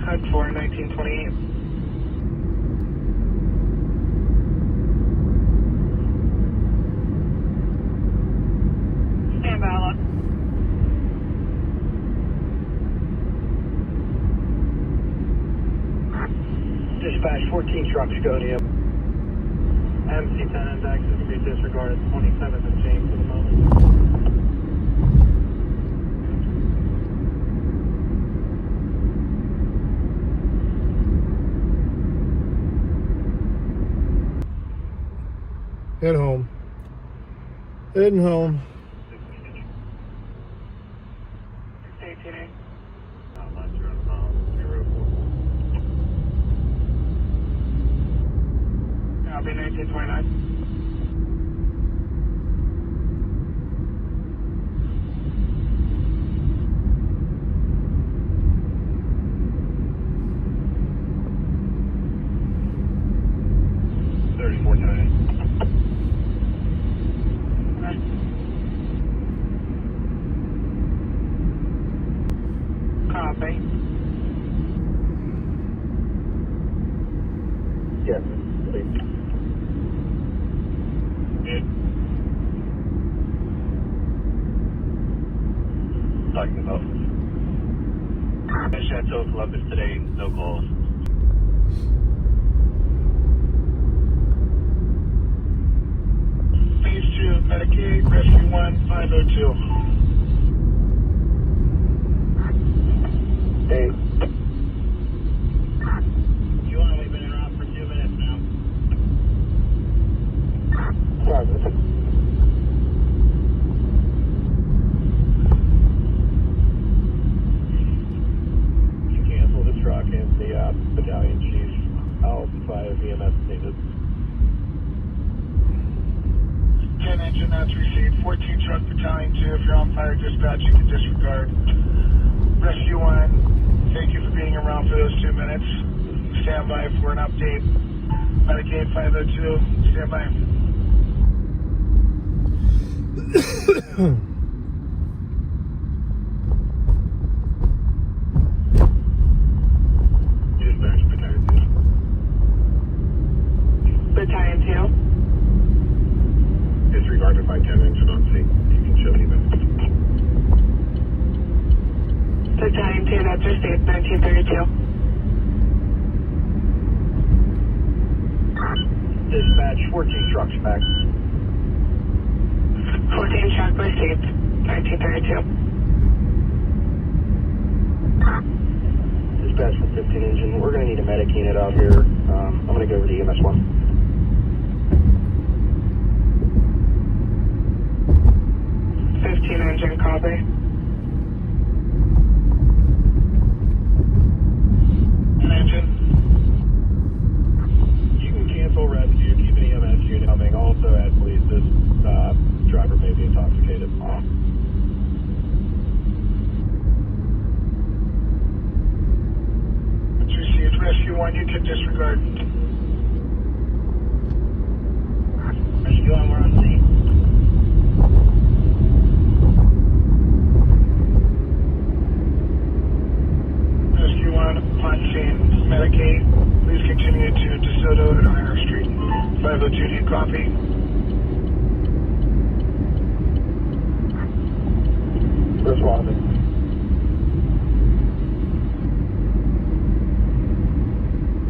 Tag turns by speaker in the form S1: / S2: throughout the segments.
S1: HUD for 1928. Stand by, look. Dispatch 14 trucks go to you. MC10 index is going to be disregarded 27th and James for the moment.
S2: Head home. Heading home.
S1: 18A. I'll be 1929. Copy.
S3: Yes, please. Talking about Chateau Columbus today, no calls.
S1: Phase 2, Medicaid, Rescue 1, 502.
S3: Hey.
S1: You only been around for 2 minutes now.
S3: Sorry, listen. You cancel the truck and the battalion chief. I'll fly a VMS needed.
S1: 10 engine, that's received. 14 truck, battalion 2. If you're on fire dispatch, you can disregard. Rescue 1, thank you for being around for those 2 minutes. Stand by for an update. Medicaid 502, stand by.
S3: Dispatch, battalion 2.
S1: Battalion 2.
S3: Disregarded by 10 engine on scene. You can show me minutes.
S1: Battalion 2, that's received, 1932.
S3: Dispatch 14 trucks back.
S1: 14 truck received, 1932.
S3: Dispatch for 15 engine. We're going to need a medic unit out here. I'm going to go over to EMS 1.
S1: Engine copy. An engine.
S3: You can cancel rescue, keep an EMS unit coming. Also add police. This driver may be intoxicated.
S1: It's received. Rescue 1, you can disregard.
S3: Rescue 1, we're on scene.
S1: On scene, Medicaid, please continue to DeSoto and Iron Street. 502, need copy.
S3: Responding.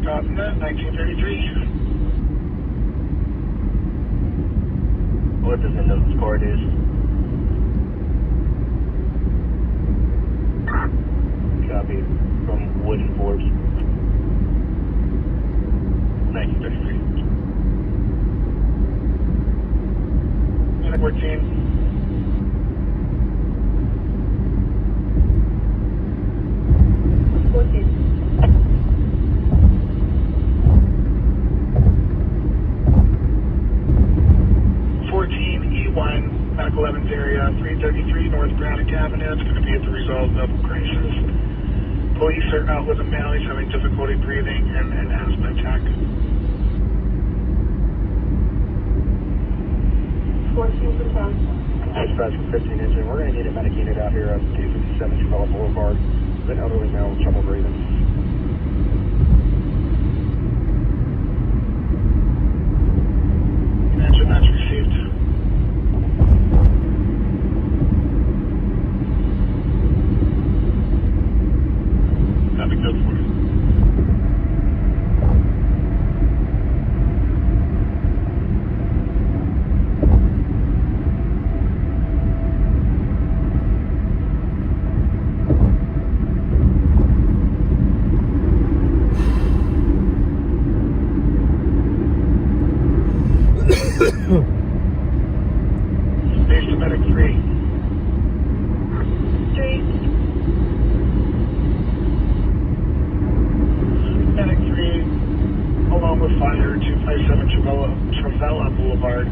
S1: Copy that, 1933.
S3: What does the note score is? Copy. From Wooden Forbes. 1933.
S1: 14. Medical Evans area, 333 North Braddock Avenue. It's going to be at the Resolve Level Crisis. Police are out with a male. He's having difficulty breathing and an asthma attack.
S4: 14 Patrol.
S3: Dispatch for 15 engine. We're going to need a medic unit out here at 257 Chevelle Boulevard. An elderly male with trouble breathing.
S1: 57 Travella Boulevard.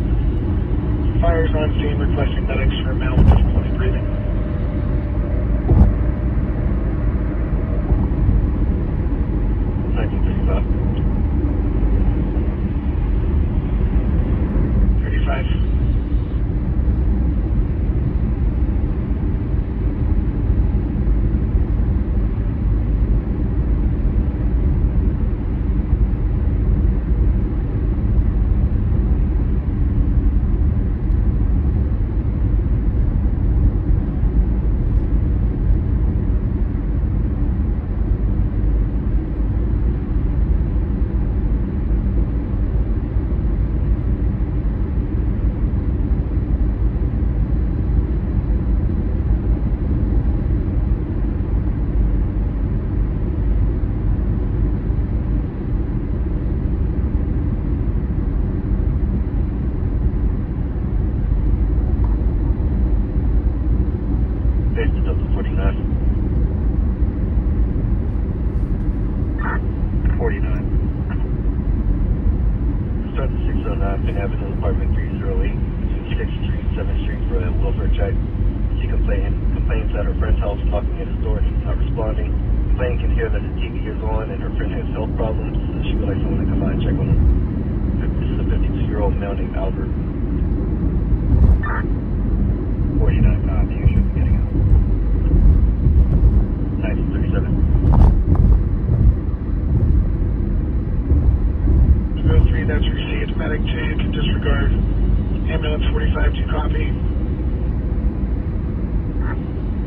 S1: Fires on scene requesting medics for a male with difficulty breathing.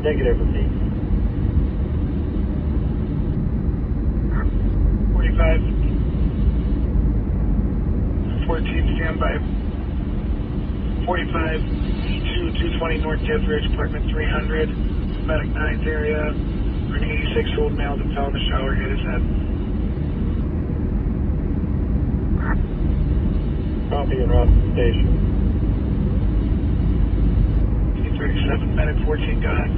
S3: Negative, repeat.
S1: 45. 14, standby. 45, E2, 220 North Death Ridge, apartment 300, medic 9th area. An 86-year-old male that fell in the shower, hit his head.
S3: Copy and route to station.
S1: E37, medic 14, go ahead.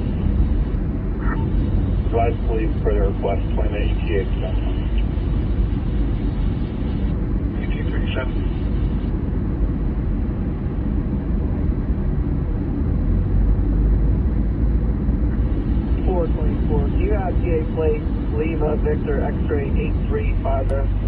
S3: Advise police per their request, claim ETA expense.
S1: 1837.
S5: Do you have TA plate Lima Victor X-ray 8350?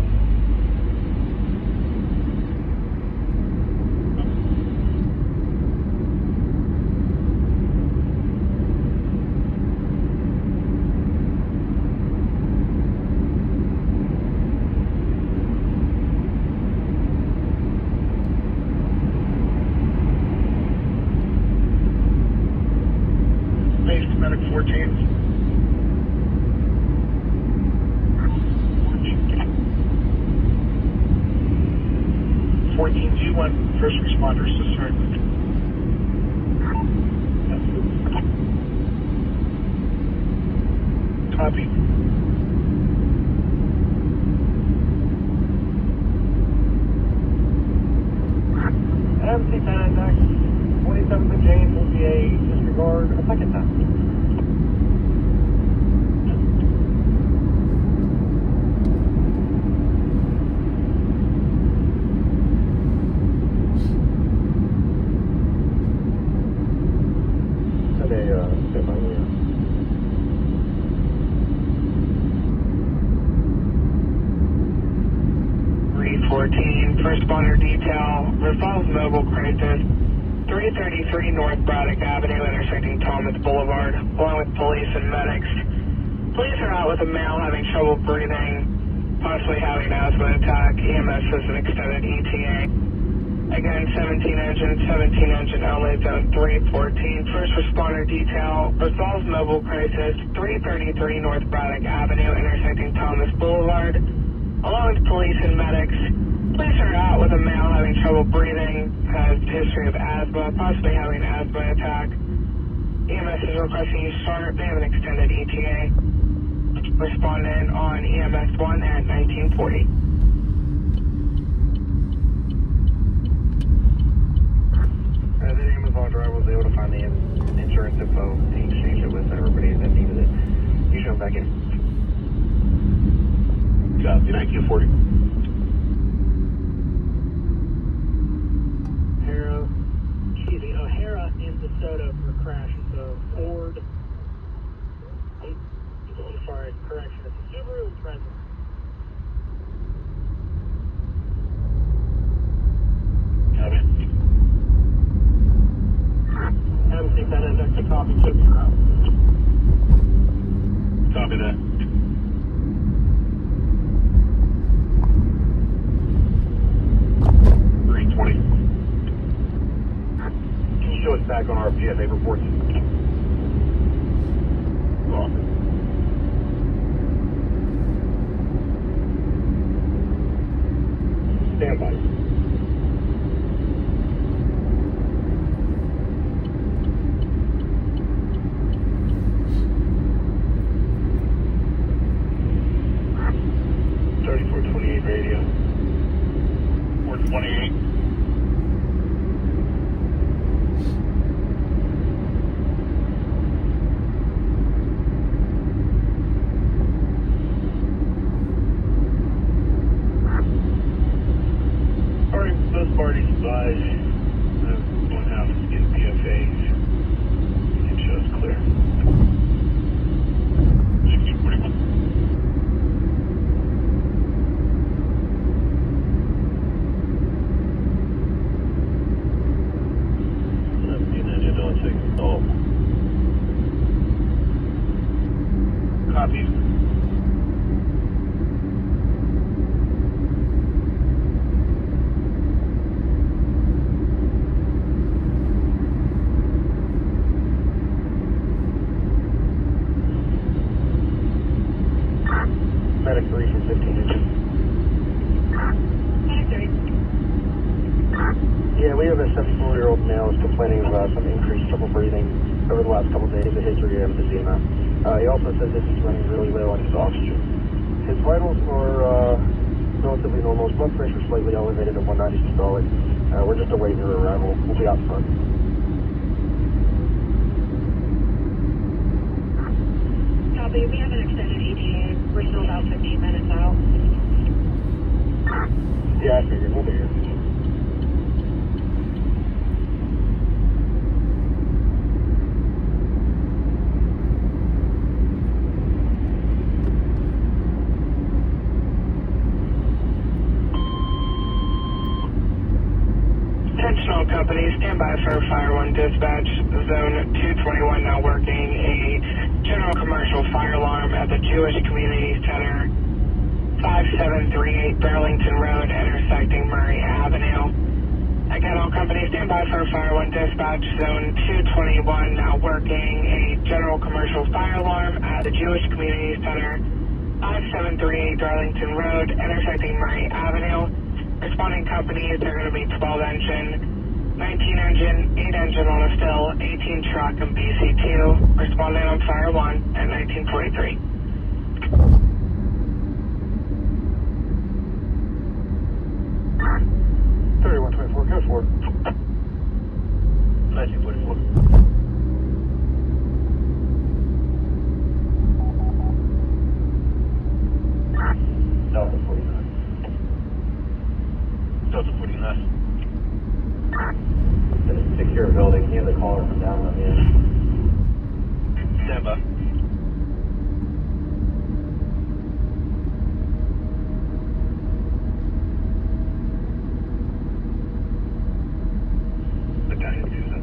S1: Base medic 14. 14 G1, first responders to start. Copy.
S5: MC10 next, 27th and James will be a disregard a second time.
S1: First responder detail, resolves mobile crisis, 333 North Braddock Avenue, intersecting Thomas Boulevard, along with police and medics. Police are out with a male having trouble breathing, possibly having an asthma attack. EMS has an extended ETA. Again, 17 engine only, zone 314. First responder detail, resolves mobile crisis, 333 North Braddock Avenue, intersecting Thomas Boulevard, along with police and medics. Police are out with a male having trouble breathing, has history of asthma, possibly having an asthma attack. EMS is requesting you start. They have an extended ETA. Respond in on EMS 1 at 1940.
S5: As the Amazon driver was able to find the insurance info and exchange it with everybody that needed it. You show them back in.
S3: Copy, 1940.
S5: Sorry, correction. It's a Subaru Impreza.
S3: Copy.
S5: MC, that is extra copy. Should be around.
S3: Copy that. Can you show us back on our PSA reports? Stand by. Radio. 428. Alright, those parties advise one house to get PFAs. It shows clear. 1641. Copies. Medic 3 from 15 inches.
S4: Medic 3.
S5: Yeah, we have a 74-year-old male who's complaining of some increased trouble breathing over the last couple of days, a history of emphysema. He also says that he's running really low on his oxygen. His vitals are relatively normal. His blood pressure is slightly elevated at 190 systolic. We're just awaiting your arrival. We'll be out front.
S4: Copy. We have an extended ETA. We're still about 15 minutes out.
S5: Yeah, I figured. We'll be here.
S1: All companies, stand by for Fire 1 dispatch. Zone 221 now working a general commercial fire alarm at the Jewish Community Center, 5738 Burlington Road, intersecting Murray Avenue. Again, all companies, stand by for Fire 1 dispatch. Zone 221 now working a general commercial fire alarm at the Jewish Community Center, 5738 Burlington Road, intersecting Murray Avenue. Responding companies are going to be 12 engine, 19 engine, 8 engine on a still, 18 truck, and BC2. Responding on Fire 1 at 1943.
S5: Code 4.
S3: 1944.
S5: Delta 49.
S3: Delta 49.
S5: Secure building. He had the caller from down on the end.
S3: Stand by. Battalion 2 in.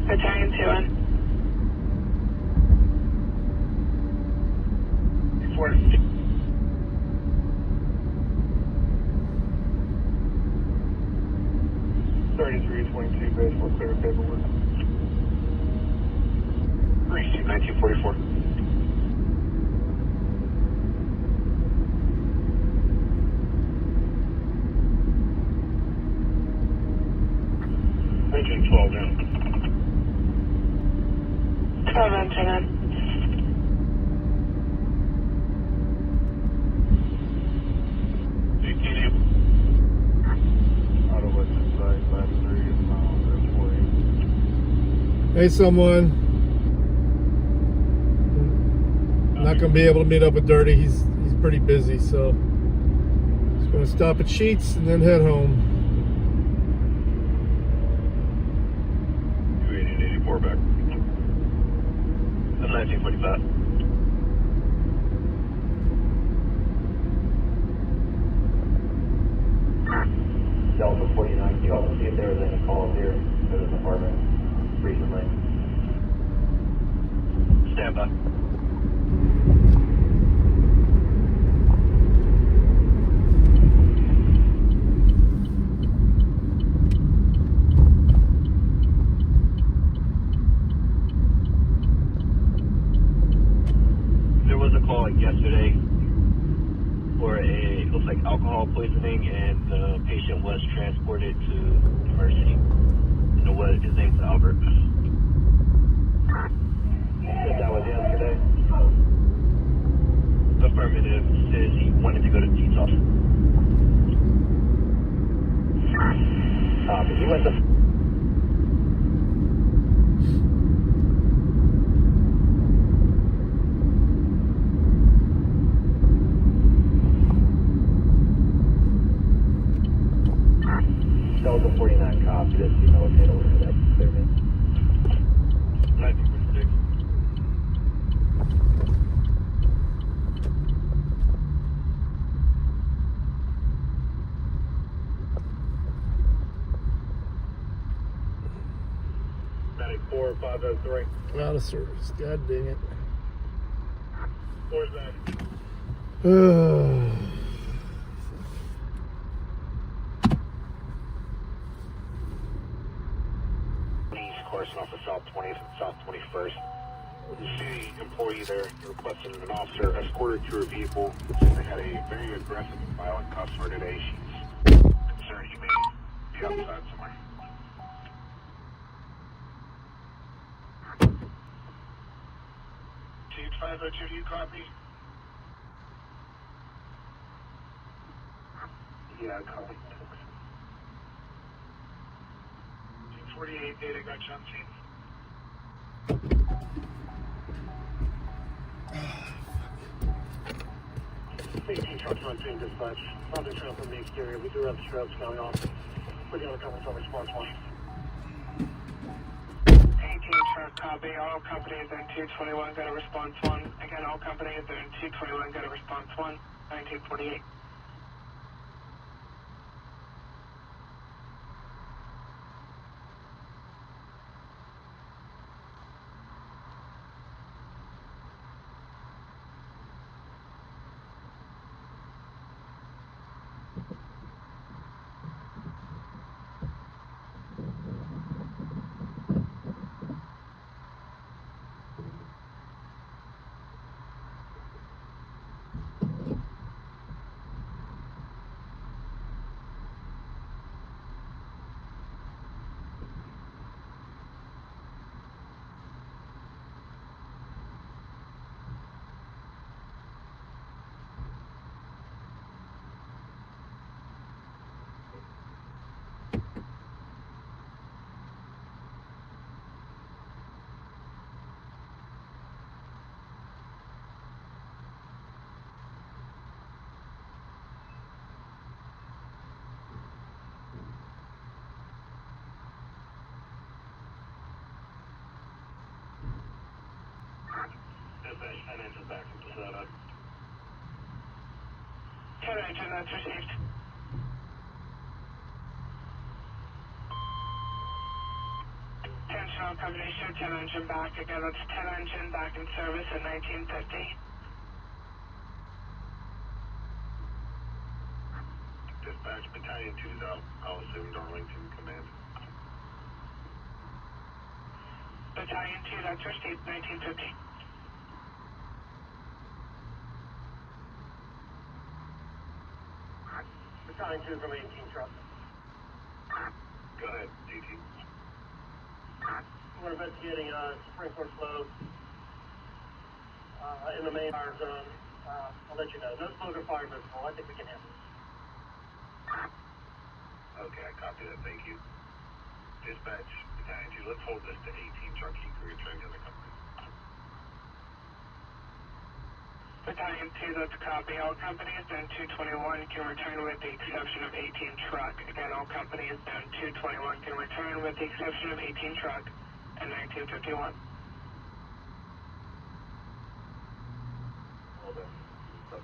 S1: Battalion 2 in.
S3: 4. 3322 base for clear paperwork. Greece 1944. Engine 12 down.
S1: 12 engine in.
S2: Hey, someone. Not going to be able to meet up with Dirty. He's pretty busy, so just going to stop at Sheets and then head home.
S3: 280 back. 1945.
S5: Delta 49, can you also see if there was any calls here to this apartment recently?
S3: Stand by. There was a call yesterday for looks like alcohol poisoning, and the patient was transported to emergency. His name's Albert.
S5: That was yesterday.
S3: Affirmative. Says he wanted to go to detox.
S5: Copy. He went to... Delta 49 copy. This is located over there. Clear me.
S3: 1946. Medic 4503.
S2: Out of service. God dang it.
S3: Where's that?
S1: Carson off of South 20th and South 21st. The city employee there requested an officer escorted to her vehicle. They had a very aggressive and violent customer today. She's concerned he may be outside somewhere. 502, do you copy? Yeah, I copy. 248 data got you on scene.
S5: Trucks on scene dispatch. Found the trail from the exterior. We do have strobes going on. Put you on a cover until response 1.
S4: 18 truck copy. All companies in 221 got a response 1. Again, all companies in 221 got a response 1. 1948.
S3: Dispatch 10 engines back from DeSoto.
S4: 10 engine, that's received. 10 strong company, show 10 engine back. Again, that's 10 engine back in service at 1950.
S3: Dispatch Battalion 2 is out. I'll assume Darlington Command.
S4: Battalion 2, that's received, 1950.
S5: Battalion 2 from 18 truck.
S3: Go ahead, DT.
S5: We're investigating spring force flow in the main fire zone. I'll let you know. No smoke or fire visible. I think we can handle it.
S3: Okay, I copy that. Thank you. Dispatch Battalion 2, let's hold this to 18 truck. Keep returning to the company.
S4: Battalion 2, that's a copy. All companies in 221 can return with the exception of 18 truck. Again, all companies in 221 can return with the exception of 18 truck and 1951.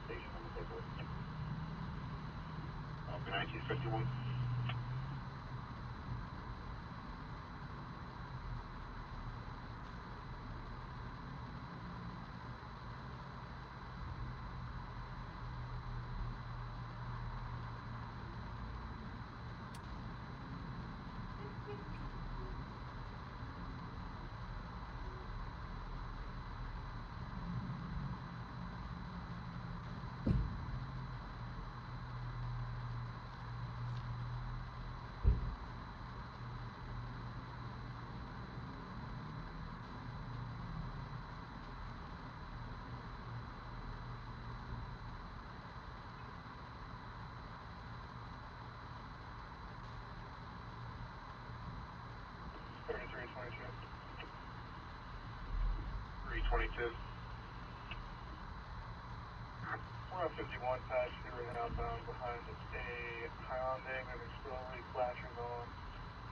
S5: station on the paperwork.
S3: Okay, 1951.
S1: We're on 51, pass through and outbound behind a Hyundai, moving slowly, flashers on.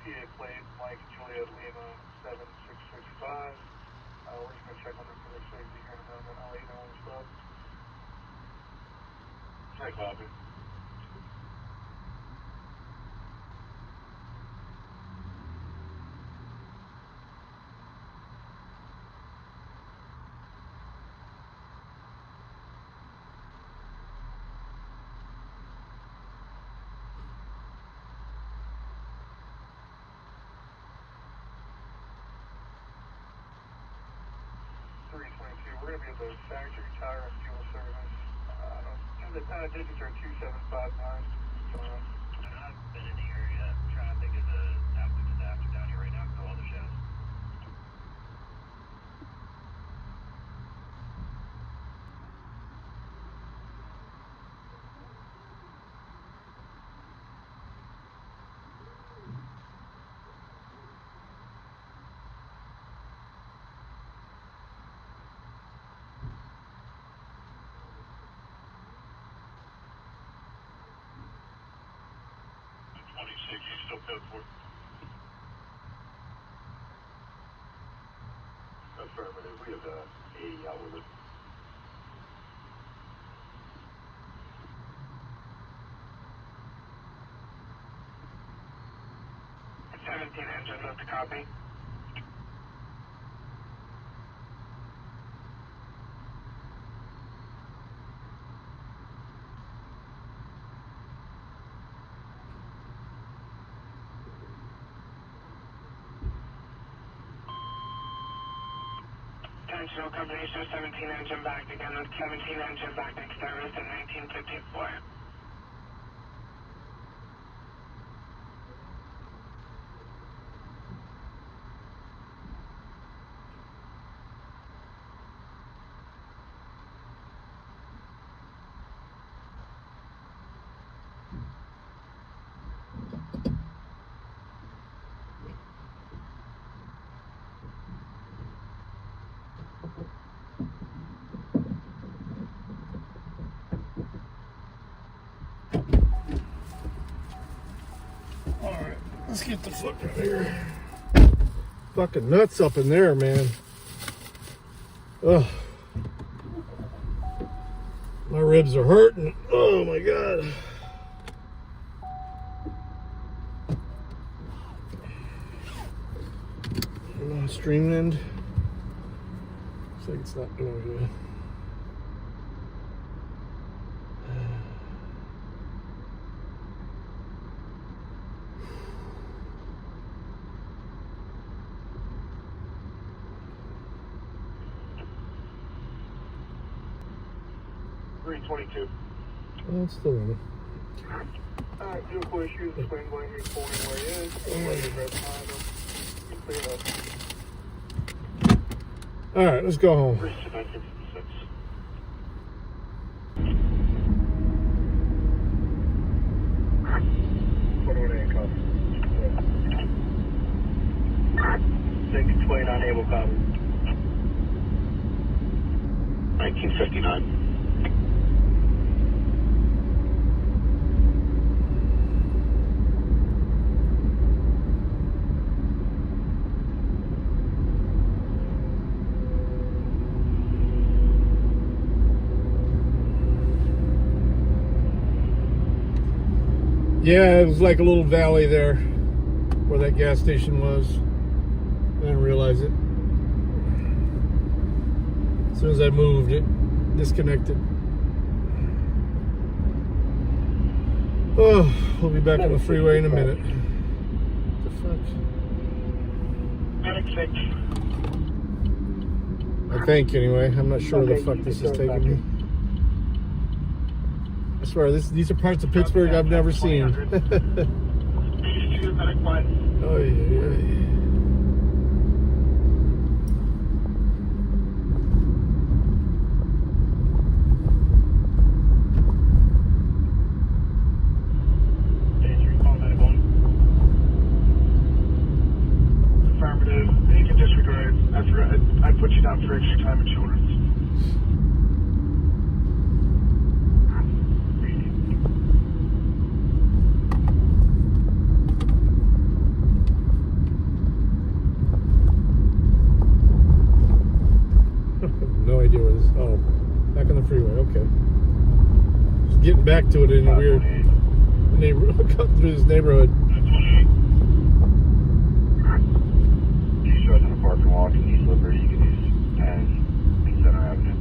S1: PA plate, Mike Juliet Lima 7665. We're just going to check on them for their safety here in a moment. I'll let you know when we stop.
S3: Hi, copy.
S1: We're going to be at the factory tire and fuel service. The digits are 2759.
S3: I've been in the area. I'm trying to think of the applicant staff down here right now for all the shows. You still code for it?
S5: Affirmative. We have 80 out with it.
S4: Engine left to copy. Attention all companies, show 17 engine back again with 17 engine back in service in 1954.
S2: Alright, let's get the fuck out of here. Fucking nuts up in there, man. Ugh. My ribs are hurting. Oh my god. Stream end. Looks like it's not doing good.
S3: 322.
S2: Oh, it's still running.
S1: Alright, vehicle issues, explain why he's pulling where he is. Clear up.
S2: Alright, let's go home.
S3: 366.
S5: Plate unable copy.
S3: 1959.
S2: Yeah, it was like a little valley there where that gas station was. I didn't realize it. As soon as I moved, it disconnected. Oh, we'll be back on the freeway in a minute. What the fuck?
S1: Medic 6.
S2: I think, anyway. I'm not sure where the fuck this is taking me. I swear, these are parts of Pittsburgh I've never seen.
S1: Phase 2, Medic 1.
S2: Oh, yeah.
S1: Affirmative. You can disregard. I put you down for extra time insurance.
S2: No idea where this. Oh, back on the freeway. Okay. Just getting back to it in a weird neighborhood. Cut through this neighborhood.
S5: East Road in the parking lot in East Liberty. You can use 10 Center Avenue.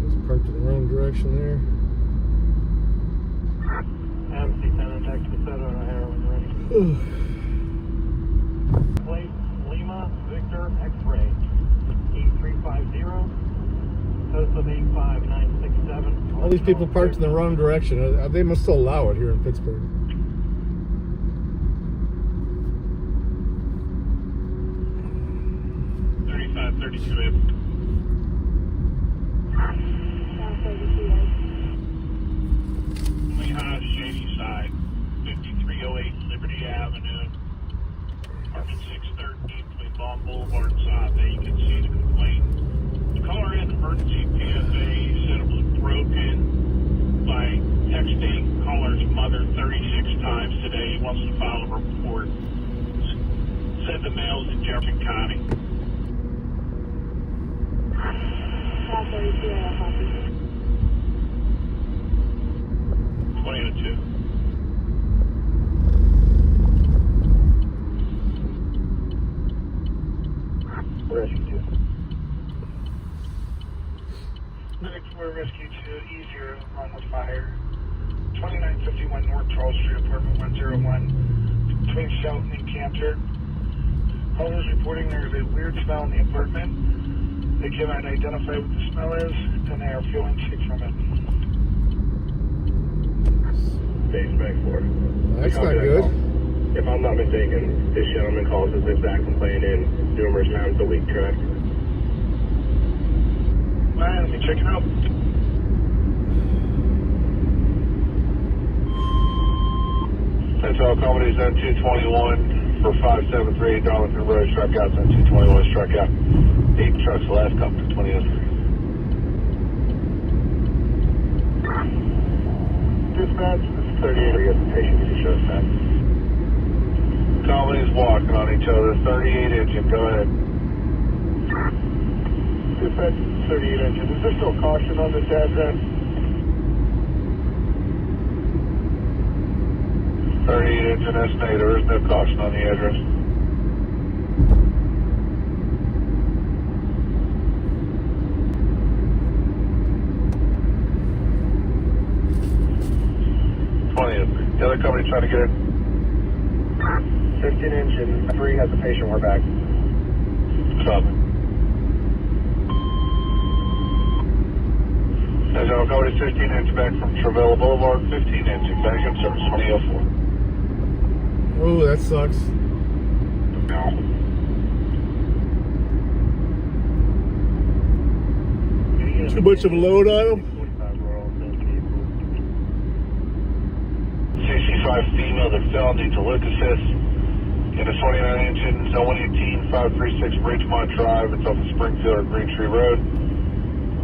S2: Just parked in the wrong direction there.
S5: MC 10 attack to the center on a heroin ready. Plate Lima Victor X-ray E350 code of 85967.
S2: All these people parked in the wrong direction. They must still allow it here in Pittsburgh.
S1: Lehigh, Shady Side, 5308 Liberty Avenue, apartment 613 between Baum Boulevard and Sabe. You can see the complaint. The caller had an emergency PSA, said it was broken by texting caller's mother 36 times today. He wants to file a report. Said the mail's in Jefferson County. 2002.
S5: Rescue 2.
S1: Medic 4 Rescue 2, E0, wrong with fire. 2951 North Charles Street, apartment 101, between Shelton and Cantor. Callers reporting there is a weird smell in the apartment. They cannot identify what the smell is, and they are feeling sick from it.
S5: Base back 4.
S2: That's not good.
S5: If I'm not mistaken, this gentleman calls his exact complaint in numerous times a week, correct?
S1: Alright, let me check it out.
S6: Central Comedy Zone 221 for 5738 Darlington Road, struck out. Zone 221 struck out. 8 trucks left, up to 2003.
S5: Dispatch, this is 38. We got the patient who shows that.
S6: Comedy's walking on each other. 38 engine, go ahead.
S5: Dispatch, 38 engine. Is there still caution on this address?
S6: 38 engine estimator, there is no caution on the address. The other company trying to get in.
S5: 15 engine 3 has a patient. We're back.
S6: Copy. Central Company 15 engine back from Travella Boulevard. 15 engine back in service 2004.
S2: Oh, that sucks. Too much of a load on them?
S6: 65 female that fell needs a look assist. In a 29 engine, zone 118, 536 Bridgemont Drive. It's off of Springfield or Green Tree Road.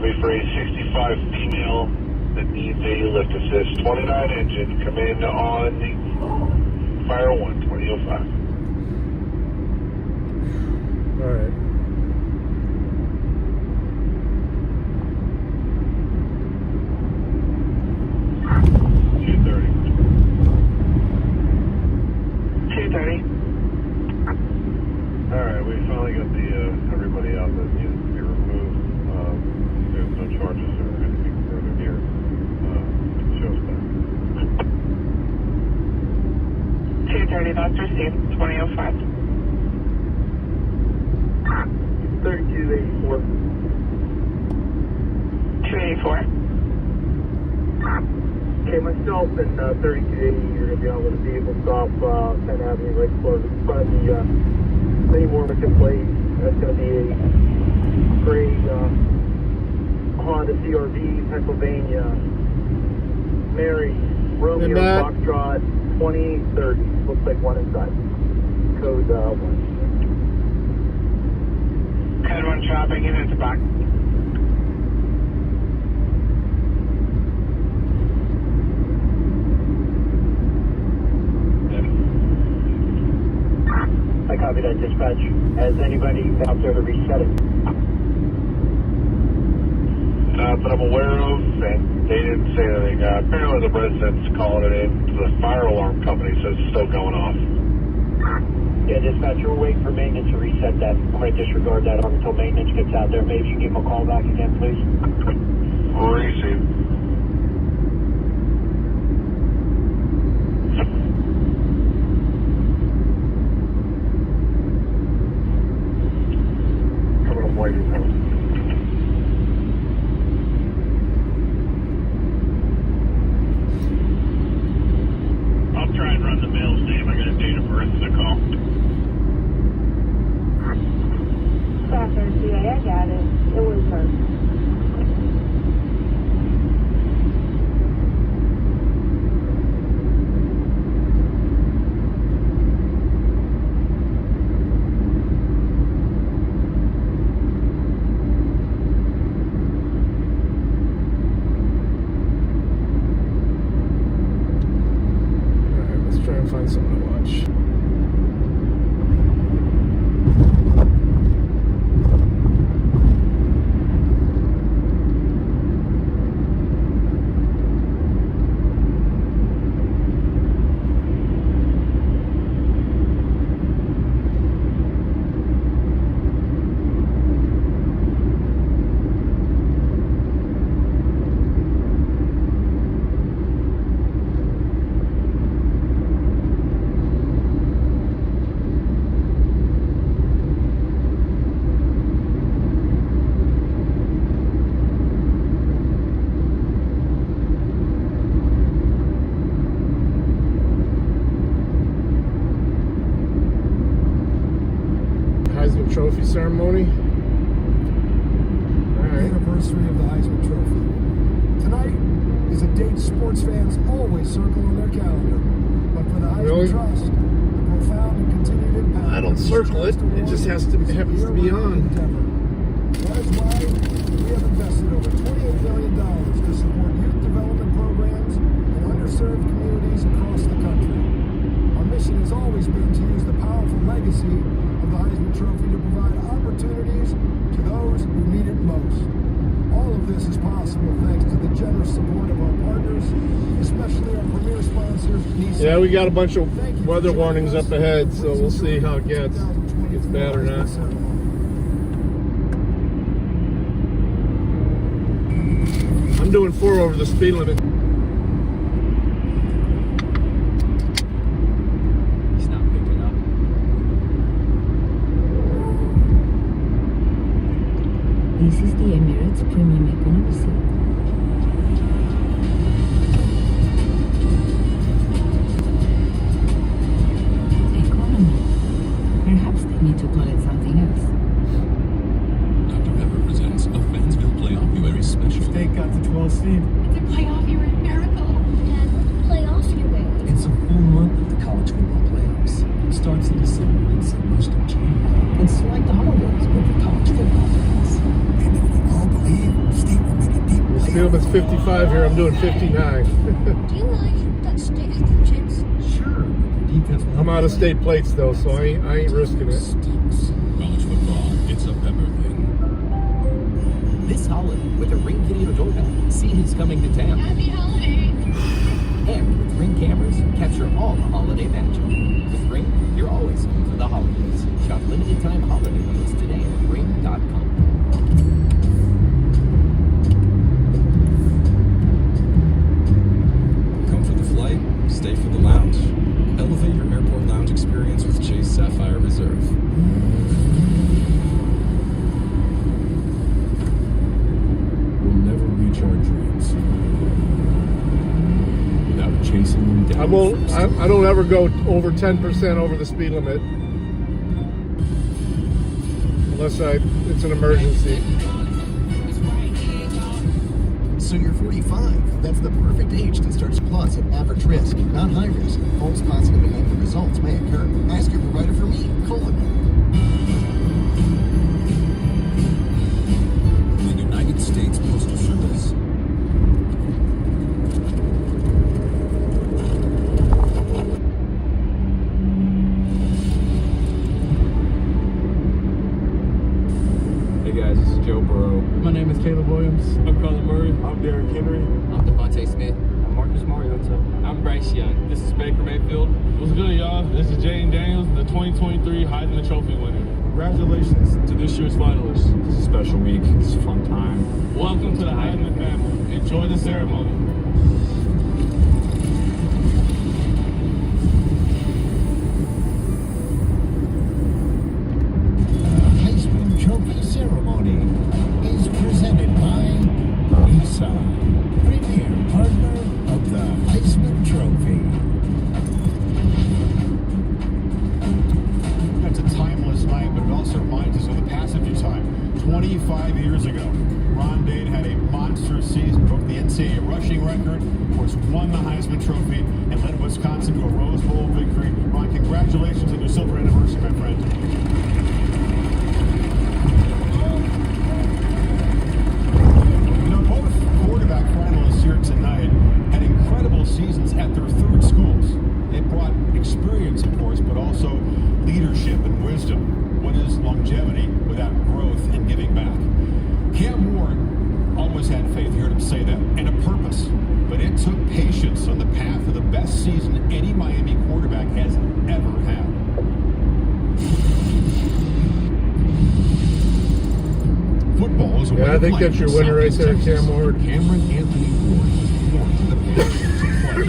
S6: Wait for a 65 female that needs a lift assist. 29 engine, come in on the Fire 1, 2005.
S2: Alright.
S4: 230, that's received. 2005.
S5: 3284.
S4: 284.
S5: Okay, myself and 3280, you're going to be on with a vehicle stop, 10th Avenue, right close in front of the Mini Warmington place. That's going to be a gray Honda CRV, Pennsylvania, Mary, Romeo, Foxtrot, 2030. Looks like one inside. Code 1.
S4: Code 1 traffic, units back.
S5: I copy that, dispatch. Has anybody been out there to reset it?
S6: Not that I'm aware of, and they didn't say anything. Apparently the residents calling it in. The fire alarm company says it's still going off.
S5: Yeah, dispatch, we're waiting for maintenance to reset that. I'm going to disregard that until maintenance gets out there. Maybe you can give them a call back again, please.
S6: Receive.
S5: Coming up white as hell.
S3: I'll try and run the mail's name. I got a date of birth to call.
S7: Yeah, I got it. It was her.
S2: Alright, let's try and find something to watch. Heisman Trophy ceremony. Alright.
S8: Anniversary of the Heisman Trophy. Tonight is a date sports fans always circle on their calendar. But for the Heisman Trust, the profound and continued impact.
S2: I don't circle it. It just happens to be on.
S8: That is why we have invested over $28 million to support youth development programs in underserved communities across the country. Our mission has always been to use the powerful legacy of the Heisman Trophy to provide opportunities to those who need it most. All of this is possible thanks to the generous support of our partners, especially our premier sponsors, Nissan.
S2: Yeah, we got a bunch of weather warnings up ahead, so we'll see how it gets. If it gets bad or not. I'm doing 4 over the speed limit.
S9: He's not picking up.
S10: This is the Emirates Premium Economy seat. Economy. Perhaps they need to call it something else.
S9: Dr. Pepper presents a Fansville Playoff February special.
S8: State got the 12 seed.
S7: It's a playoff year in miracle. Dad, playoffs you win.
S8: It's a full month of the college football playoffs. It starts in December and ends in most of January. It's like the holidays, but for college football fans. And if we all believe, State will make a deep
S2: The speed limit's 55 here. I'm doing 59.
S7: Do you realize that State has a chance?
S8: Sure, but the defense will
S2: I'm out of state plates though, so I ain't risking it.
S9: College football, it's a Pepper thing. This holiday, with a Ring Video doorbell, see who's coming to town.
S7: Happy holidays.
S9: And with Ring cameras, capture all the holiday magic. With Ring, you're always home for the holidays. Shop limited time holiday deals today at ring.com.
S11: Come for the flight, stay for the lounge. Elevate your airport
S9: Sapphire Reserve. We'll never reach our dreams without chasing them down.
S2: I don't ever go over 10% over the speed limit. Unless it's an emergency.
S11: So you're 45. That's the perfect age to start Plus at average risk, not high risk. False positive and negative results may occur. Ask your provider for me. Call them.
S9: The United States Postal Service. Hey guys, this is Joe Burrow.
S12: My name is Caleb Williams.
S13: I'm Colin Murray. I'm Derrick Henry.
S14: I'm Devontae Smith.
S13: I'm Marcus Mariota.
S14: I'm Bryce Young.
S13: This is Baker Mayfield. What's good, y'all? This is Jaden Daniels, the 2023 Heisman Trophy winner. Congratulations to this year's finalists.
S12: This is a special week. It's a fun time.
S13: Welcome to the Heisman family. Enjoy the ceremony.
S8: Heisman Trophy ceremony is presented by Nissan, premier partner of the Heisman Trophy.
S15: That's a timeless night, but it also reminds us of the passage of time. 25 years ago, Ron Dade had a monster season, broke the NCAA rushing record, of course won the Heisman Trophy, and led Wisconsin to a Rose Bowl victory. Ron, congratulations on your silver anniversary, my friend. Both quarterback finalists here tonight had incredible seasons at their third schools. They brought experience, of course, but also leadership and wisdom. What is longevity without growth and giving back? Cam Ward always had faith, you heard him say that, and a purpose. But it took patience on the path of the best season any Miami quarterback has ever had. Football is a way
S2: I
S15: of
S2: think
S15: life
S2: that's your
S15: in
S2: winner right
S15: Southeast
S2: there,
S15: Texas.
S2: Cam Ward.
S15: Cameron Anthony Ward was born to the passions of play.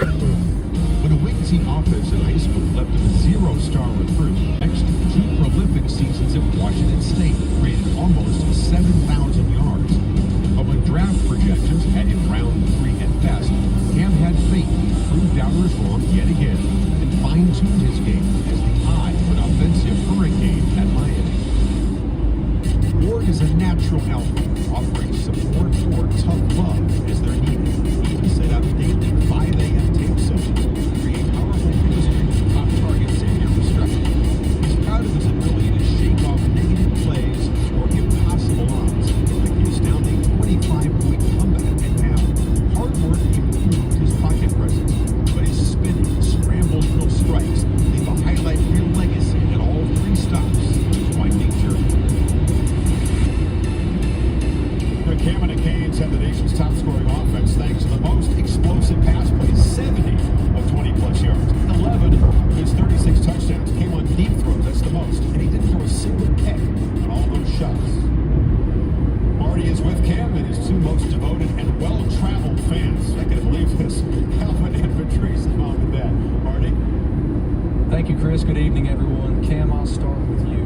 S15: With a weak-T offense in high school left him a zero-star recruit. Next, 2 prolific seasons at Washington State, rated almost 7,000 yards. But when draft projections had him round 3 at best, Cam had faith he proved doubters wrong yet again and fine-tuned his game as the eye of an offensive hurricane at Miami. Ward is a natural alpha, offering support for tough love as they're needed. He set up daily 5 a.m. tape sessions to create powerful chemistry with top targets and infrastructure. He's proud of his ability to shake off negative plays or impossible odds, like the astounding 25-point comeback. And now, hard work improved his pocket presence, but his spinning, scrambled drill strikes leave a highlight reel legacy at all 3 stops of his winding journey. The Cam and the Canes have the nation's top-scoring offense thanks to the most explosive pass plays, 70 of 20-plus yards. 11 of his 36 touchdowns came on deep throws. That's the most. And he didn't throw a single pick on all those shots. Marty is with Cam and his 2 most devoted and well-traveled fans. I can believe this. Calvin and Patrice's mom and dad. Marty.
S12: Thank you, Chris. Good evening, everyone. Cam, I'll start with you.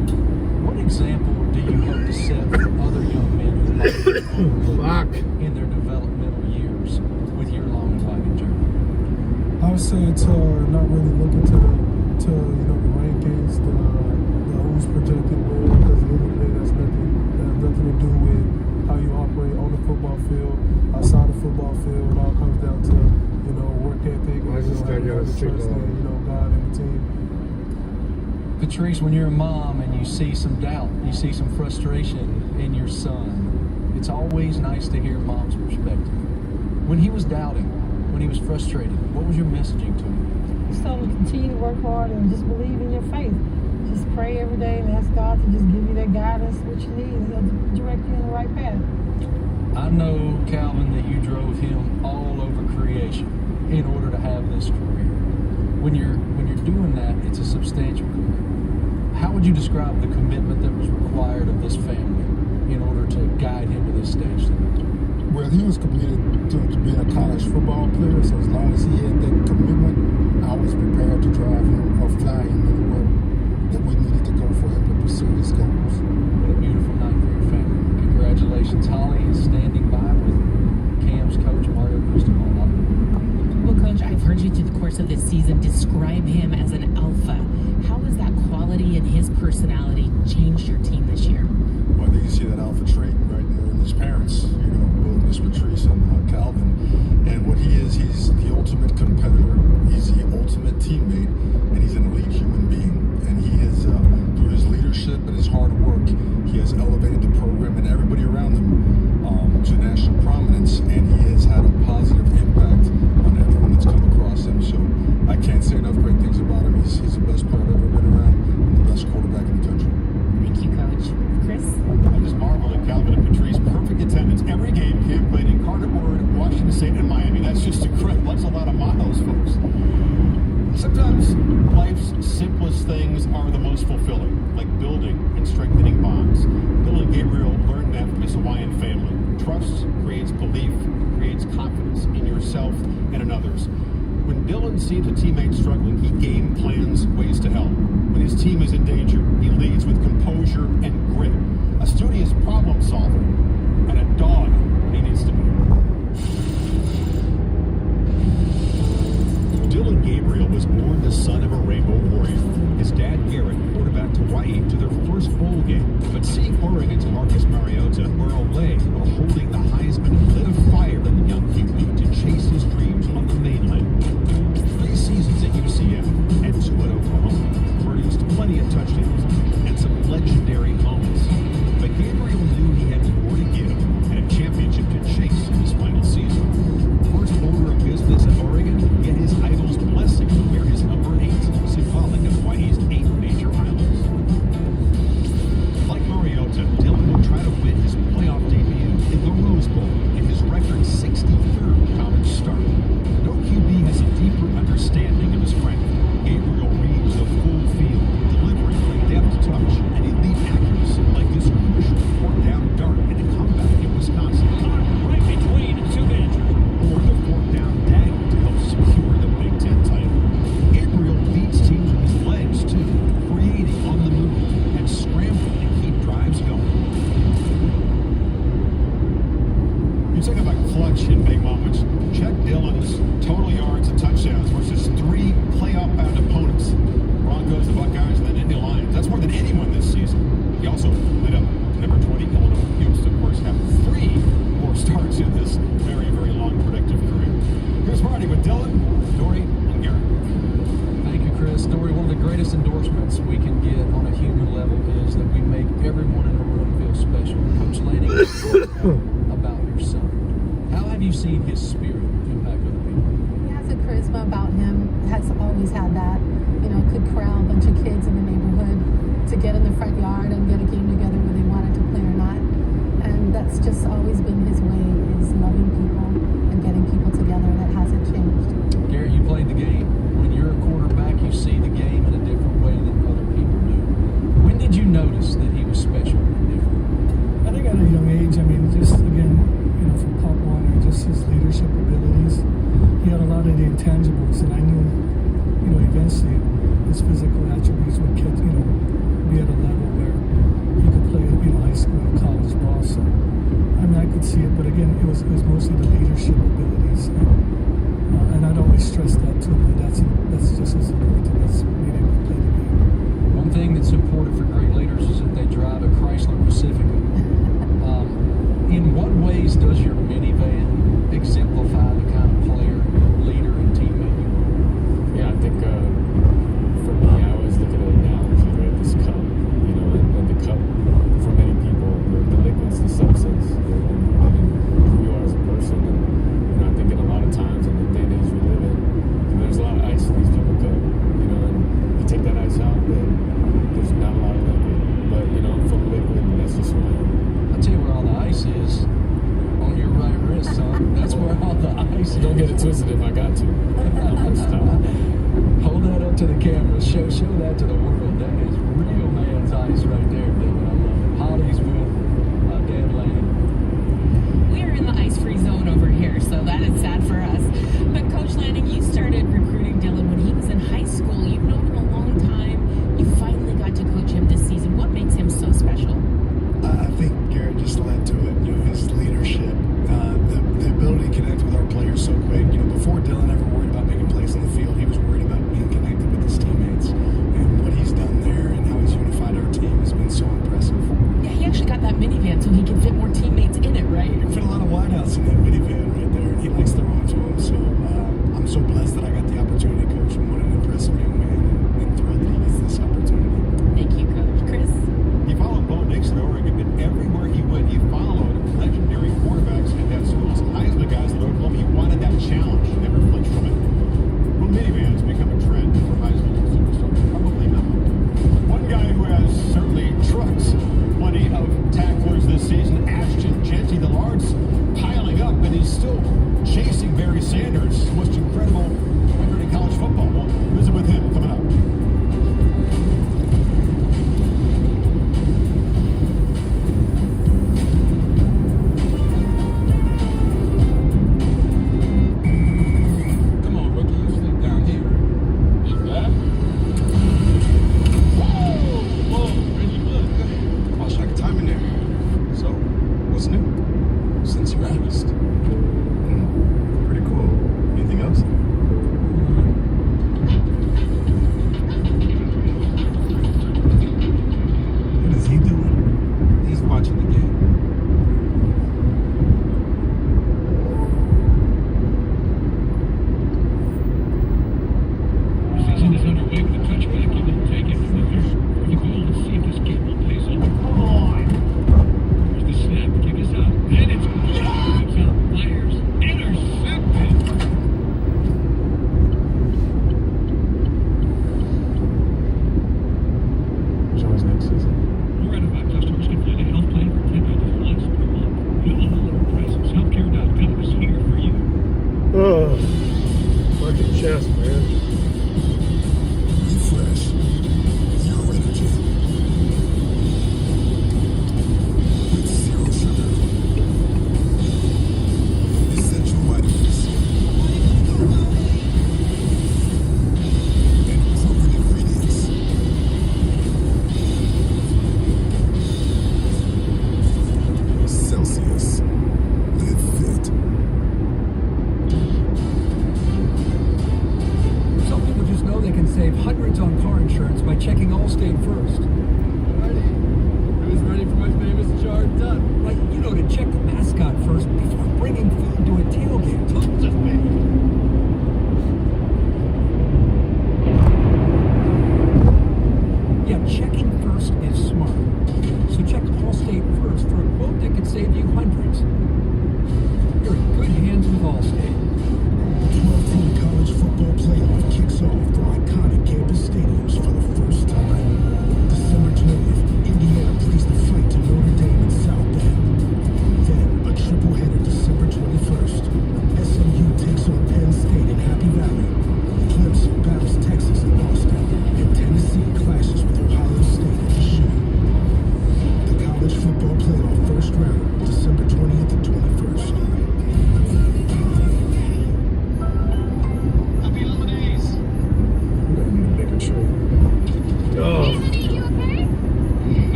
S12: What example do you hope to set for other young men who might be in their developmental years with your long and winding journey?
S16: I would say to not really look into the rankings, the who's projected where, because at the end of the day, that has nothing to do with how you operate on the football field, outside the football field. It all comes down to work ethic and trust in God and the team.
S12: Patrice, when you're a mom and you see some doubt, you see some frustration in your son, it's always nice to hear mom's perspective. When he was doubting, when he was frustrated, what was your messaging to him?
S17: Just tell him to continue to work hard and just believe in your faith. Just pray every day and ask God to just give you that guidance, what you need, and He'll direct you in the right path.
S12: I know, Calvin, that you drove him all over creation in order to have this career. When you're doing that, it's a substantial career. How would you describe the commitment that was required of this family in order to guide him to this stage tonight?
S8: Well, he was committed to being a college football player, so as long as he had that commitment, I was prepared to drive him or fly him anywhere with
S18: leadership and his hard work, he has elevated the program and everybody around him to national prominence, and he has had a positive impact on everyone that's come across him. So I can't say enough great things about him. He's the best player I've ever been around and the best quarterback in the country.
S10: Thank you, Coach. Chris?
S19: I just marvel at Calvin and Patrice. Perfect attendance every game. Cam played in Carter Ward, Washington State, and Miami. That's just incredible. That's a lot of miles, folks. Sometimes life's simplest things are the most fulfilling, like building and strengthening bonds. Dylan Gabriel learned that from his Hawaiian family. Trust creates belief, creates confidence in yourself and in others. When Dylan sees a teammate struggling, he game plans ways to help. When his team is in danger, he leads with composure and grit, a studious problem solver, and a dog when he needs to be.
S15: Dylan Gabriel was born the son of a Rainbow Warrior. His dad, Garrett, quarterbacked Hawaii to their first bowl game. But seeing Oregon's Marcus Mariota or Olay while holding the Heisman lit a fire in the young QB to chase his dreams on the mainland. 3 seasons at UCF and 2 at Oklahoma produced plenty of touchdowns and some legendary moments. But Gabriel knew he had more to give and a championship to chase in his final season. First order of business at Oregon, get his idol's blessing to wear his number 8, symbolic of Hawaii's 8 major islands. Like Mariota, Dylan will try to win his playoff debut in the Rose Bowl in his record 63rd college start. No QB has a deeper understanding of his friend. Gabriel reads the full field, delivering with a deft touch and elite accuracy like this crucial fourth down dart in a comeback in Wisconsin. Right between 2 men. Or the fourth down dagger to help secure the Big Ten title. Gabriel beats teams with his legs, too, creating on the move and scrambling to keep drives going.
S19: You talk about clutch in big moments. Check Dylan's total yards and touchdowns versus 3 playoff-bound opponents. Broncos, the Buckeyes, and then Indy Lions. That's more than anyone this season. He also lit up number 20 Illinois Utes, of course, have 3 more starts in this very, very long productive career. Chris Marty with Dylan, Dory, and Garrett.
S12: Thank you, Chris. Dory, one of the greatest endorsements we can get on a human level is that we make everyone in the room feel special. Coach Lanning, about your son. How have you seen his spirit impact other people?
S17: He has a charisma about him, has always had that. You know, could corral a bunch of kids in the neighborhood to get in the front yard and get a game together whether they wanted to play or not. And that's just always been his way, is loving people and getting people together. That hasn't changed.
S12: Gary, you played the game. When you're a quarterback, you see the game in a different way than other people do. When did you notice that he was special and different?
S16: I think at a young age, I mean, just again, you know, from Pop Warner, just his leadership abilities. He had a lot of the intangibles, and I knew, you know, eventually his physical attributes would get, you know, be at a level where he could play, you know, high school and college ball. So, I mean, I could see it, but again, it was mostly the leadership abilities, and I'd always stress that too. But that's just as important as being able to play the game.
S12: One thing that's important for great leaders is that they drive a Chrysler Pacifica. In what ways does your minivan exemplify the kind of player, leader, and teammate you are?
S20: Yeah, I think for me, I always look at an analogy, right? This cup, you know, and the cup for many people, the liquid's the substance and who you are as a person. And you know, I think in a lot of times in the day and age we live in, there's a lot of ice in these people cup, you know, and you take that ice out, then there's not a lot of liquid. But you know, I'm full of liquid, and that's just who I am.
S12: I'll tell you where all the ice is. On your right wrist, son. That's where all the ice is.
S20: Don't get it twisted if I got to.
S12: Hold that up to the camera. Show that to the world. That is real man's ice right there, Dylan. I love it. Holly's with Dan Lanning.
S10: We are in the ice-free zone over here, so that is sad for us. But Coach Lanning, you started recruiting Dylan when he was in high school. You've known him a long time. You finally got to coach him this season. What makes him so special?
S21: I think Garrett just led to it. You know, his leadership, the ability to connect with our players so quick. You know, before Dylan ever worried about making plays on the field, he was worried about being connected with his teammates. And what he's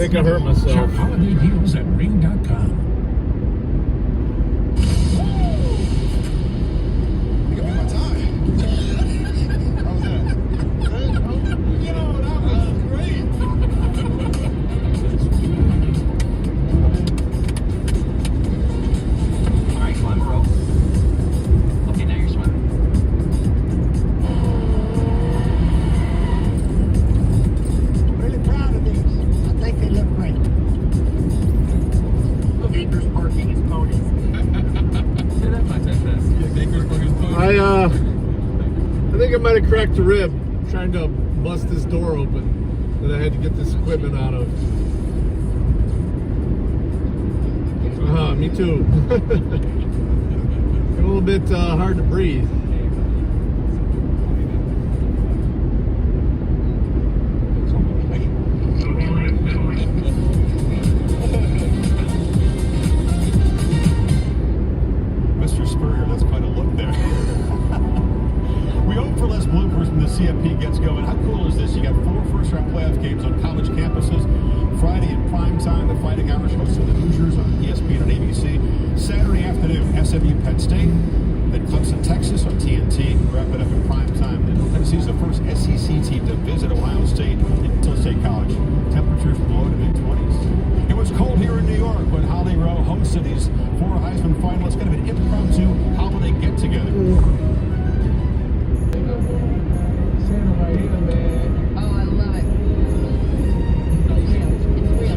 S2: think I hurt myself.
S15: Shop holiday deals at ring.com.
S19: Give me my time. How was that? Good? You know, that was great.
S9: All right, come on, bro. Okay, now you're swimming.
S8: Really proud of these. I think they look great.
S9: Baker's parking his ponies. Yeah, that's my test. Yeah, Baker's parking his ponies.
S2: I think I might have cracked a rib trying to bust this door open that I had to get this equipment out of. Me too. A little bit hard to breathe.
S19: Mr. Spurrier, that's quite a look there. We hope for less bloopers when the CFP gets going. How cool is this? You got 4 first-round playoff games on college campuses. Friday in prime time, the Fighting Irish hosting the Hoosiers on ESPN and ABC. Saturday afternoon, SMU Penn State. Then Clemson, Texas on TNT. Wrap it up in prime time. Then Tennessee's the first SEC team to visit Ohio State in Till State College. Temperatures below to mid-20s. It was cold here in New York when Holly Rowe hosted these 4 Heisman finalists. Kind of an impromptu holiday get-together.
S10: Oh, I love it.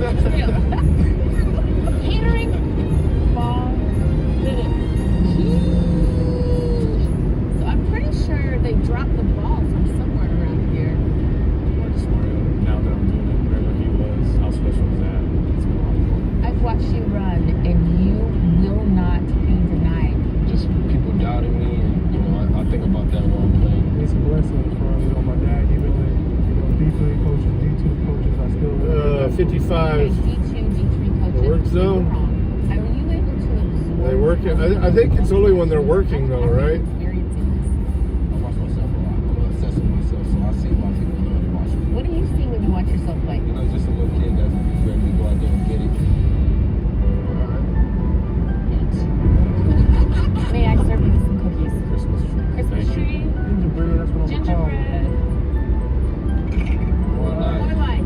S10: It's real. Catering. Ball. Did it. So I'm pretty sure they dropped the ball from somewhere around here.
S20: Now that I'm doing it wherever he was, how special is that? It's been a lot of fun.
S10: I've watched you run, and you will not be denied.
S20: Just people doubting me, and I think about that while I'm playing.
S16: It's a blessing for my dad giving it. D3 coaches, D2 coaches. I still
S2: 55.
S10: D2, D3 coaches.
S2: Work zone.
S10: How are you able to absorb?
S2: They work it. I think it's only when they're working though, right?
S20: I watch myself a lot. I'm assessing myself, so I see why people really watch me.
S10: What do you see when you watch yourself play?
S20: Just a little kid that's ready to go out there and get it.
S10: May I serve you some cookies?
S20: Christmas tree.
S10: Christmas tree?
S16: Gingerbread, that's what I'm gonna call it.
S10: Gingerbread.
S20: More like.
S10: What am I?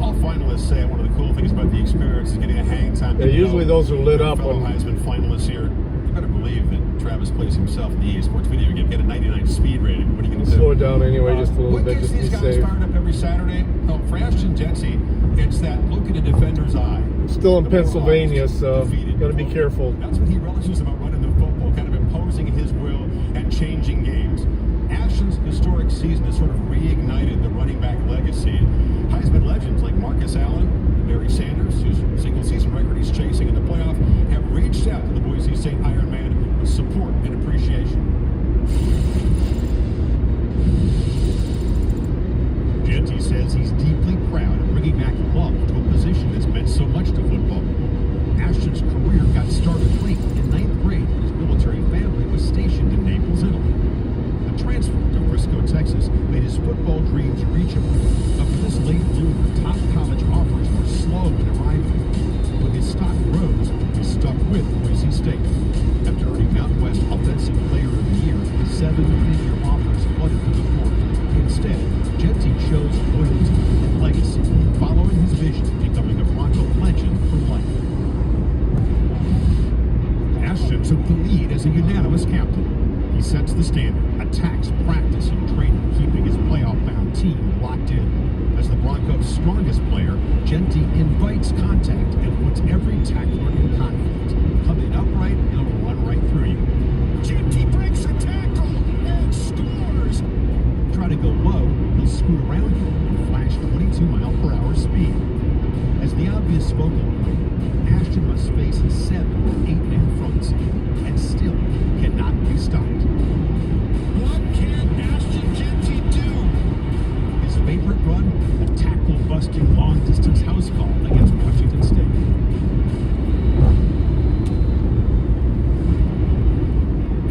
S19: All finalists say one of the cool things about the experience is getting a hang time.
S2: Yeah, usually those are lit up
S19: Fellow
S2: when
S19: Heisman finalists here. You better believe that Travis plays himself in the EA Sports video game. Get a 99 speed rating. What are you going to do?
S2: slow it down anyway, just a little
S19: What
S2: bit,
S19: gets
S2: just
S19: these
S2: be
S19: guys
S2: safe.
S19: fired up every Saturday? Oh, for Ashton Jeanty, it's that look in a defender's eye.
S2: Still in Pennsylvania, so got to be careful.
S19: That's what he relishes about running the football, kind of imposing his will and changing games. Ashton's historic season has sort of reignited the running back legacy. Heisman legends like Marcus Allen and Barry Sanders, whose single-season record he's chasing in the playoff, have reached out to the Boise State Ironman with support and appreciation. Jeanty says he's deeply proud of bringing back love to a position that's meant so much to football. Ashton's career got started late in 9th grade when his military family was stationed in Naples, Italy. The transfer to Frisco, Texas made his football dreams reachable. But for this late bloomer, top college offers were slow in arriving. When his stock rose, he stuck with Boise State. After earning Mountain West Offensive Player of the Year, the 7 3-year offers flooded through the portal. Instead, Jeanty chose loyalty and legacy, following his vision of becoming a Bronco legend for life. Ashton took the lead as a unanimous captain. He sets the standard, attacks practice and training, keeping his playoff-bound team locked in. As the Broncos' strongest player, Jeanty invites contact and puts every tackler in conflict. Coming upright, he'll run right through you. Jeanty breaks a tackle and scores! Try to go low, he'll scoot around you and flash 22-mile-per-hour speed. As the obvious focal point, Ashton must face 7 or 8-man fronts and still cannot be stopped. What can Ashton Jeanty do? His favorite run, a tackle-busting long-distance house call against Washington State.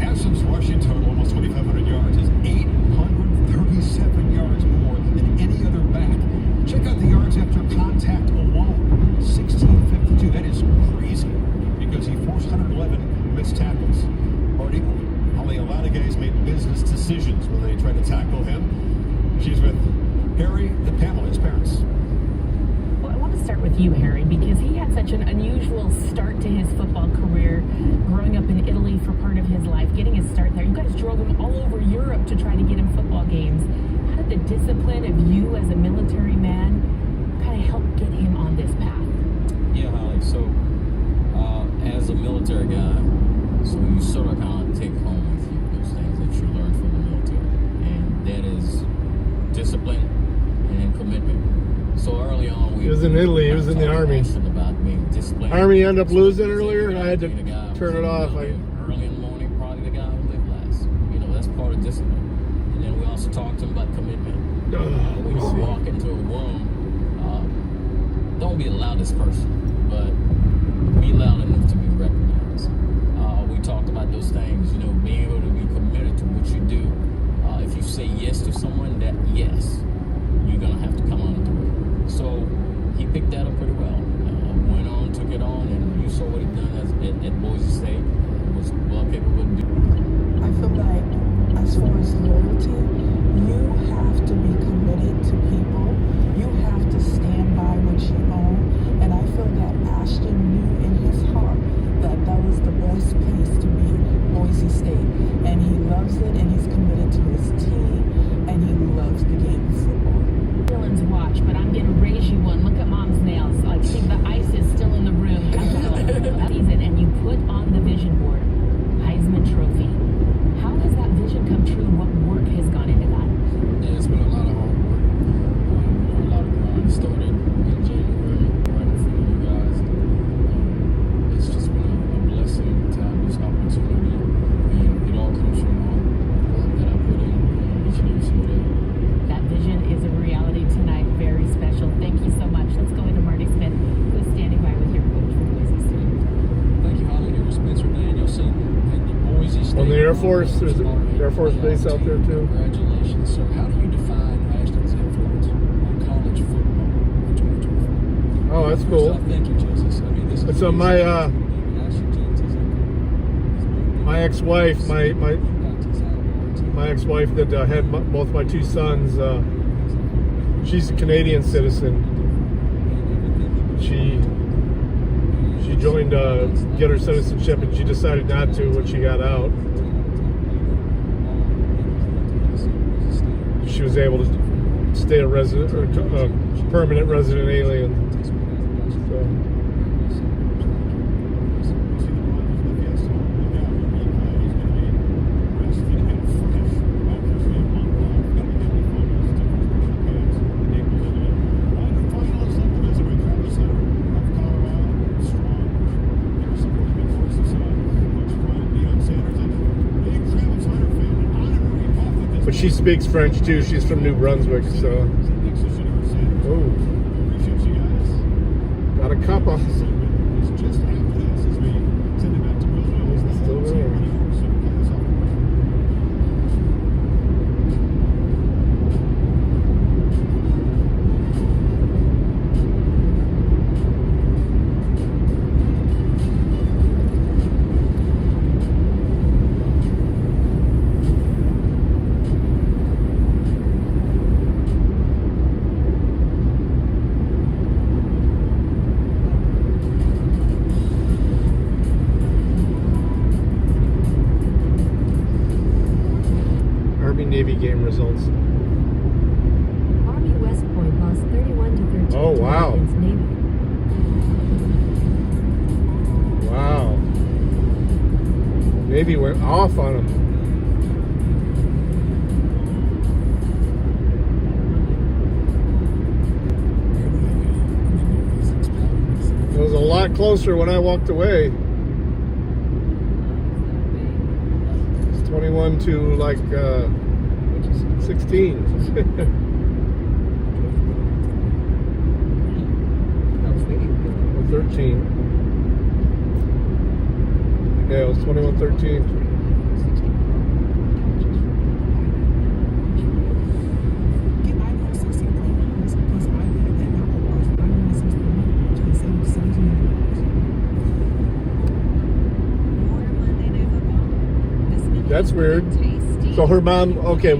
S19: Ashton's rushing total, almost 2,500 yards, is 837 yards more than any other back decisions when they try to tackle him. She's with Harry and Pamela, his parents.
S10: Well, I want to start with you, Harry, because he had such an unusual start to his football career, growing up in Italy for part of his life, getting his start there. You guys drove him all over Europe to try to get him football games. How did the discipline of you as a military man kind of help get him on this path?
S14: Yeah, Holly. So, as a military guy, so you sort of kind of take home with you those things that you learned from the military, and that is discipline and commitment. So early on,
S2: he was in Italy. He was in the Army.
S14: About being disciplined.
S2: Army ended up losing earlier. I had to turn it off.
S14: Early in the morning, probably the guy who lived last. You know, that's part of discipline. And then we also talked to him about commitment. When you walk into a room, don't be the loudest person, but be loud enough to be recognized. We talked about those things, you know, being able to be committed to what you do. If you say yes to someone, that yes, you're going to have to come on through. So he picked that up pretty well. Went on, took it on, and you saw what he done at Boise State. Was well capable of doing.
S1: I feel like as far as loyalty, you have to be committed to people. You have to stand by what you own. And I feel that Ashton knew in his heart that that was the best place to be, Boise State. And he loves it, and he's committed to his team, and he loves the game of football.
S10: Dylan's watch, but I'm going to raise you one. Look at Mom's nails. I think the ice is still in the room. And you put on the vision board, Heisman Trophy. How has that vision come true? What work has gone into that?
S20: Yeah, it's been a lot of hard work. A lot of grind started in January, right in front of you guys. It's just been a blessing to have this opportunity, and it all comes from all the work that I put in each and every single day.
S10: That vision is a reality tonight. Very special. Thank you so much. Let's go into Marty Smith, who is standing by with your coach from Boise State.
S12: Thank you, Holly. Here with Spencer Danielson at the Boise State.
S2: On the Air Force, there's an Air Force base out there too.
S12: Congratulations, sir. How do you define Ashton's influence on college football in 2024?
S2: Oh, that's cool.
S12: Thank you, Jesus. I mean, this is
S2: so my ex-wife, my ex-wife that had both my two sons, she's a Canadian citizen. She joined get her citizenship, and she decided not to when she got out. She was able to stay a resident or a permanent resident alien. So. But she speaks French too. She's from New Brunswick, so. Oh. Got a couple. Still there. Navy game results.
S22: Army West Point lost 31-13.
S2: Oh wow!
S22: Against Navy.
S2: Wow. Navy went off on them. It was a lot closer when I walked away. 21 to like 16. Or 13. Yeah, it was 21-13. That's weird. So her mom, okay.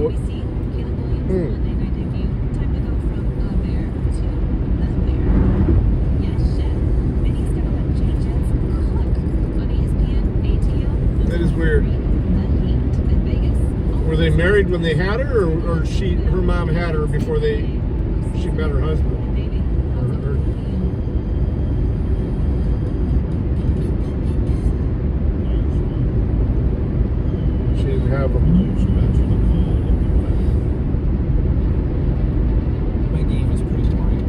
S2: That is weird. Were they married when they had her, or her mom had her before she met her husband? She didn't have them.
S9: My game is pretty boring.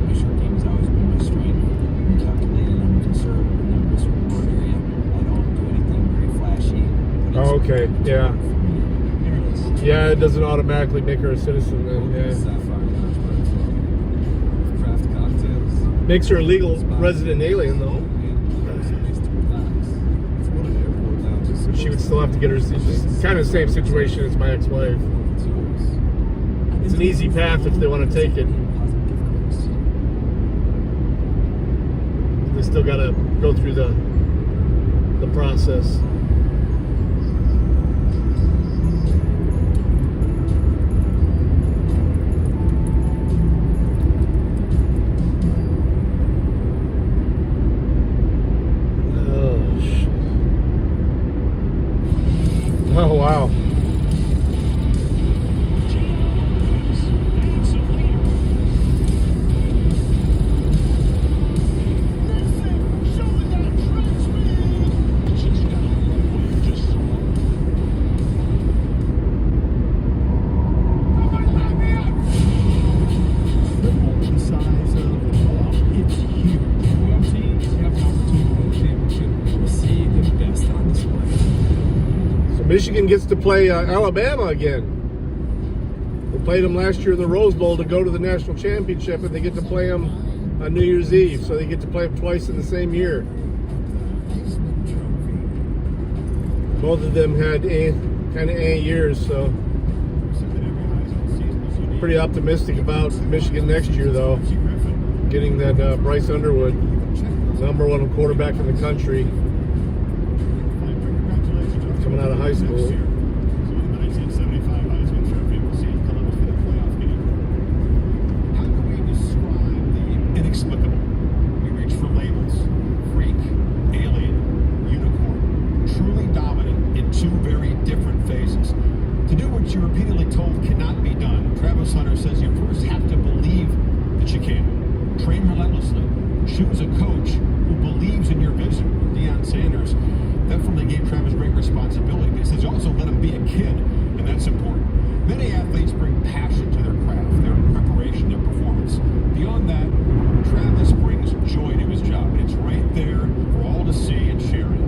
S9: My short game has always been my strength. I'm calculated, I'm conservative in the risk reward area. I don't do anything very flashy.
S2: Oh, okay, yeah. Yeah, it doesn't automatically make her a citizen then, yeah.
S9: Craft cocktails.
S2: Makes her a legal resident alien though. She would still have to get her kind of the same situation as my ex-wife. It's an easy path if they want to take it. They still got to go through the process. Oh, wow. Michigan gets to play Alabama again. They played them last year in the Rose Bowl to go to the national championship, and they get to play them on New Year's Eve, so they get to play them twice in the same year. Both of them had kind of years, so pretty optimistic about Michigan next year, though. Getting that Bryce Underwood, #1 quarterback in the country, coming out of high school.
S19: How do we describe the inexplicable? We reach for labels: freak, alien, unicorn. Truly dominant in two very different phases. To do what you're repeatedly told cannot be done, Travis Hunter says you first have to believe that you can. Train relentlessly. Choose a coach who believes in your vision. Deion Sanders definitely gave Travis great responsibility. He says also let him be a kid, and that's important. Many athletes bring passion to their craft, their preparation, their performance. Beyond that, Travis brings joy to his job, and it's right there for all to see and share it.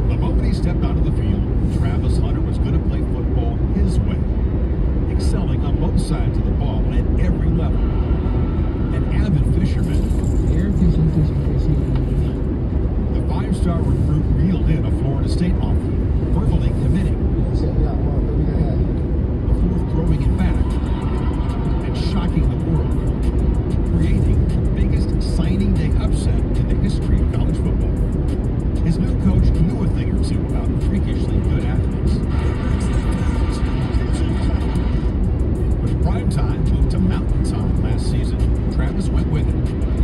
S19: The moment he stepped onto the field, Travis Hunter was going to play football his way, excelling on both sides of the ball at every level. An avid fisherman, the five-star recruit reeled in a Florida State offer, verbally committing, before throwing it back and shocking the world, creating the biggest signing day upset in the history of college football. His new coach knew a thing or two about freakishly good athletes. When prime time moved to mountain time last season, Travis went with it,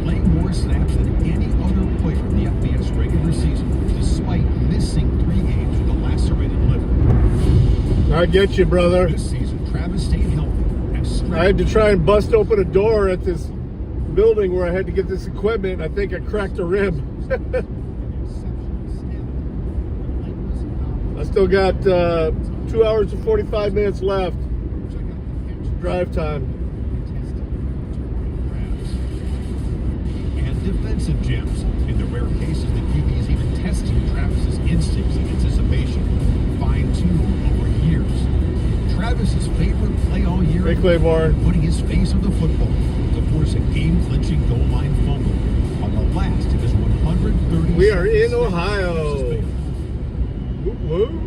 S19: playing more snaps than any other player in the FBS regular season, despite missing 3 games with a lacerated liver.
S2: I get you, brother.
S19: This season, Travis stayed healthy and strength.
S2: I had to try and bust open a door at this building where I had to get this equipment. I think I cracked a rib. I still got 2 hours and 45 minutes left. Drive time.
S19: And defensive gems in the rare cases that QBs even testing Travis's instincts and anticipation, fine-tuned over years. Travis's favorite play all year,
S2: Hey, Claiborne.
S19: putting his face on the football to force a game-clinching goal line fumble on the last of his 130.
S2: We are in Ohio. Woo.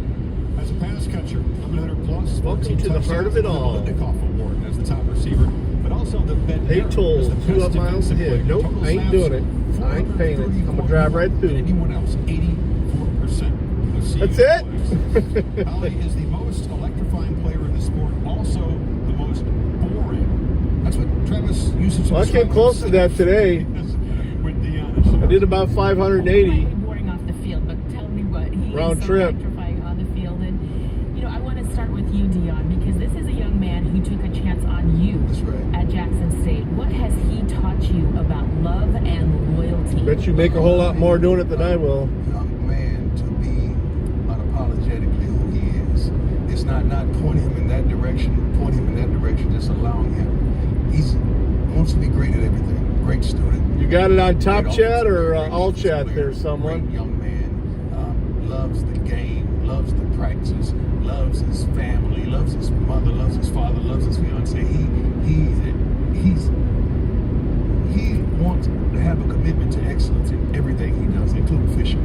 S19: As a pass catcher, 100 plus.
S2: Welcome to the heart of it all.
S19: The Lindekoff Award as the top receiver, but also the vet.
S2: Eight tolls, 2 up miles ahead. Nope, I ain't doing it. I ain't paying it. I'm going to drive right through.
S19: Anyone else, 84% of CU
S2: That's it?
S19: players. Holly is the most electrifying player in the sport, also the most boring. That's what Travis used to
S2: Well, I came close to that today. I did about 580.
S10: Boring off the field, but tell me what, he
S2: Round
S10: is so
S2: trip.
S10: electrifying on the field. And I want to start with you, Dion, because this is a young man who took a chance on you at Jackson State. What has he taught you about love and loyalty?
S2: Bet you make a whole lot more doing it than I will.
S21: Young man to be unapologetically who he is. It's not pointing him in that direction, just allowing him. He wants to be great at everything. Great student.
S2: You got it on top chat or all chat there, someone?
S21: Great young man. Loves the game, loves the practice, loves his family, loves his mother, loves his father, loves his fiance. He wants to have a commitment to excellence in everything he does, including fishing.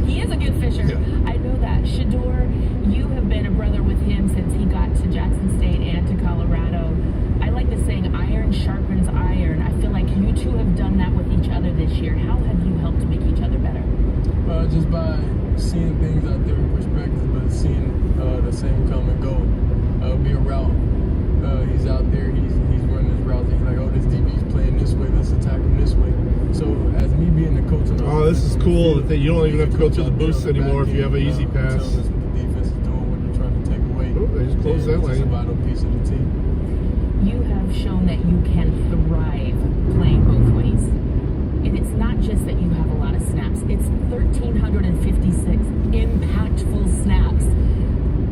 S10: He is a good fisher.
S21: Yeah.
S10: I know that. Shador, you have been a brother with him since he got to Jackson State and to Colorado. I like the saying, iron sharpens iron. I feel like you two have done that with each other this year. How have you helped to make each other better?
S16: Just by seeing things out there in perspective, but seeing the same come and go. Be a route. He's out there, he's running his routes. He's like, oh, this DB's playing this way, let's attack him this way. So as me being the coach of the
S2: Oh, this is cool that you don't even have to go through the booths anymore if you have an easy pass.
S16: Tell us what the defense is doing, what they're trying to take away.
S2: Oh, they just closed that
S16: It's
S2: lane.
S16: a vital piece of the team.
S10: You have shown that you can thrive playing both ways. And it's not just that you have a lot of snaps. It's 1,356 impactful snaps.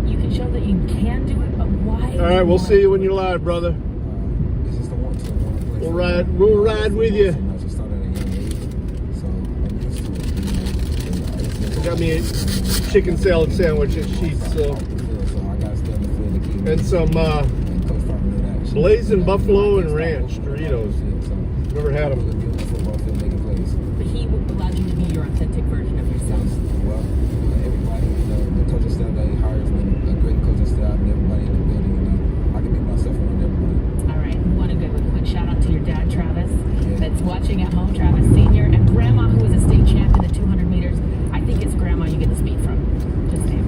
S10: You can show that you can do it, but why?
S2: All right, we'll see you when you're live, brother. We'll ride with you. Got me a chicken salad sandwich and sheets, and some blazing buffalo and ranch Doritos. Never had them.
S10: He allowed you to be your authentic version of yourself.
S4: Well, everybody, the coaching staff that he hires, a great coaching staff, and everybody in the building, I can be myself around everybody.
S10: All right, we want to give a quick shout out to your dad, Travis, that's watching at home, Travis Sr., and Grandma, who is a state champ in the 200 meters. I think it's Grandma you get the speed from. Just saying.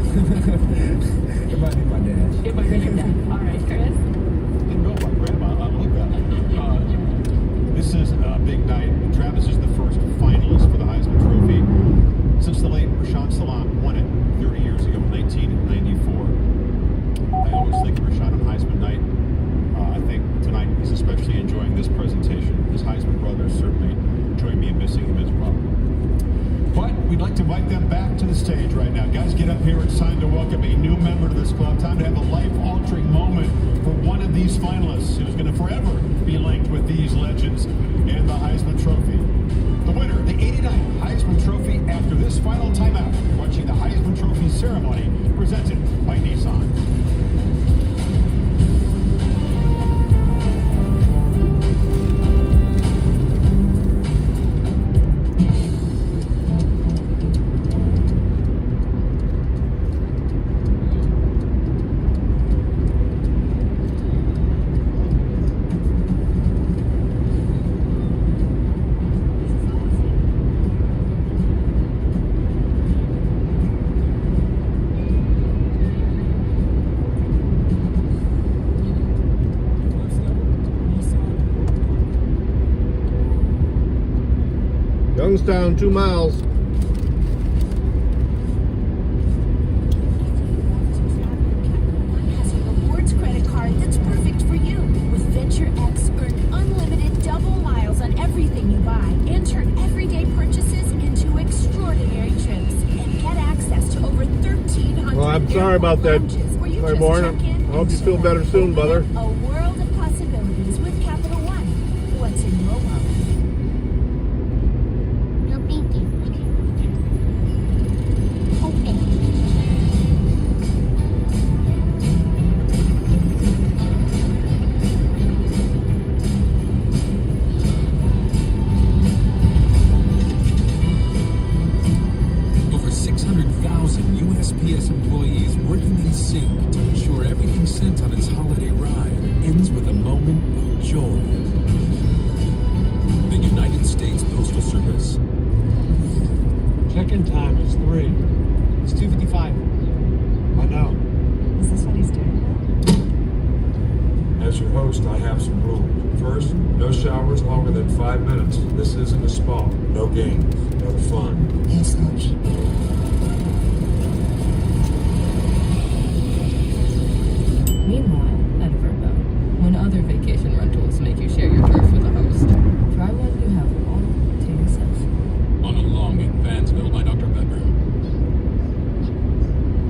S4: It might be my dad.
S10: It might be your dad. All right, Chris.
S19: Didn't know about Grandma. Look at that. This is a big night. Travis is the first finalist for the Heisman Trophy since the late Rashawn Salam won it 30 years ago, 1994. I always think of Rashawn on Heisman night. I think tonight he's especially enjoying this presentation. His Heisman brothers certainly join me in missing him as well. But we'd like to invite them back to the stage right now. Guys, get up here. It's time to welcome a new member to this club. Time to have a life-altering moment for one of these finalists who's going to forever be linked with these legends and the Heisman Trophy. The winner, the 89th Heisman Trophy, after this final timeout, watching the Heisman Trophy ceremony presented by Nissan.
S2: Youngstown, 2 miles.
S6: Has a rewards credit card that's perfect for you. With Venture X, earn unlimited double miles on everything you buy and turn everyday purchases into extraordinary trips. And get access to over 1,300
S2: Well, I'm sorry about that, Claiborne. I hope you feel better soon, brother.
S6: A world of possibilities with Capital One. What's in your wallet? No thinking.
S23: Over 600,000 USPS employees working in sync to ensure everything sent on its holiday ride ends
S3: check-in time is 3. It's 2:55. I know.
S5: Is this what he's doing
S15: As your host, I have some rules. First, no showers longer than 5 minutes. This isn't a spa. No games. No fun.
S5: Yes, Coach.
S7: Meanwhile, at Verbo, when other vacation rentals make you share your turf with a host, try one you have all to yourself.
S15: On a long in Fansville by Dr. Pepper.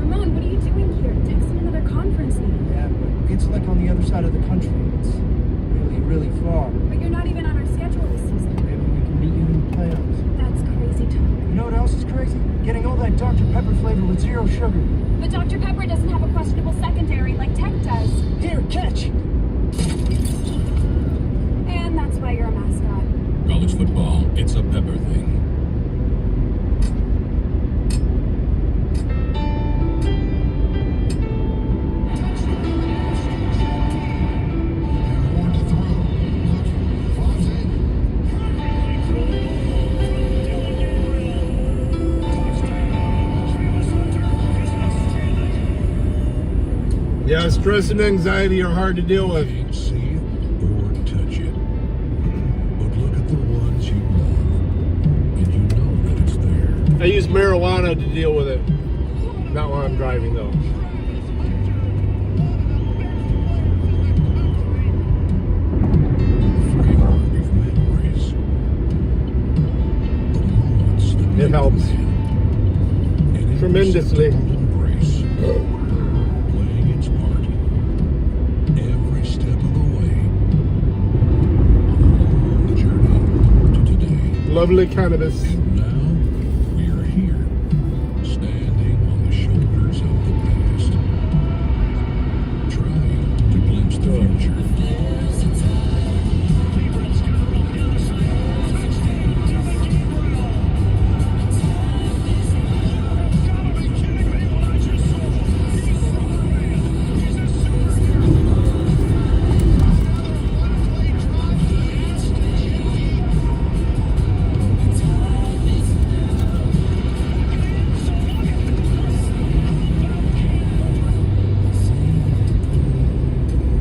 S5: Ramon, what are you doing here? Texting another conference meeting.
S3: Yeah, but it's like on the other side of the country. It's really, really far.
S5: But you're not even on our schedule this season.
S3: Maybe we can meet you in the playoffs.
S5: That's crazy talk.
S3: You know what else is crazy? Getting all that Dr. Pepper flavor with 0 sugar.
S5: But Dr. Pepper doesn't have a questionable secondary like Tech does.
S3: Here, catch!
S5: And that's why you're a mascot.
S15: College football, it's a Pepper thing.
S2: Yeah, stress and anxiety are hard to deal with.
S15: Can't see it or touch it. But look at the ones you love, and you know that it's there.
S2: I use marijuana to deal with it. Not while I'm driving, though. It helps tremendously.
S15: Playing its part every step of the way on the journey to today.
S2: Lovely cannabis.
S15: And now we are here, standing on the shoulders of the past, trying to glimpse the future.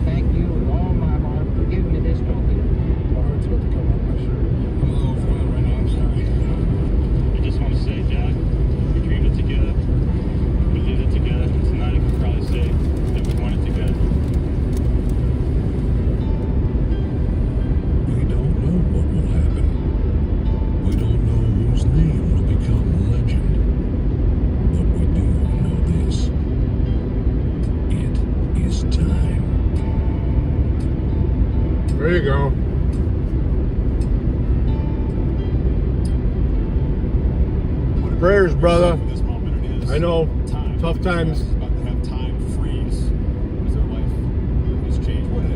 S3: Thank you with all my heart for giving me this trophy. My heart's about to come out my shirt.
S13: I'm a little overwhelmed right now. I'm sorry. I just want to say, Jack, we dreamed it together. We did it together. Tonight I can probably say that we won it together.
S15: We don't know what will happen. We don't know whose name will become legend. But we do know this. It is time.
S2: There you go. Prayers, brother. I know, tough times.
S19: About to have time freeze as their life is changed. What a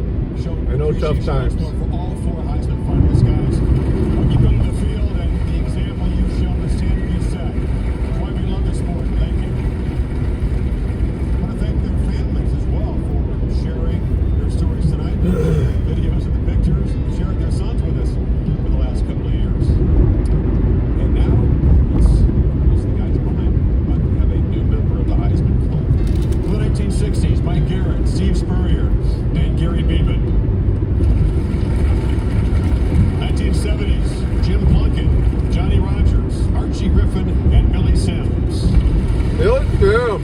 S19: show.
S2: I know tough times.
S19: For all 4 Heisman finalist guys. When you come to the field and the example you've shown the standard you set. That's why we love this sport. Thank you. I want to thank their families as well for sharing their stories tonight. Videos and the pictures, sharing their sons with us for the last couple of years. And now, it's the guys behind me. But we have a new member of the Heisman Club. For the 1960s, Mike Garrett, Steve Spurrier, and Gary Beeman. 1970s, Jim Plunkett, Johnny Rogers, Archie Griffin, and Billy Sims.
S2: Billy Sims.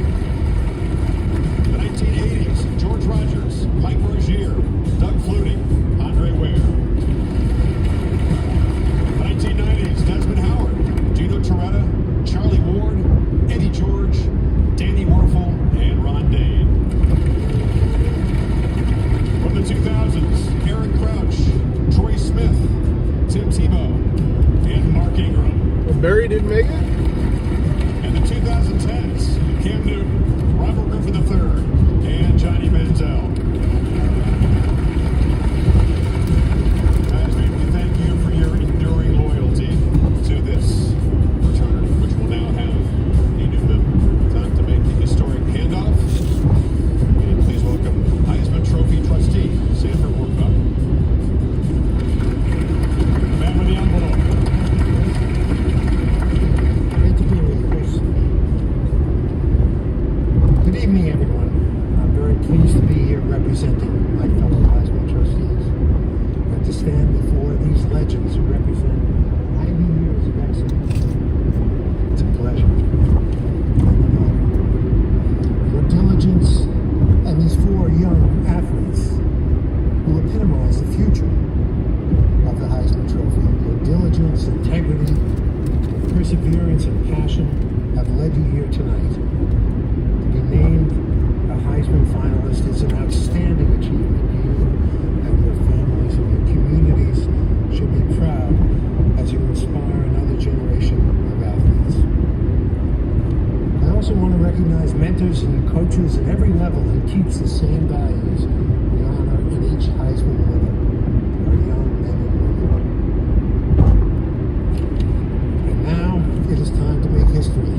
S19: The 1980s, George Rogers, Mike Rozier, Doug Flutie, Andre Ware. The 1990s, Desmond Howard, Gino Torretta, Charlie Ward, Eddie George, Danny Werfel, and Ron Dane. From the 2000s, Eric Crouch, Troy Smith, Tim Tebow, and Mark Ingram.
S2: Well, Barry didn't make it?
S19: And the 2010s, Cam Newton, Robert Griffin III, and Johnny Manziel. Guys, we thank you for your enduring loyalty to this fraternity, which will now have a new member. Time to make the historic handoff. And please welcome Heisman Trophy trustee, Sanford Woodbuck. Man with the envelope.
S11: Great to be with you. perseverance and passion have led you here tonight. To be named a Heisman finalist is an outstanding achievement. You and your families and your communities should be proud as you inspire another generation of athletes. I also want to recognize mentors and coaches at every level who teach the same values. We honor in each Heisman winner, our young men and women. And now it is time to make history.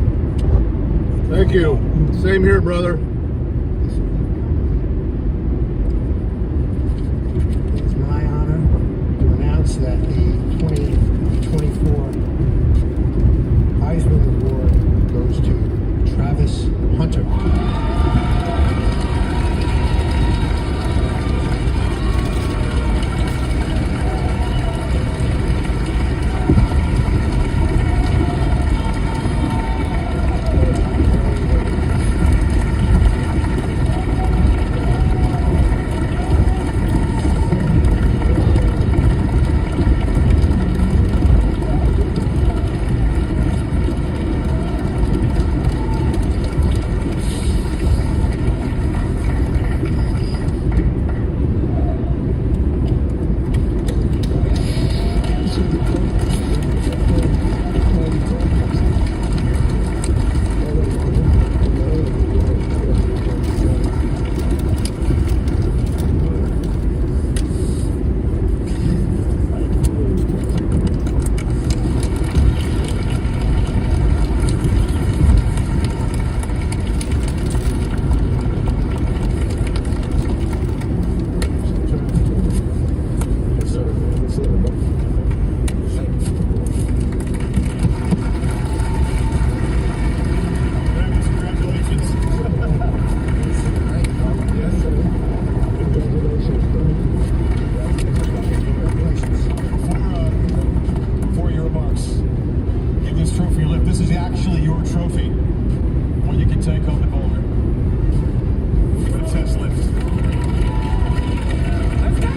S2: Thank you. Same here, brother.
S11: It is my honor to announce that the 2024 Heisman Award goes to Travis Hunter.
S19: Before your remarks, give this trophy a lift. This is actually your trophy. One you can take home to Boulder. Give it a test lift. Let's go!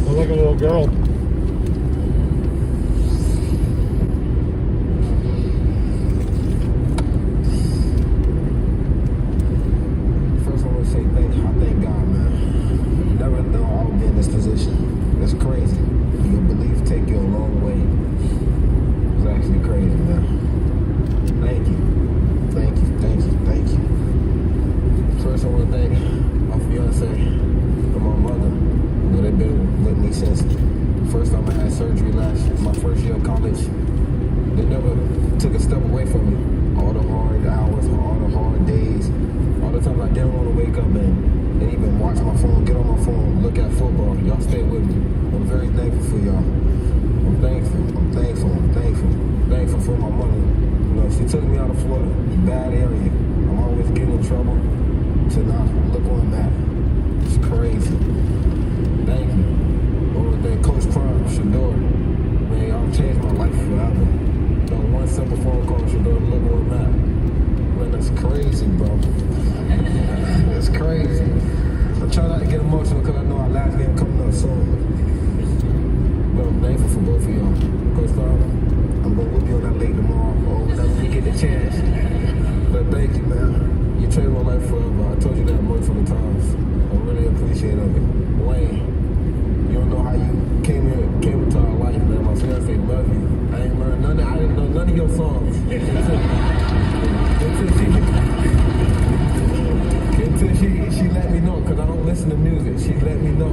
S2: Oh, look at a little girl.
S4: First, I want to say thank God, man. Never thought I would be in this position. It's crazy. Your belief take you a long way. It's actually crazy, man. Thank you. Thank you. Thank you. Thank you. First, I want to thank my fiance and my mother. You know, they've been with me since the first time I had surgery my first year of college. They never took a step away from me. All the hard hours, all the hard days, all the times I didn't want to wake up and even watch my phone, get on my phone, look at football. Y'all stay with me. I'm very thankful for y'all. I'm thankful. I'm thankful. I'm thankful. Thankful for my mother. You know, she took me out of Florida, bad area. I'm always getting in trouble. To now, look where I'm at. It's crazy. Thank you. I want to thank Coach Prime, Shador. Man, y'all changed my life forever. You know, one simple phone call, Shador, look where I'm at. Man, that's crazy, bro. That's crazy. I'm trying not to get emotional because I know our last game coming up soon. But I'm thankful for both of y'all. Coach Prime, I'm going to whoop you on that late tomorrow or whenever we get the chance. But thank you, man. You changed my life forever. I told you that multiple times. I really appreciate it. Wayne, you don't know how you came into our life, man. My fiance love you. I ain't learned none. I didn't know none of your songs until she let me know, because I don't listen to music. She let me know.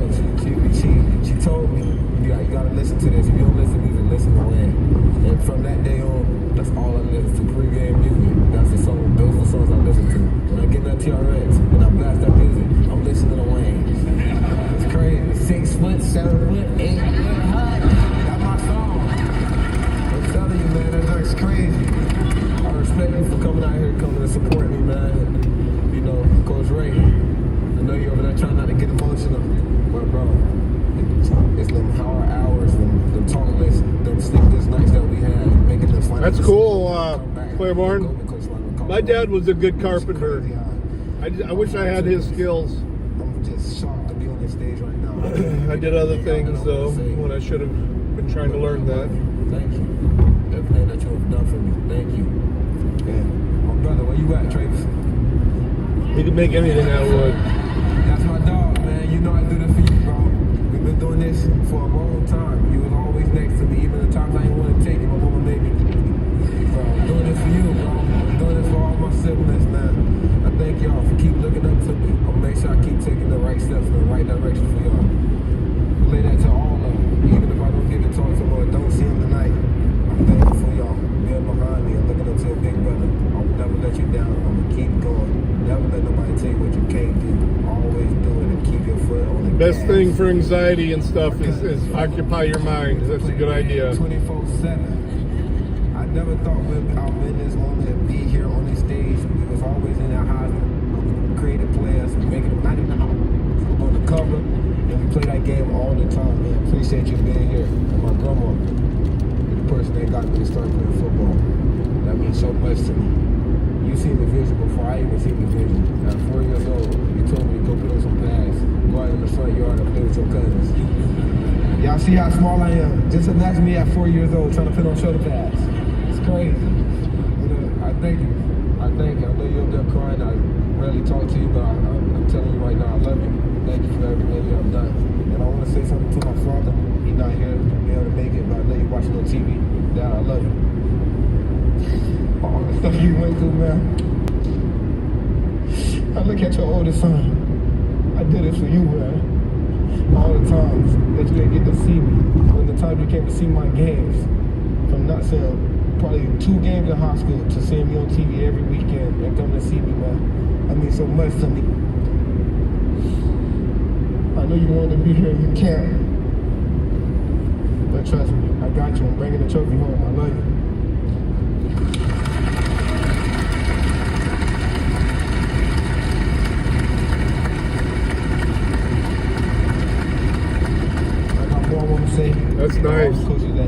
S4: She told me, you gotta listen to this. If you don't listen to music, listen to Wayne. And from that day on, that's all I listen to. Pre-game music. That's the song. Those are the songs I listen to. When I get that TRX and I blast that music, I'm listening to Wayne. It's crazy. 6 foot, 7 foot, 8 foot high. That's my song. I'm telling you, man, that's crazy. I respect you for coming out here, coming to support me, man. You know, Coach Ray, I know you're over there trying not to get emotional, but bro, it's them hard hours, them talkless, them sleepless nights that we had, making the final.
S2: That's cool, Claiborne. My dad was a good carpenter. I wish I had his skills.
S4: I'm just shocked to be on this stage. stage right now.
S2: I did other things though when I should have been trying to learn that.
S4: Thank you. Everything that you have done for me. Thank you. And my brother, where you at, Travis?
S2: He can make anything out of wood.
S4: That's my dog, man. You know I do this for you, bro. We've been doing this for a long time. You was always next to me, even the times I didn't want to take it. My mama made me. Bro, I'm doing this for you, bro. I'm doing this for all my siblings, man. I thank y'all for keep looking up to me. I'll make sure I keep taking the right steps in the right direction for y'all. Relay that to all of them. Even if I don't get to talk to them or don't see them tonight, I'm thankful for y'all being behind me and looking up to a big brother. I'll never let you down. I'm going to keep going. Never let nobody tell you what you can't do. Always do it and keep your foot on the
S2: Best
S4: gas.
S2: thing for anxiety and stuff is occupy your mind. That's a good idea.
S4: 24/7. I never thought I'd be in this moment and be here on this stage. We was always in our Heisman, creative players, making them 99 on the cover, and we play that game all the time, man. Appreciate you being here. And my grandma, the person that got me to start playing football. That means so much to me. You seen the vision before I even seen the vision. At 4 years old, you told me to go put on some pads, go out in the front yard and play with your cousins. Y'all see how small I am? Just imagine me at 4 years old trying to put on shoulder pads. It's crazy. You know, I thank you. I thank you. I know you're up there crying. I rarely talk to you, but I'm telling you right now, I love you. Thank you for everything you have done. And I want to say something to my father. He's not here to be able to make it, but I know you're watching on TV. Dad, I love you. All the stuff you went through, man. I look at your oldest son. I did this for you, man. All the times that you didn't get to see me. When the time you came to see my games. From not saying probably 2 games in high school to seeing me on TV every weekend and coming to see me, man. I mean so much to me. I know you wanted to be here and you can't. But trust me, I got you. I'm bringing the trophy home. I love you. Say,
S2: that's nice.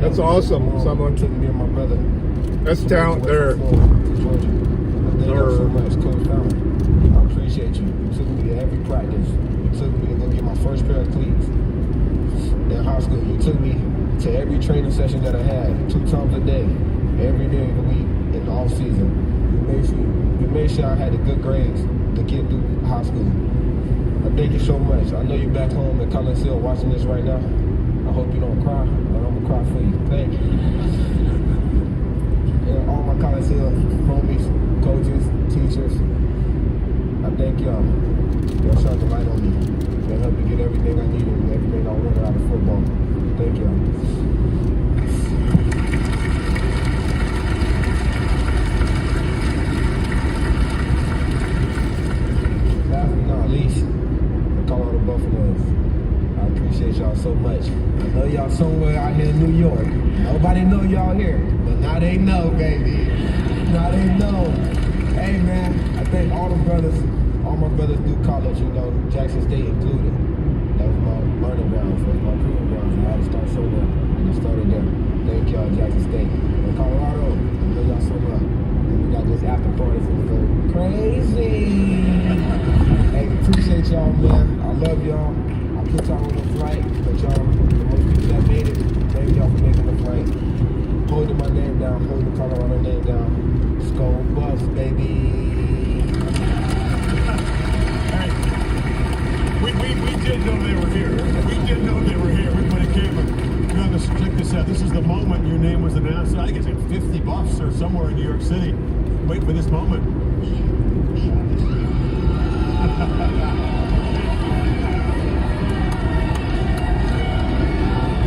S2: That's awesome. Someone
S4: took me and my brother.
S2: That's talent there.
S4: Thank you so much, Coach Fallon. I appreciate you. You took me to every practice. You took me to go get my first pair of cleats in high school. You took me to every training session that I had 2 times a day, every day of the week in the off season. You made sure I had the good grades to get through high school. I thank you so much. I know you're back home in Collins Hill watching this right now. I hope you don't cry, but I'm gonna cry for you. Thank you. And all my Collins Hill homies, coaches, teachers, I thank y'all. Y'all shine the light on me. Y'all help me get everything I needed and everything I wanted out of football. Thank y'all. Last but not least, the Colorado Buffaloes. I appreciate y'all so much. I know y'all somewhere out here in New York. Nobody know y'all here, but now they know, baby. Now they know. Hey, man, I thank all my brothers do college, you know, Jackson State included. That was my learning ground, for my proving ground. I had to start somewhere, and I started there. Thank y'all, Jackson State. And Colorado, I know y'all so well. And we got this after party for go crazy. Hey, appreciate y'all, man. I love y'all. Put y'all on the flight, but y'all, the most people that made it, thank y'all for making the flight. Holding my name down, holding the Colorado name down. Skull Buffs, baby.
S19: Hey, we did know they were here. We did know they were here. We put a camera. You have to check this out. This is the moment your name was announced. I think it's like 50 Buffs or somewhere in New York City. Wait for this moment.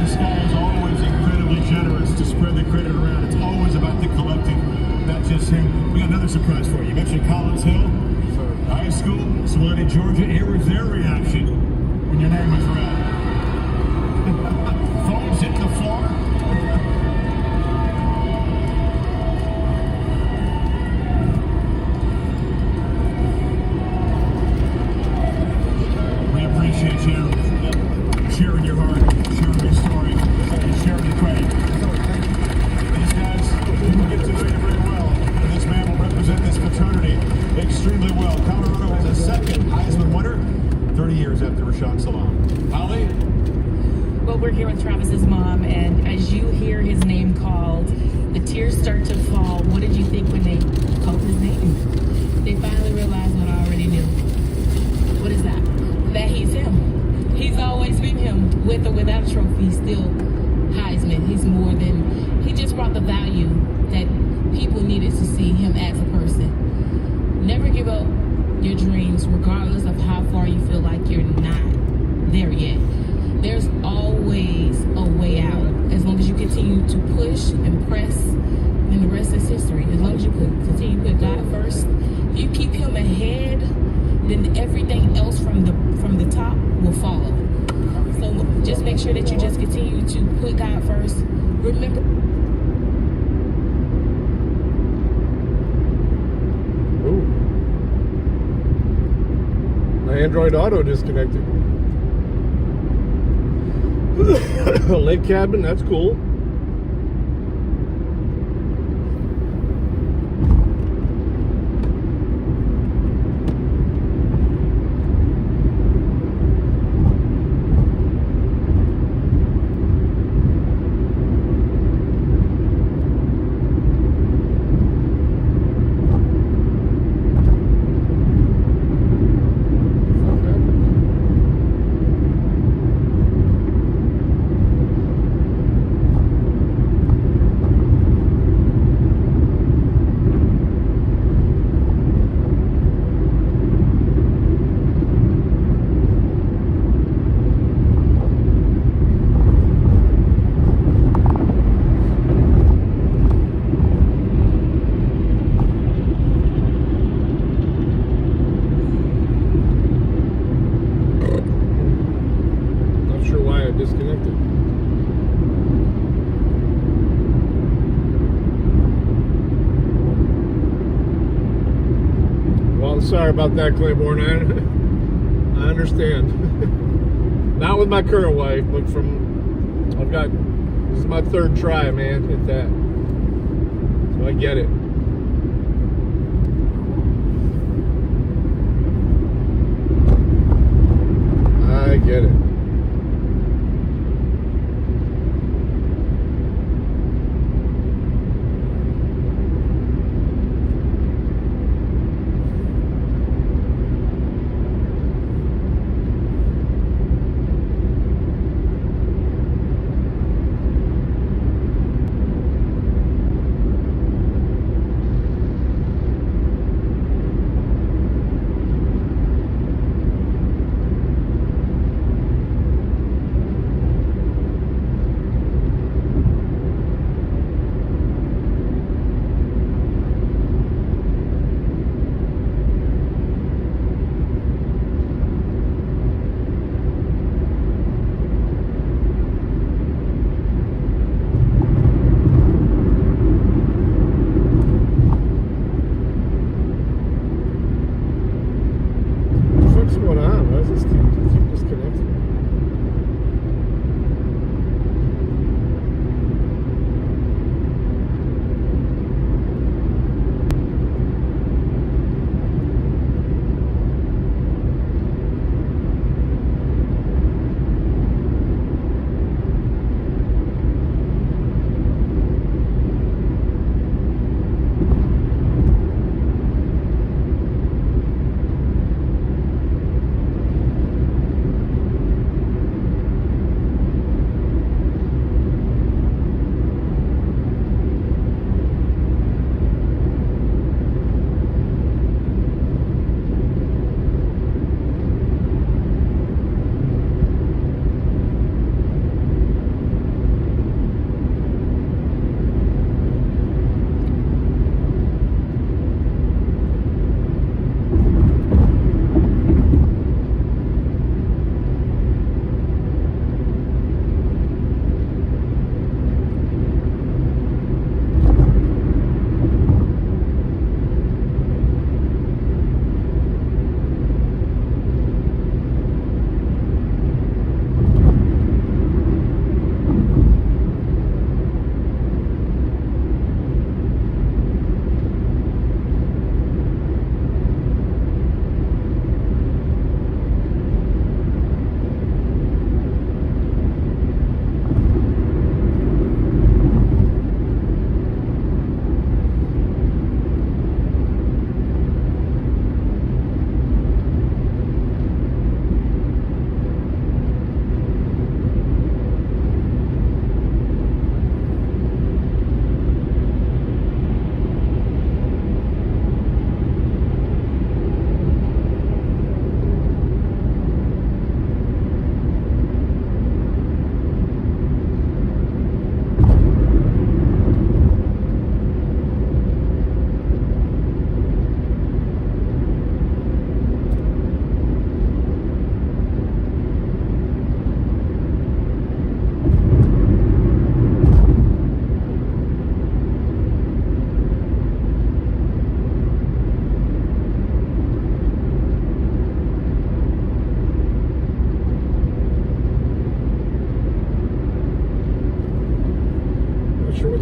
S19: This guy is always incredibly generous to spread the credit around. It's always about the collective, not just him. We got another surprise for you. You mentioned Collins Hill, high school, Savannah, Georgia. Here was their reaction when your name was read. Phones hit the floor. We appreciate you sharing your heart, sharing your story, and sharing the credit. These guys will get to know you very well, and this man will represent this fraternity extremely well. Colorado has a second Heisman winner 30 years after Rashaan Salaam.
S10: we're here with Travis's mom, and as you hear his name called, the tears start to fall. What did you think when they called his name? They finally realized what I already knew. What is that? That he's him. He's always been him. With or without a trophy, he's still Heisman. He's more than, he just brought the value that people needed to see him as a person. Never give up your dreams, regardless of how far you feel like you're not there yet. There's always a way out. As long as you continue to push and press, then the rest is history. As long as you continue to put God first, you keep him ahead, then everything else from the top will follow. So just make sure that you just continue to put God first. Remember.
S2: Ooh. My Android Auto disconnected. Lake cabin, that's cool. Disconnected. Well, sorry about that, Claiborne. I understand. Not with my current wife, but this is my third try, man, at that. So I get it. I get it.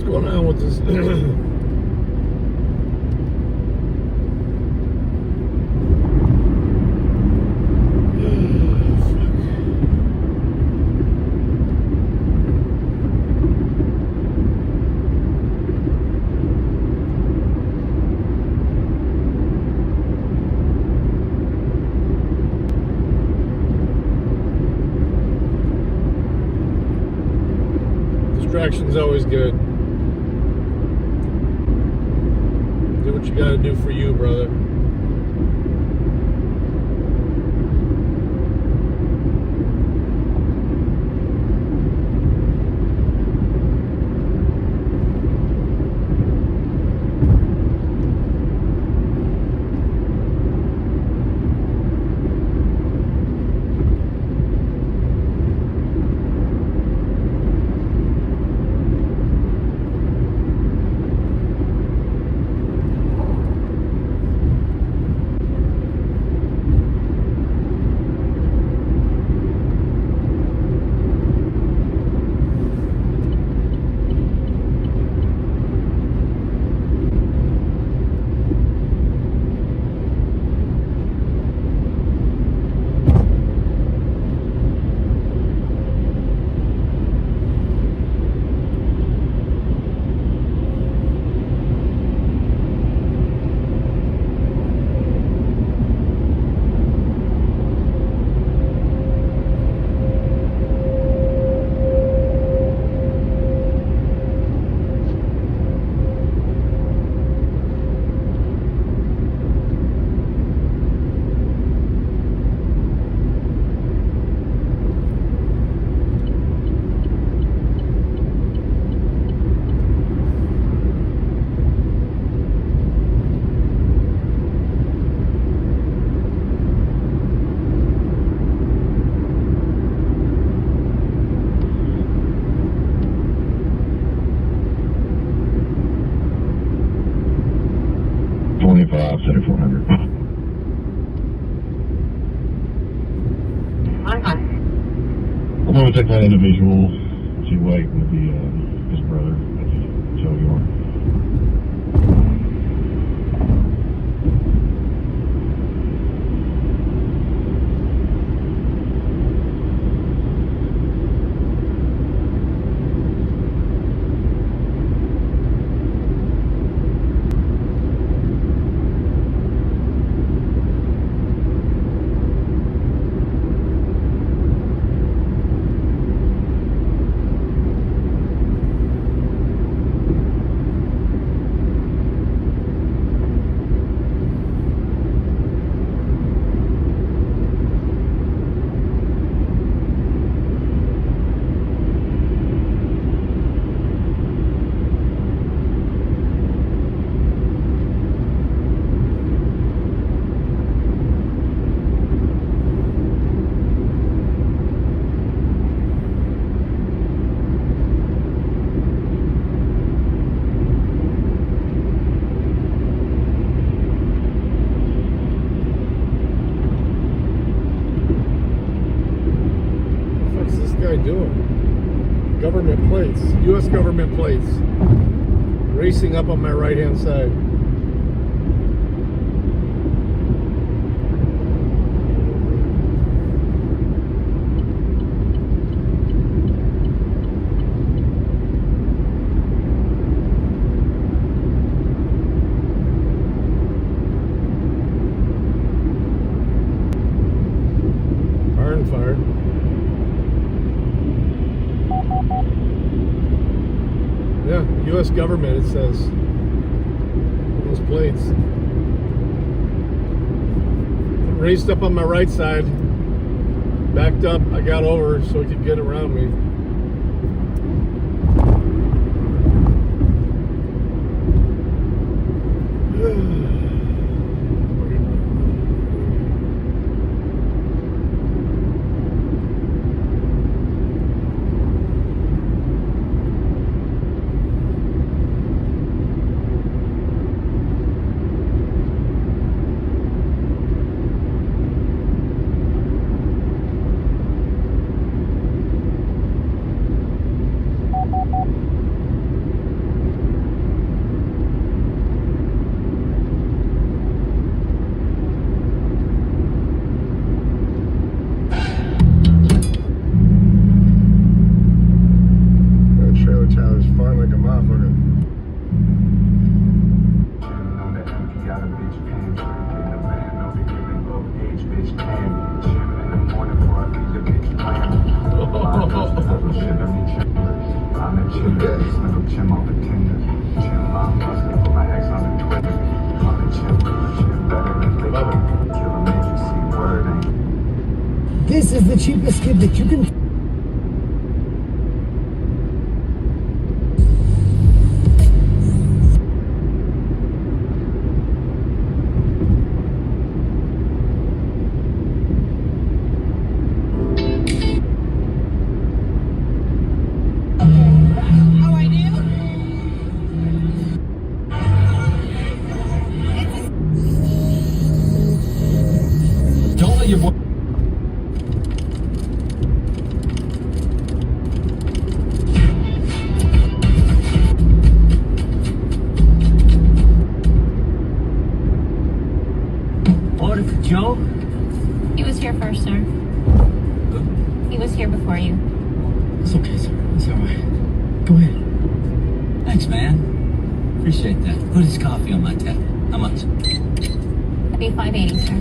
S2: going on with this? Distraction's always good. Do what you gotta do for you, brother.
S15: I'm going to take that individual to White with his brother. That's Joe York.
S2: Doing government plates, U.S. government plates, racing up on my right hand side. Iron fire. Yeah, U.S. government, it says. Those plates. Raced up on my right side. Backed up, I got over so he could get around me.
S8: This is the cheapest skid that you can.
S9: Don't let your boy.
S17: Order for Joe?
S18: He was here first, sir. He was here before you.
S17: It's okay, sir. It's all right. Go ahead. Thanks, man. Appreciate that. Put his coffee on my tab. How much?
S18: That'd be $5.80, sir.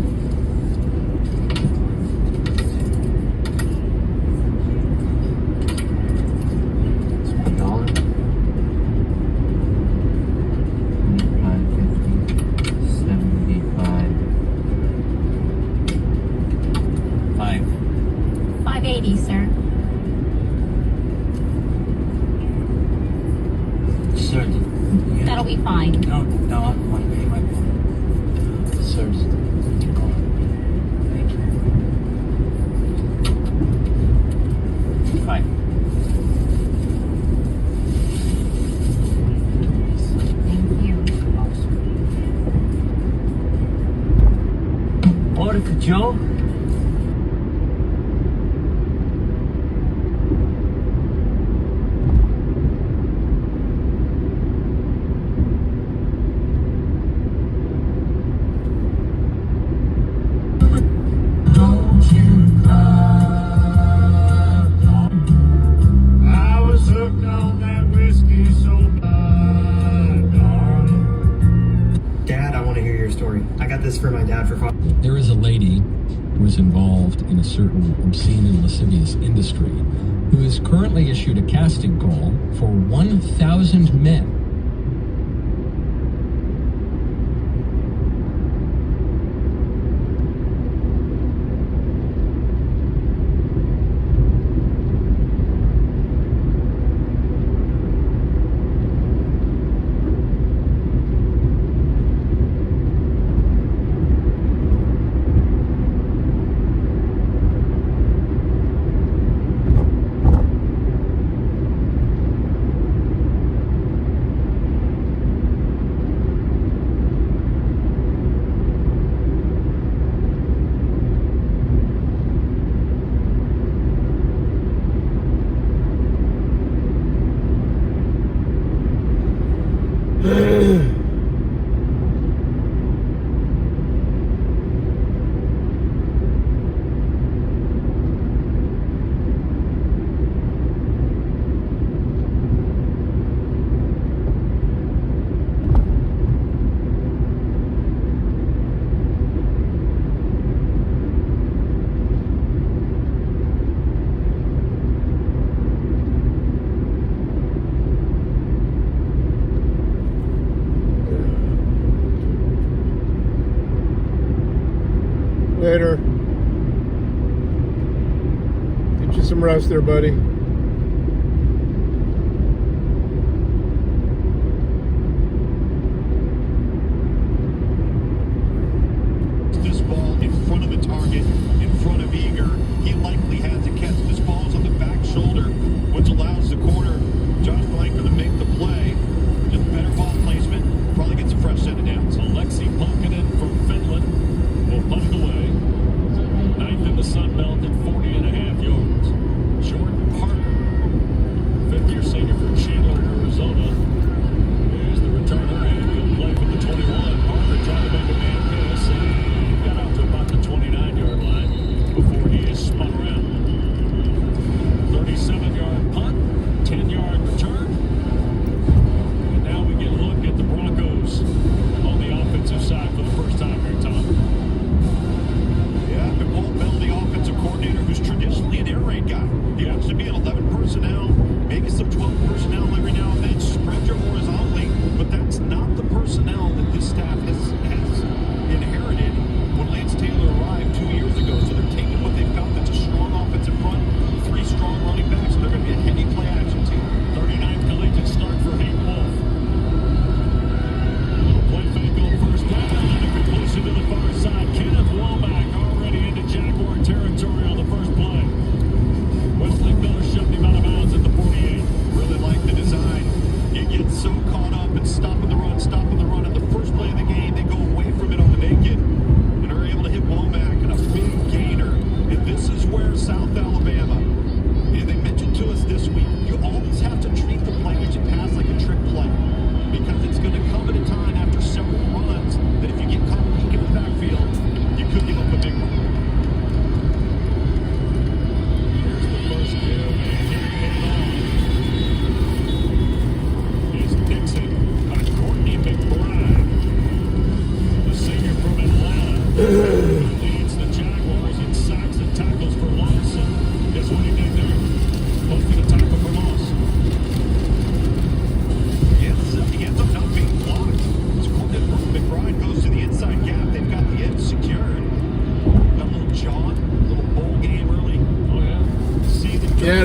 S18: $5.80, sir.
S17: Sir,
S18: That'll be fine.
S17: no, I want to pay my bill. Sir, just keep going. Thank you. Fine.
S18: Thank you.
S17: Order for Joe?
S15: I was hooked on that whiskey so bad, darling.
S8: Dad, I want to hear your story. I got this for my dad for fun.
S12: There is a lady who is involved in a certain obscene and lascivious industry who is currently issued a casting call for 1,000 men.
S2: Later. Get you some rest there, buddy.
S19: This ball in front of the target, in front of Eager. He likely had to catch this ball's on the back shoulder, which allows the corner, Josh Blanker, to make the play. Just better ball placement, probably gets a fresh set of downs.
S15: Alexi Pokinen from Finland will punt it away. Ninth in the Sun Belt at 40.5 yards. Jordan Parker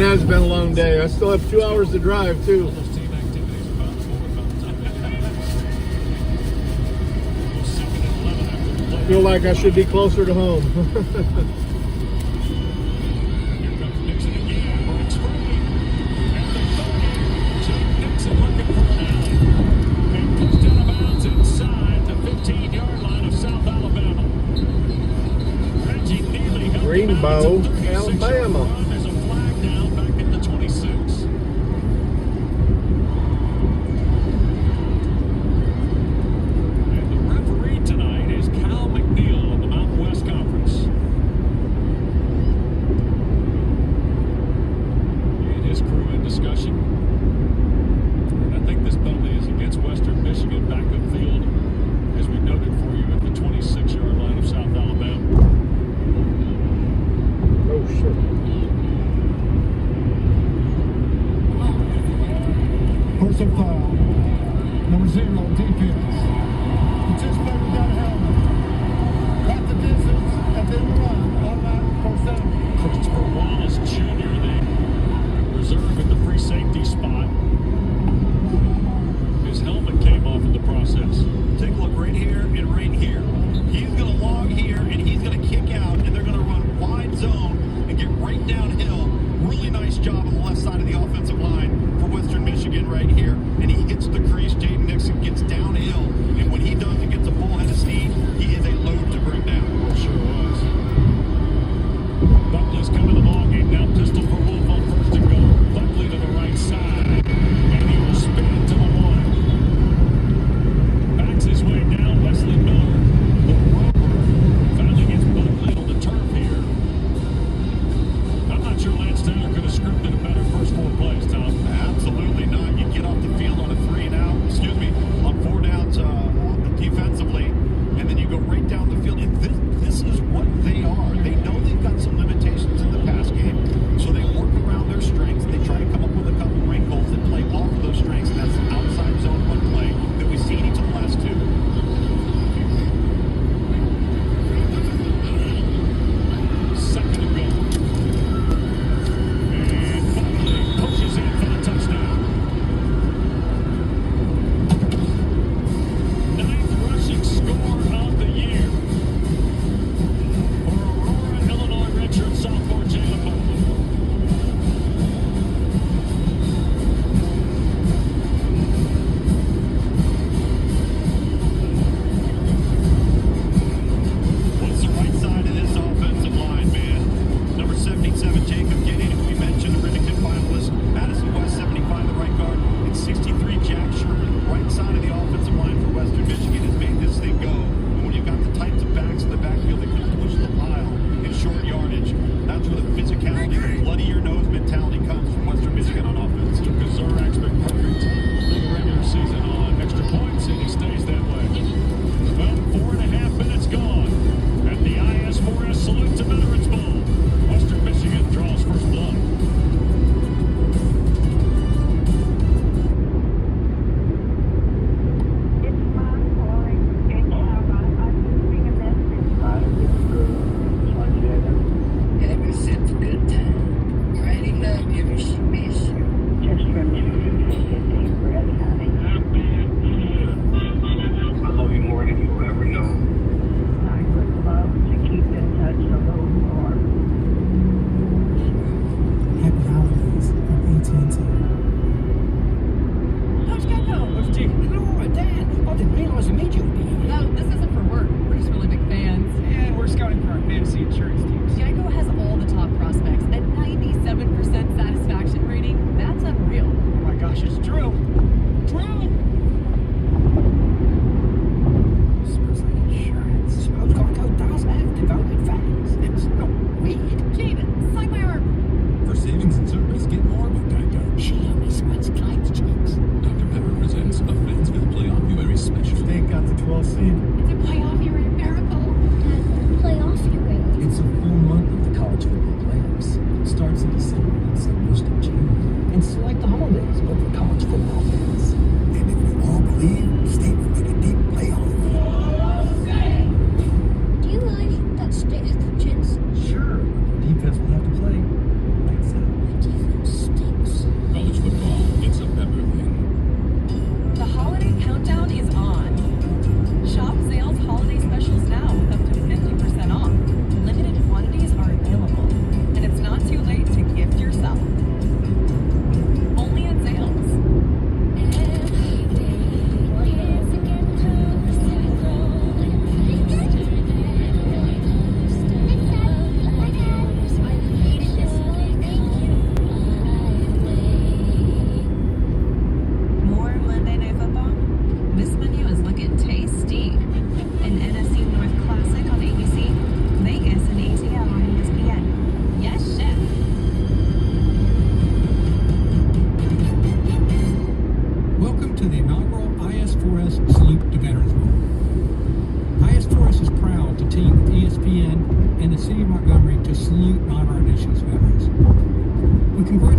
S2: has been a long day. I still have 2 hours to drive, too. I feel like I should be closer to home. Greenbow, Alabama.
S15: There's a flag down back at the 26. And the referee tonight is Cal McNeil of the Mountain West Conference. And his crew in discussion. And I think this penalty is against Western Michigan back upfield, as we noted for you, at the 26-yard line of South Alabama.
S2: Oh, shit.
S21: Personal foul. Number 0, defense. Participate without a helmet. Cut the distance and then run. Automatic first down.
S15: Christopher Wallace Jr., the reserve at the free safety spot. His helmet came off in the process.
S19: Take a look right here and right here. He's going to log here, and he's going to kick out, and they're going to run wide zone and get right downhill. Really nice job on the left side of the offensive line for Western Michigan right here. And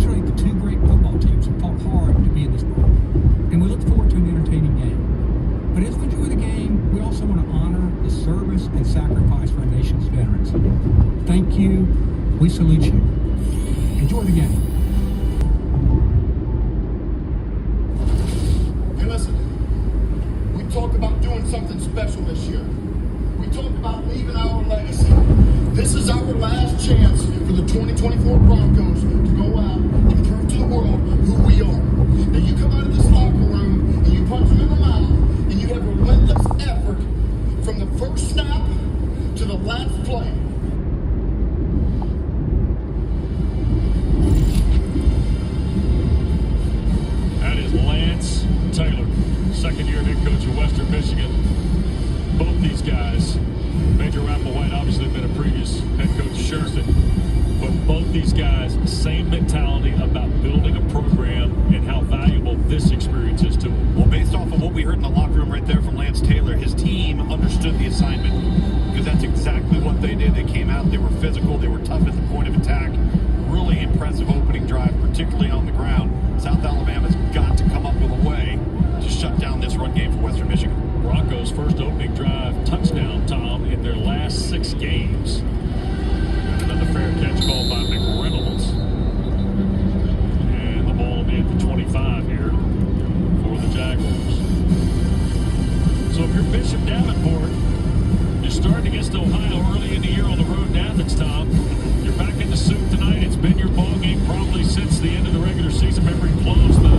S23: congratulate the two great football teams who fought hard to be in this bowl. And we look forward to an entertaining game. But as we enjoy the game, we also want to honor the service and sacrifice for our nation's veterans. Thank you. We salute you. Enjoy the game.
S1: Hey, listen. We talked about doing something special this year. We talked about leaving our legacy. This is our last chance for the 2024 Broncos to go out and prove to the world who we are. Now you come out of this locker room and you punch them in the mouth and you have relentless effort from the first snap to the last play.
S14: That is Lance Taylor, second-year head coach of Western Michigan. Both these guys, Major Applewhite obviously been a previous head coach of Houston, but both these guys, same mentality about building a program and how valuable this experience is to them.
S19: Well, based off of what we heard in the locker room right there from Lance Taylor, his team understood the assignment because that's exactly what they did. They came out, they were physical, they were tough at the point of attack. Really impressive opening drive, particularly on the ground. South Alabama's got to come up with a way to shut down this run game for Western Michigan.
S14: Broncos' first opening drive touchdown, Tom, in their last 6 games. And another fair catch called by McReynolds. And the ball will be at the 25 here for the Jaguars. So if you're Bishop Davenport, you started against Ohio early in the year on the road in Athens, Tom. You're back in the suit tonight. It's been your ball game probably since the end of the regular season. Remember, he closed the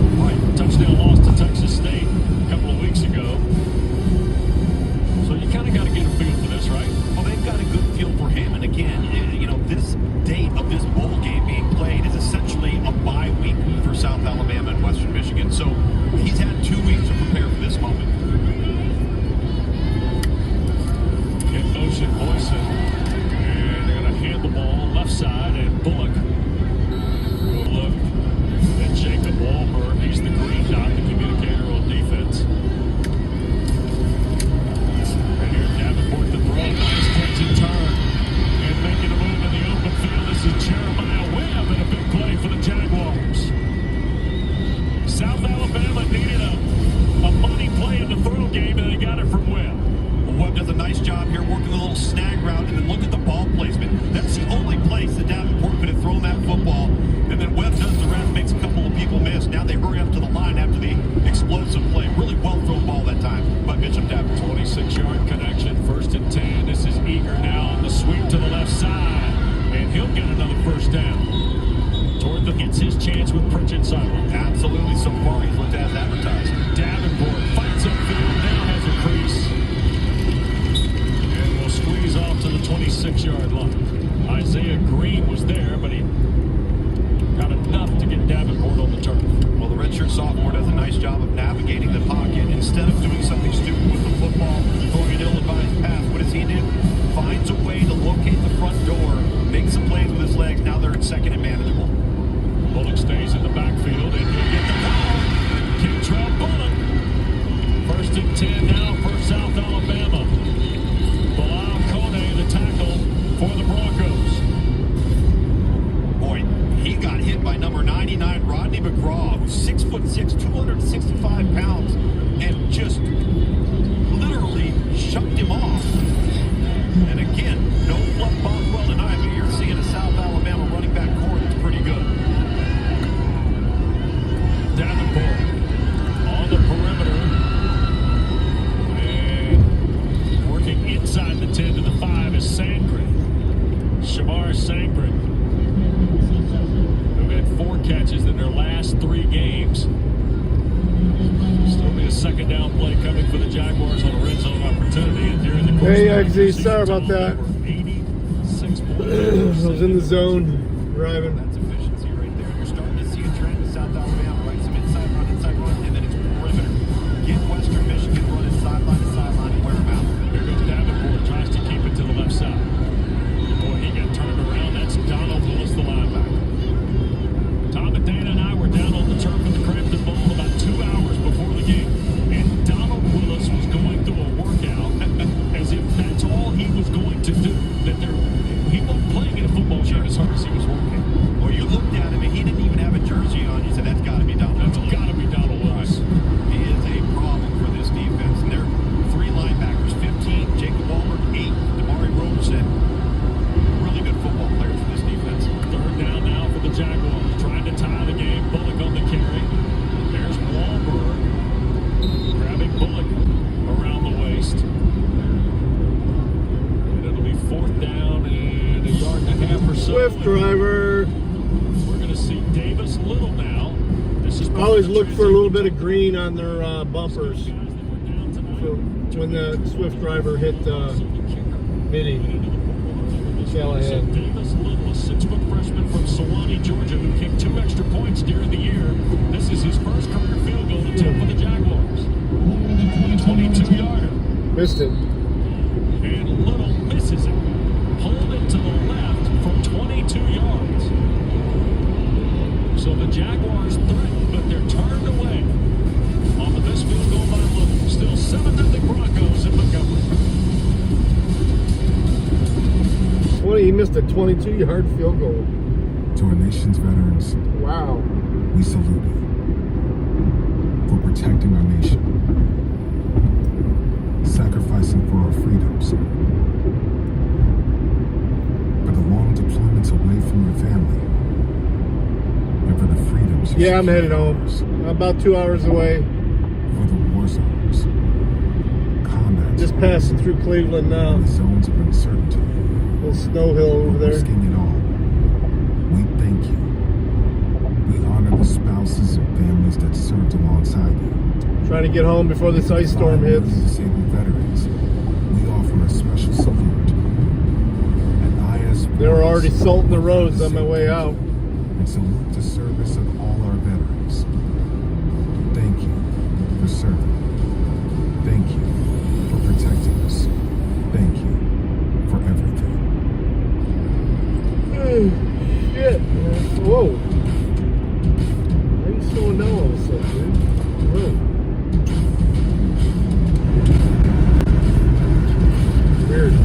S14: touchdown loss to Texas State a couple of weeks ago. So you kind of got to get a feel for this, right?
S19: Well, they've got a good feel for him. And again, you know, this date of this bowl game being played is essentially a bye week for South Alabama and Western Michigan. So he's had 2 weeks to prepare for this moment.
S14: In motion, Boyson. And they're going to hand the ball left side, and Bullock will look at Jacob Wahlberg. He's the green dot, the communicator on defense. And here's Davenport the throw. Nice catch and turn. And making a move in the open field. This is Jeremiah Webb, and a big play for the Jaguars. South Alabama needed a money play in the throw game, and they got it from Webb.
S19: Webb does a nice job here working a little snag route, and then look at the ball placement. That's the only place that Davenport could have thrown that football, and then Webb does the rest, makes a couple of people miss. Now they hurry up to the line after the explosive play. Really well thrown ball that time by Bishop Davenport.
S14: 26-yard connection, 1st and 10. This is Eager now on the sweep to the left side, and he'll get another first down. Tortha gets his chance with Pritchett sideline.
S19: Absolutely, so far he's looked as advertised.
S14: Davenport fights upfield, now has a crease. Squeeze off to the 26-yard line. Isaiah Green was there, but he got enough to get Davenport on the turf.
S19: Well, the redshirt sophomore does a nice job of navigating the pocket. Instead of doing something stupid with the football, throwing an ill-advised pass, what does he do? Finds a way to locate the front door, makes some plays with his legs. Now they're in second and manageable.
S14: Bullock stays in the backfield, and he'll get the ball. Kentrell Bullock. 1st and 10 now for South Alabama. The tackle for the Broncos.
S19: Boy, he got hit by number 99, Rodney McGraw, who's 6'6", 265 pounds, and just literally shoved him off. And again, no fluff Boswell tonight, but you're seeing a South Alabama running back core that's pretty good.
S14: Davenport on the perimeter. Inside the 10 to the 5 is Sangren. Shamar Sangren, who had 4 catches in their last 3 games. Still be a second down play coming for the Jaguars on a red zone opportunity. And during the course
S2: hey, XZ, sorry about that.
S14: 86
S2: I was in the zone driving.
S19: That's efficiency right there. You're starting to see a trend in South Alabama, right? Some inside run, and then it's perimeter. Get Western Michigan running sideline to sideline and wear them out.
S14: Here goes Davenport, tries to keep it to the left side. Boy, he got turned around. That's Donald Willis, the linebacker. Tom and Dana and I were down on the turf at the Crampton Bowl about 2 hours before the game. And Donald Willis was going through a workout as if that's all he was going to do. He wasn't playing in a football game as hard as he was working.
S2: always look for a little bit of green on their bumpers. So when the Swift driver hit Mitty Callahan.
S14: Davis Little, a 6-foot freshman from Sewanee, Georgia, who kicked 2 extra points during the year. This is his first career field goal attempt for the Jaguars. 22-yarder.
S2: Missed it.
S14: And Little misses it. Pulled it to the left from 22 yards. So the Jaguars threatened, but they're turned away on the missed field goal by Little. Still 7-0 Broncos in Montgomery.
S2: He missed a 22-yard field goal.
S16: To our nation's veterans,
S2: wow,
S16: we salute you for protecting our nation, sacrificing for our freedoms, for the long deployments away from your family, and for the freedoms.
S2: Yeah, I'm headed home. I'm about 2 hours away.
S16: For the war zones, combat.
S2: Just passing through Cleveland now.
S16: The zones of uncertainty.
S2: Little snow hill over there.
S16: Risking it all. We thank you. We honor the spouses and families that served alongside you.
S2: Trying to get home before this ice storm hits.
S16: Disabled veterans, we offer a special salute. At IS,
S2: they were already salting the roads on my way out.
S16: And salute the service of all our veterans. Thank you for serving. Thank you for protecting us. Thank you for everything.
S2: Shit, man. Whoa. Why are you slowing down all of a sudden, man? Whoa. Weird.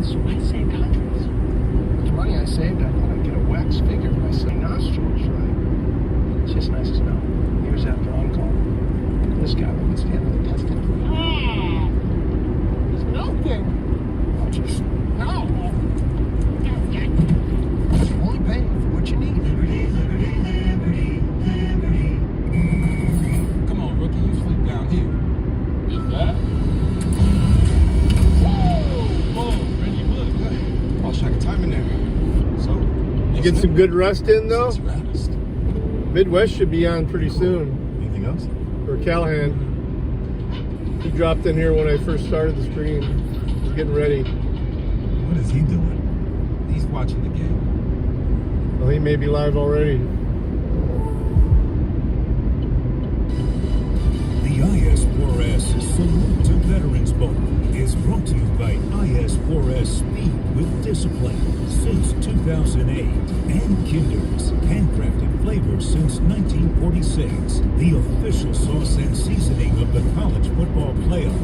S3: So I saved hundreds. With the money I saved, I thought I'd get a wax figure if my son nostrils right. It's just nice to know. Years after on call, this guy would stand with a tested. There's nothing. I'll just no. You're only paying for what you need.
S12: Come on, rookie, you sleep down here. Is that?
S21: Lost track of time in there. So,
S2: you get some good rest in though? Midwest should be on pretty soon.
S21: Anything else?
S2: For Callahan. He dropped in here when I first started the stream. He's getting ready.
S21: What is he doing?
S12: He's watching the game.
S2: Well, he may be live already.
S20: The IS4S Salute to Veterans Bowl is brought to you by IS4S Speed with Discipline since 2008 and Kinder's handcrafted flavors since 1946. The official sauce and seasoning of the college football playoff.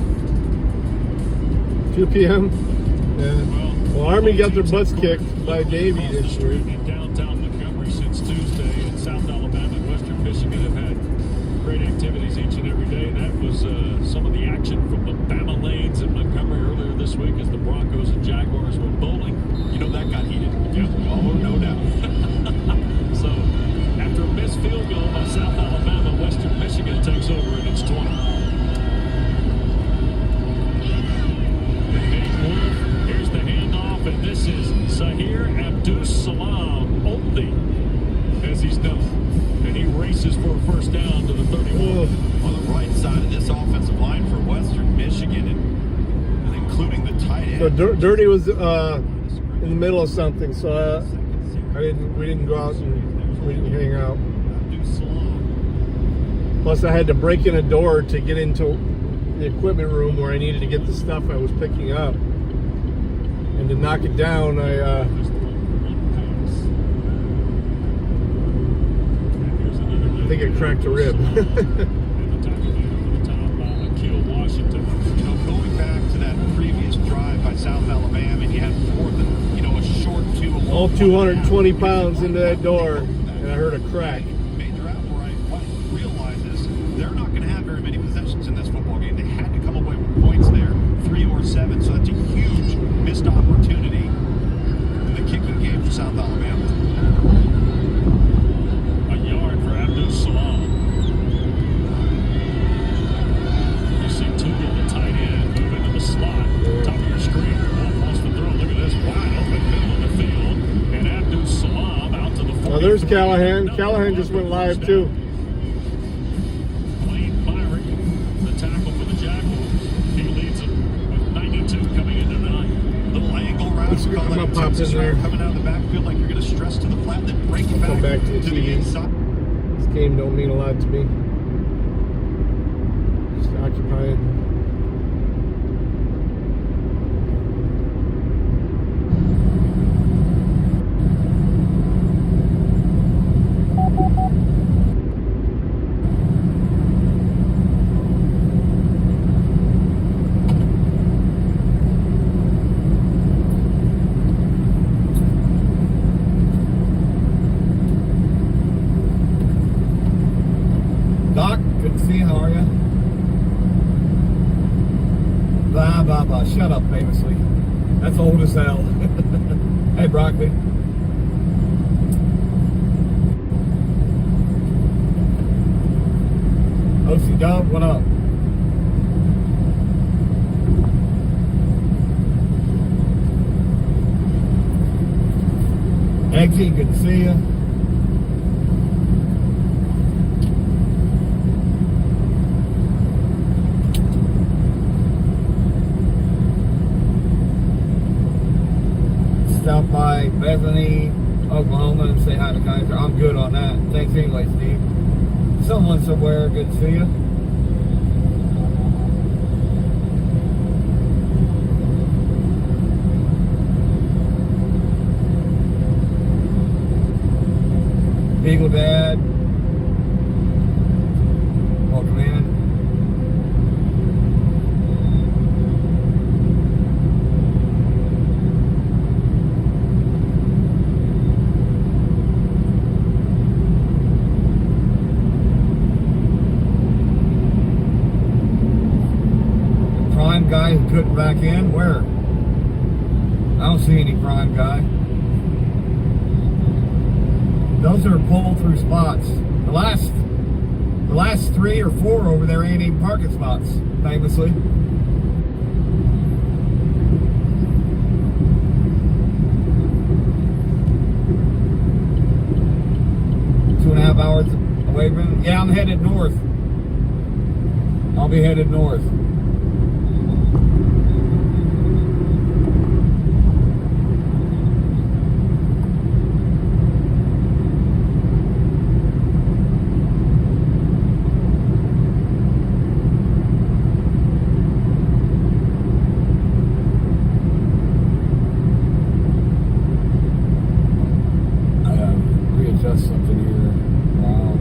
S2: 2 p.m. Yeah. Well, Army got their butts kicked by Davie this year.
S14: In downtown Montgomery since Tuesday, and South Alabama and Western Michigan have had great activities each and every day. That was some of the action from the Bama lanes in Montgomery earlier this week as the Broncos and Jaguars were bowling. You know that got heated.
S19: Yep, oh, no doubt.
S14: So, after a missed field goal by South Alabama, Western Michigan takes over and it's 20. Here's the handoff, and this is Zahir Abdus-Salam Oldie, as he's known. And he races for a first down to the 31.
S19: On the right side of this offensive line for Western Michigan, and including the tight end.
S2: So Dirty was in the middle of something, so we didn't go out and we didn't hang out. Plus, I had to break in a door to get into the equipment room where I needed to get the stuff I was picking up. And to knock it down, I think I cracked a rib.
S19: Washington. You know, going back to that previous drive by South Alabama, and you had more than, a short two.
S2: All 220 pounds into that door, and I heard a crack.
S19: Major outright realizes they're not going to have very many possessions in this football game. They had to come away with points there, 3 or 7, so that's a huge missed opportunity in the kicking game for South Alabama.
S2: Oh, there's Callahan. Callahan just went live too.
S14: Wayne Byron, the tackle for the Jaguars. He leads them with 92 coming into the night.
S19: Little angle route.
S2: I'm gonna pop in there.
S19: Coming out of the backfield like you're going to stress to the flat, then break it back,
S2: Come back to the TV.
S19: inside.
S2: This game don't mean a lot to me. Just occupying.
S6: Doc, good to see you. How are you? Blah, blah, blah. Shut up, famously. That's old as hell. Hey, Broccoli. OC Dub, what up? Eggsy, good to see you. Stop by Bethany, Oklahoma, and say hi to Kaiser. I'm good on that. Thanks anyway, Steve. Someone somewhere, good to see you. Beagle Dad. Welcome in. Guy who couldn't back in? Where? I don't see any prime guy. Those are pull-through spots. The last 3 or 4 over there ain't even parking spots, famously. Two and a half hours away from. Yeah, I'm headed north. I'll be headed north. Something here. Wow.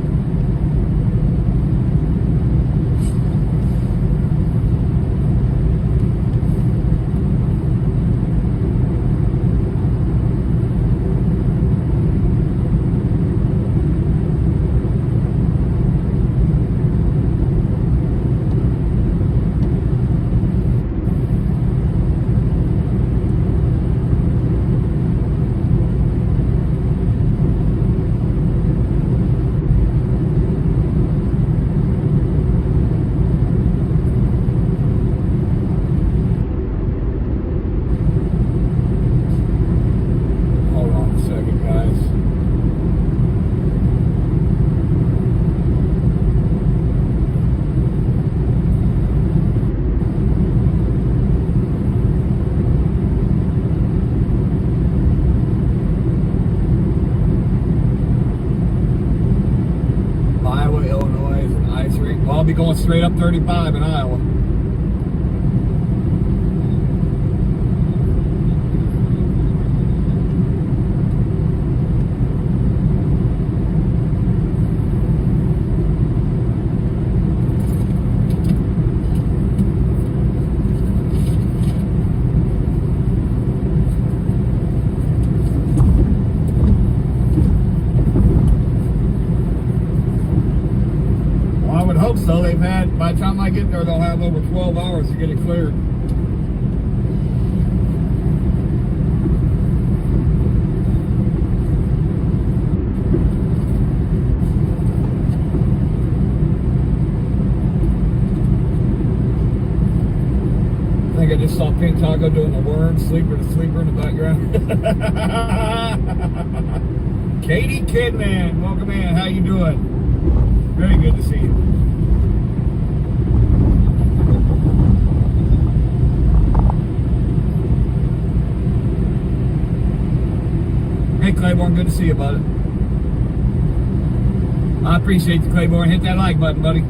S6: Well, I'll be going straight up 35 in Iowa. So they've had, by the time I get there, they'll have over 12 hours to get it cleared. I think I just saw Pink Taco doing the worm, sleeper to sleeper in the background. Katie Kidman, welcome in. How you doing? Very good to see you. Hey Claiborne, good to see you, bud. I appreciate you, Claiborne. Hit that like button, buddy.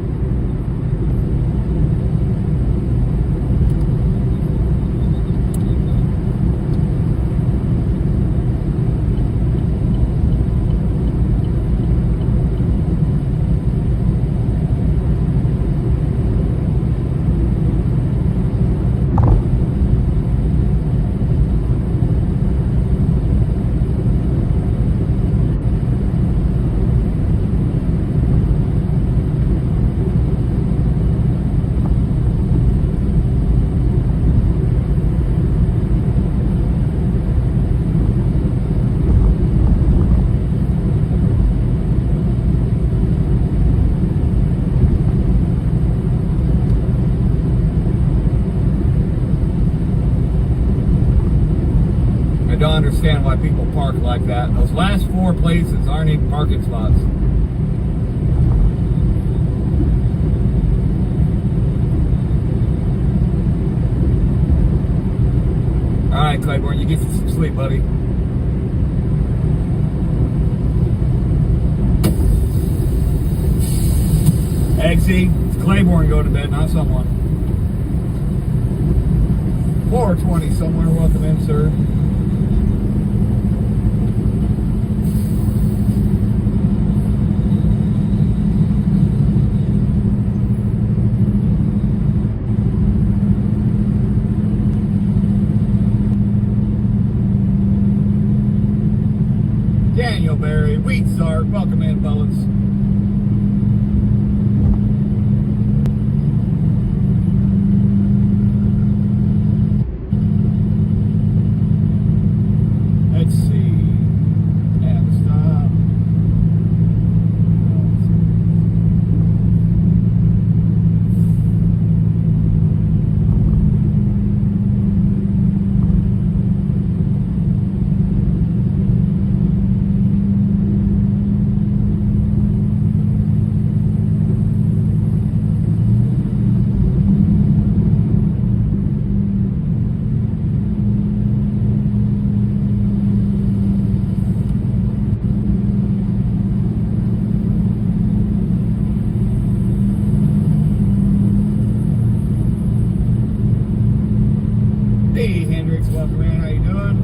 S6: I don't understand why people park like that. Those last 4 places aren't even parking spots. All right, Claiborne, you get some sleep, buddy. Eggsy, it's Claiborne go to bed, not someone. 420 somewhere, welcome in, sir. Daniel Berry, Wheat Zart, welcome in, fellas. Let's see. Stop. Hey, Hendrix, welcome in. How you doing?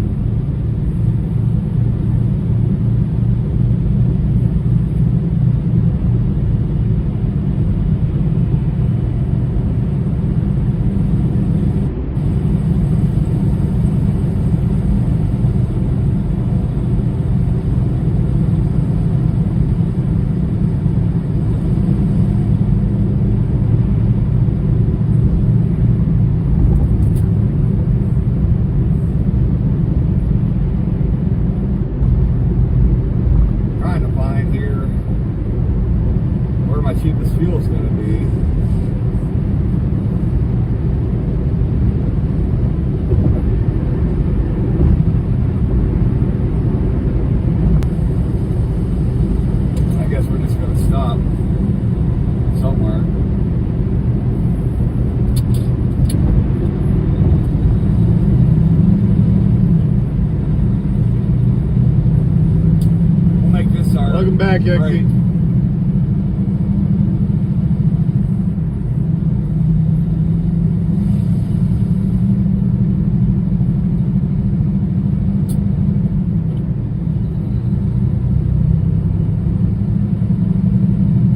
S6: Trying to find here where my cheapest fuel is going to be. I guess we're just going to stop somewhere. Welcome back, Exy.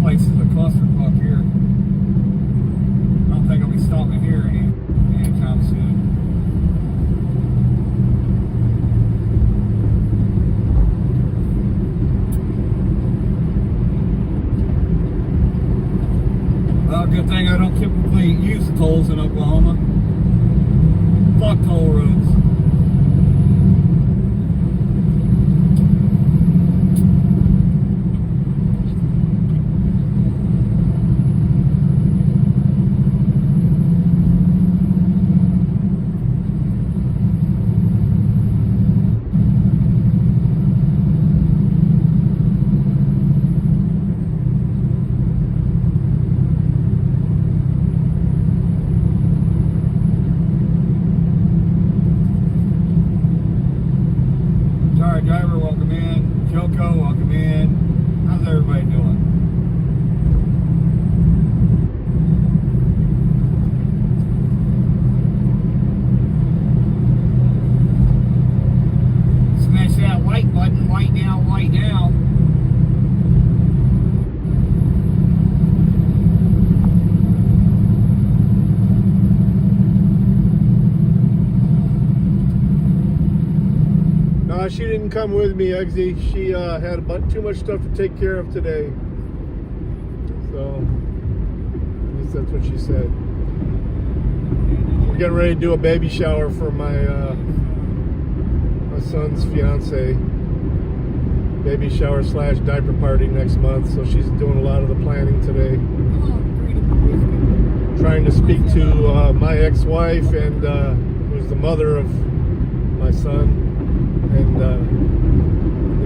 S6: Place is a clusterfuck here. I don't think I'll be stopping here anytime soon. Well, good thing I don't typically use tolls in Oklahoma. Fuck toll roads.
S2: She didn't come with me, Eggsy. She had too much stuff to take care of today. So, at least that's what she said. We're getting ready to do a baby shower for my son's fiance. Baby shower / diaper party next month. So she's doing a lot of the planning today. Trying to speak to my ex-wife and who's the mother of my son. And the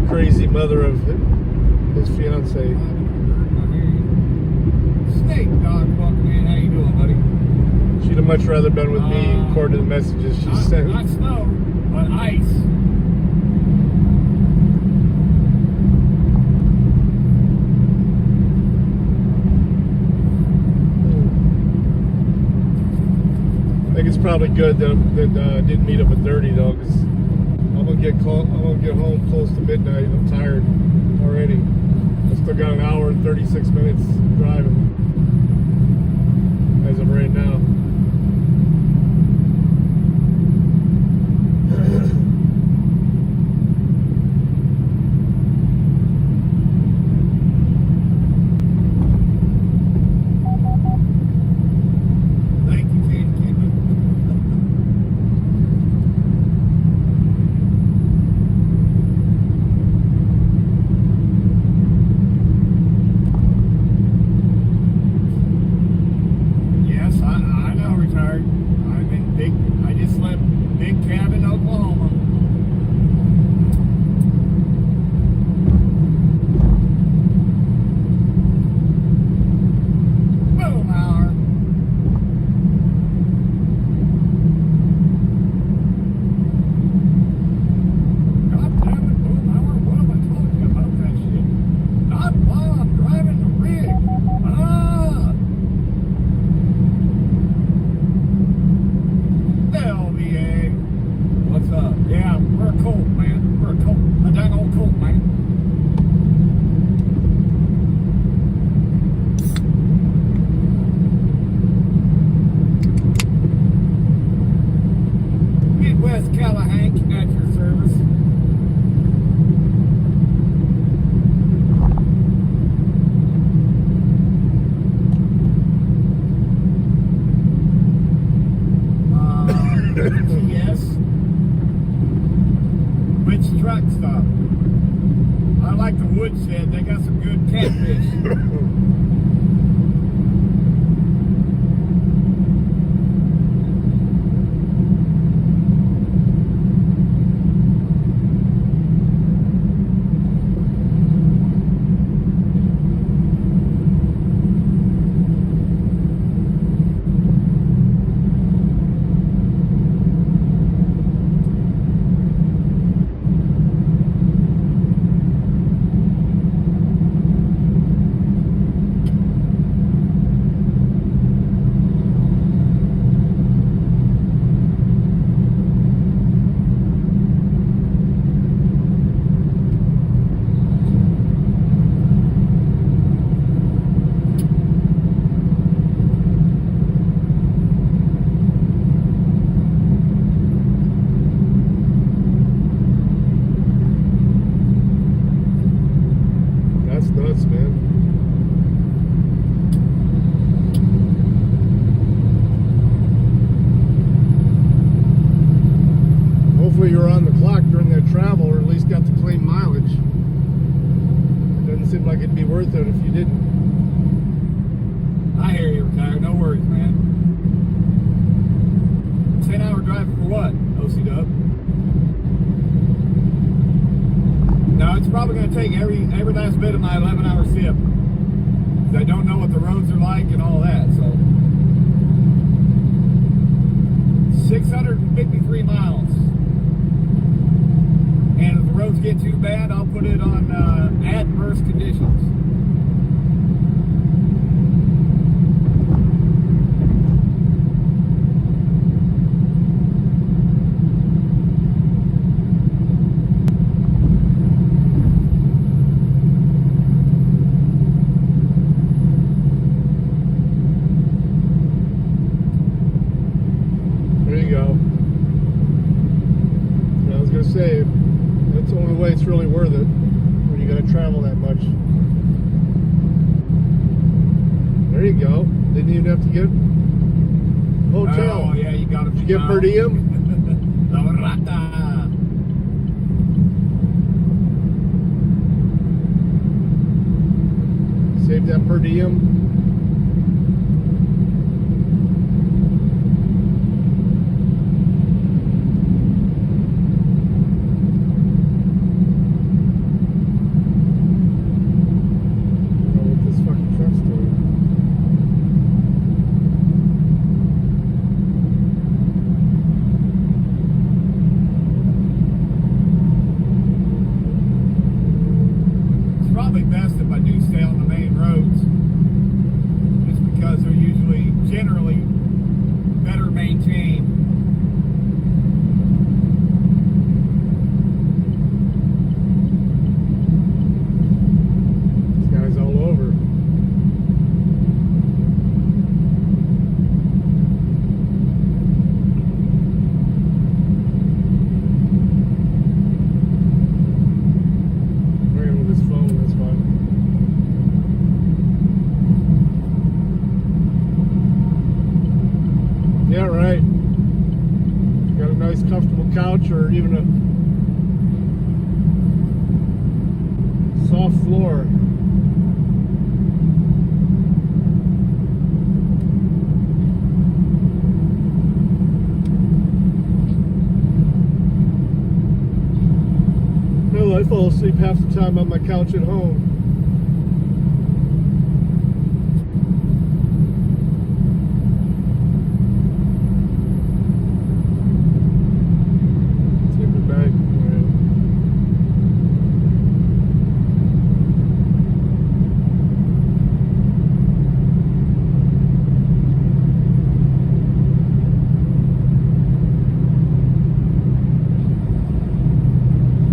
S2: crazy mother of his fiance.
S6: Snake dog walking in. How you doing, buddy?
S2: She'd have much rather been with me, according to the messages she sent.
S6: Not snow, but ice.
S2: I think it's probably good that didn't meet up at 30 though, because I'm gonna get home close to midnight. I'm tired already. I still got an hour and 36 minutes driving as of right now.
S6: Yes. Which truck stop? I like the woodshed. They got some good catfish.
S2: Hopefully you were on the clock during that travel, or at least got to claim mileage. It doesn't seem like it'd be worth it if you didn't.
S6: I hear you, retired. No worries, man. 10-hour drive for what, OC Dub? No, it's probably going to take every last bit of my 11-hour sip. I don't know what the roads are like and all that, so. 653 miles. And if the roads get too bad, I'll put it on adverse conditions.
S2: There you go. I was going to say, you go. Didn't even have to get hotel.
S6: Oh, yeah, you got to
S2: Did you get per diem?
S6: La rata.
S2: Save that per diem.
S6: Probably best if I do stay on the main roads, just because they're usually generally better maintained.
S2: This guy's all over. His phone, that's fine. Yeah, right. Got a nice comfortable couch or even a soft floor. Well, I fall asleep half the time on my couch at home. Take it back.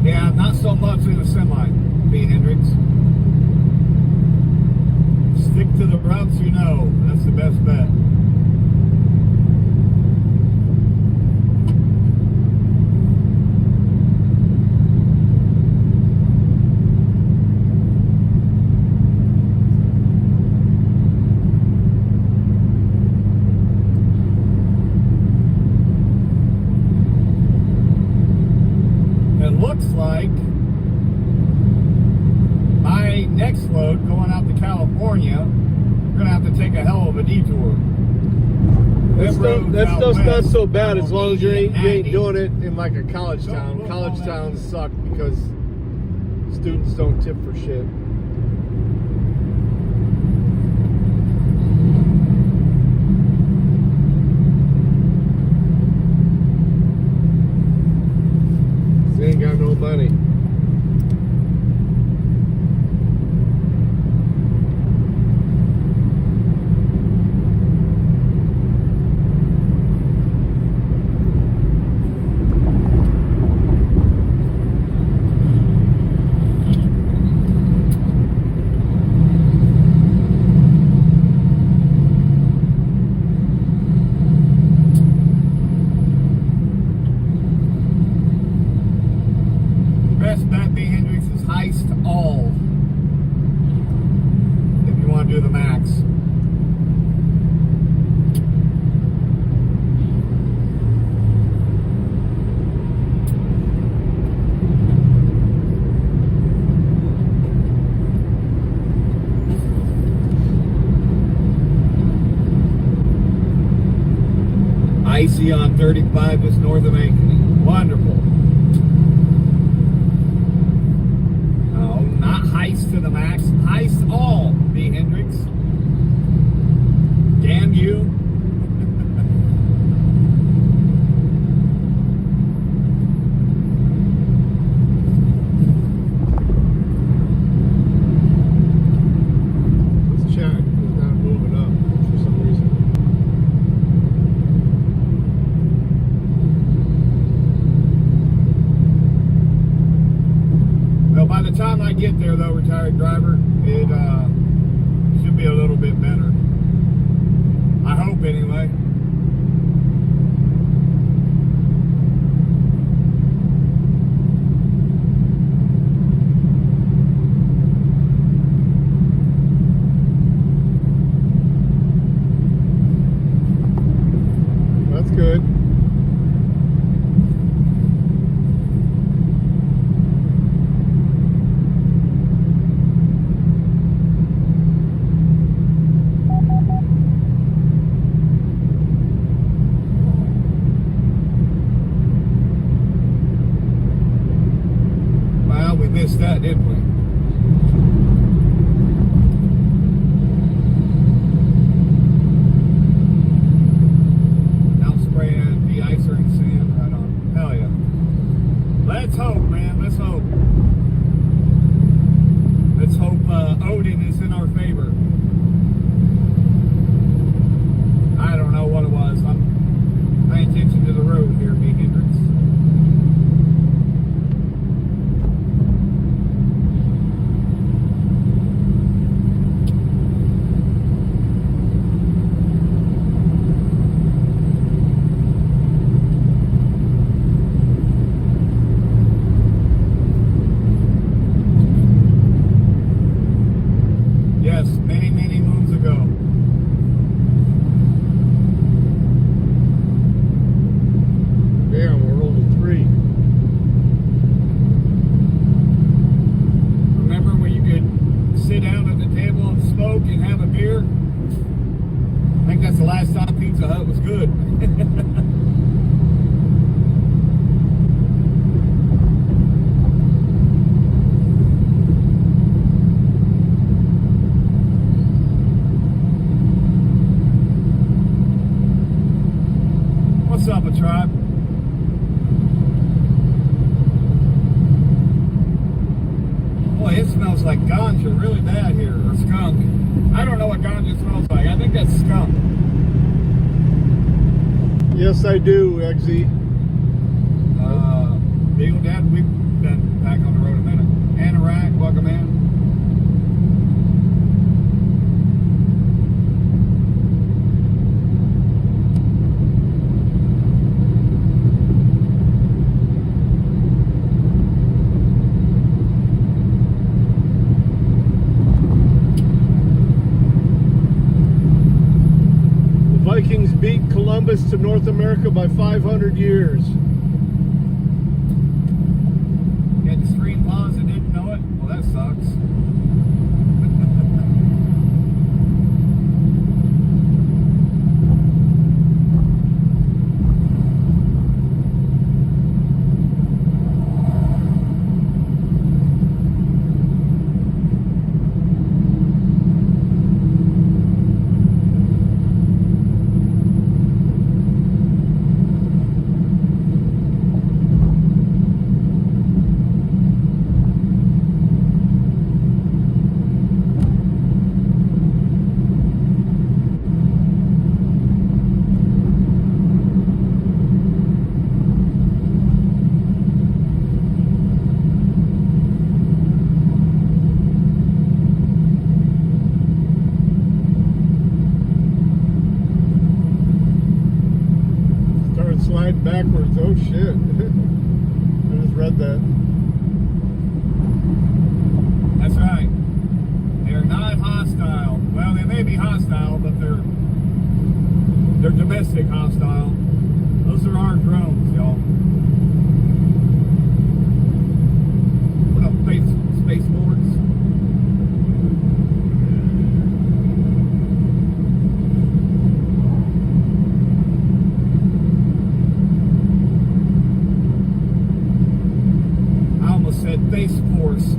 S6: Yeah, not so much in a semi, B. Hendricks. Stick to the routes you know. That's the best bet. It looks like my next load going out to California, we're gonna have to take a hell of a detour.
S2: That stuff's not so bad as long as you ain't doing it in like a college town. College towns suck because students don't tip for shit. They ain't got no money.
S6: Best bet, B. Hendricks, is heist all. If you want to do the max. Icy on 35 just north of Ankeny. Wonderful. No, not heist to the max. Heist all, B. Hendricks. Damn you.
S2: This check is not moving up for some reason.
S6: Well, by the time I get there, though, retired driver, it should be a little bit better. I hope, anyway. voting is in our favor. I don't know what it was. I'm paying attention to the road here, B. Hendricks. Yes, many, many moons ago.
S2: Damn, we're over 3.
S6: Remember when you could sit down at the table and smoke and have a beer? I think that's the last time Pizza Hut was good. What's up, a tribe? Boy, it smells like ganja really bad here, or skunk. I don't know what ganja smells like. I think that's skunk.
S2: Yes, I do, Eggsy.
S6: Beagle Dad, we've been back on the road a minute. Anorak, welcome in.
S2: Vikings beat Columbus to North America by 500 years.
S6: You had the screen paused and didn't know it? Well, that sucks.
S2: Slide backwards. Oh shit. I just read that.
S6: That's right. They're not hostile. Well, they may be hostile, but they're domestic hostile. Those are our drones, y'all. What up, space boards? Said base force.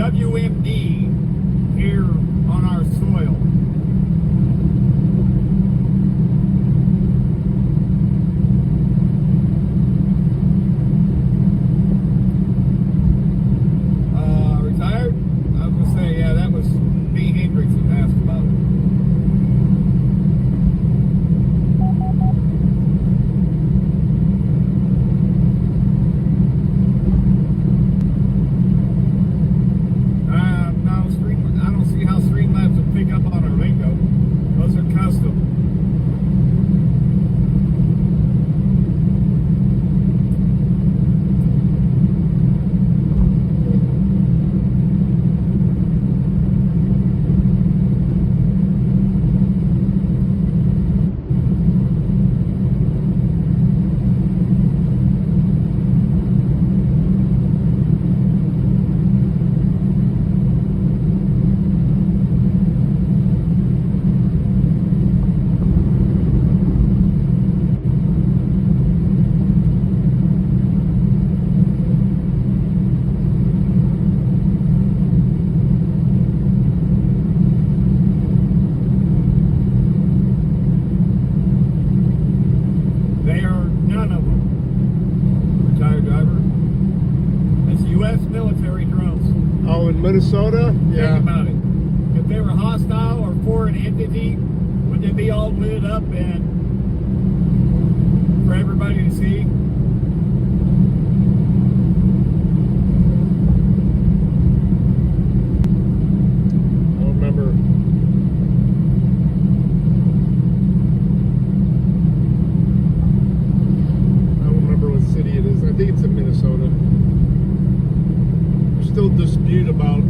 S6: WMD here on our soil. Retired? I was gonna say, yeah, that was B. Hendrickson asked about it. No, I don't see how Streamlabs will pick up on our lingo. Those are custom. They are none of them retired driver. That's U.S. military drones.
S2: Oh, in Minnesota? Yeah.
S6: Think about it. If they were hostile or foreign entity, would they be all lit up and for everybody to see?
S2: I don't remember. What city it is. I think it's in Minnesota. There's still dispute about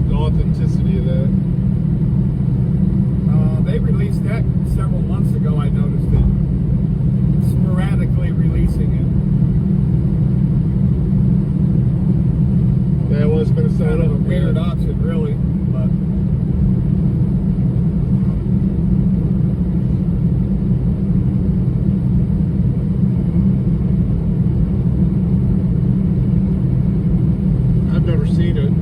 S2: the authenticity of that.
S6: They released that several months ago. I noticed it. Sporadically releasing it.
S2: That was Minnesota.
S6: Kind of a weird option, really. But
S2: I've never seen it.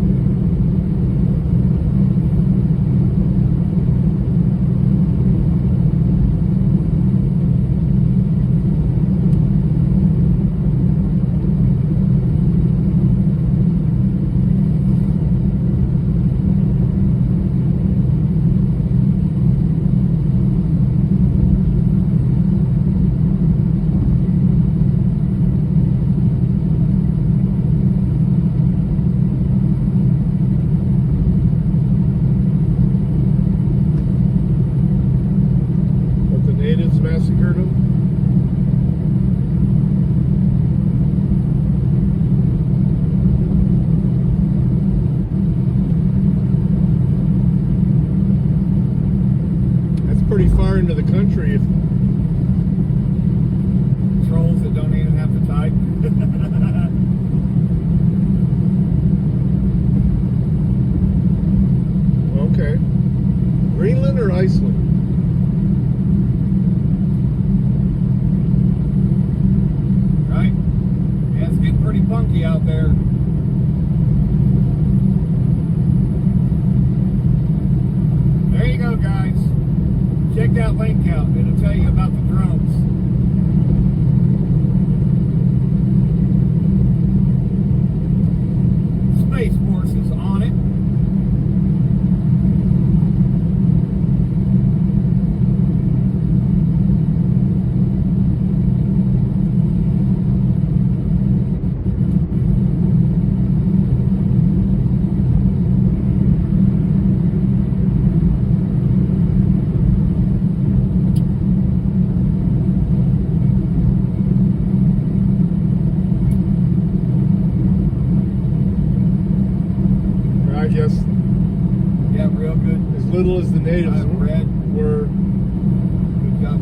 S2: Natives massacred them. That's pretty far into the country.
S6: trolls that don't even have to type.
S2: Okay. Greenland or Iceland?
S6: Right? Yeah, it's getting pretty funky out there. There you go, guys. Check that link out. It'll tell you about the drones. Space Force is on it.
S2: I guess.
S6: Yeah, real good.
S2: As little as the natives were.
S6: Good job,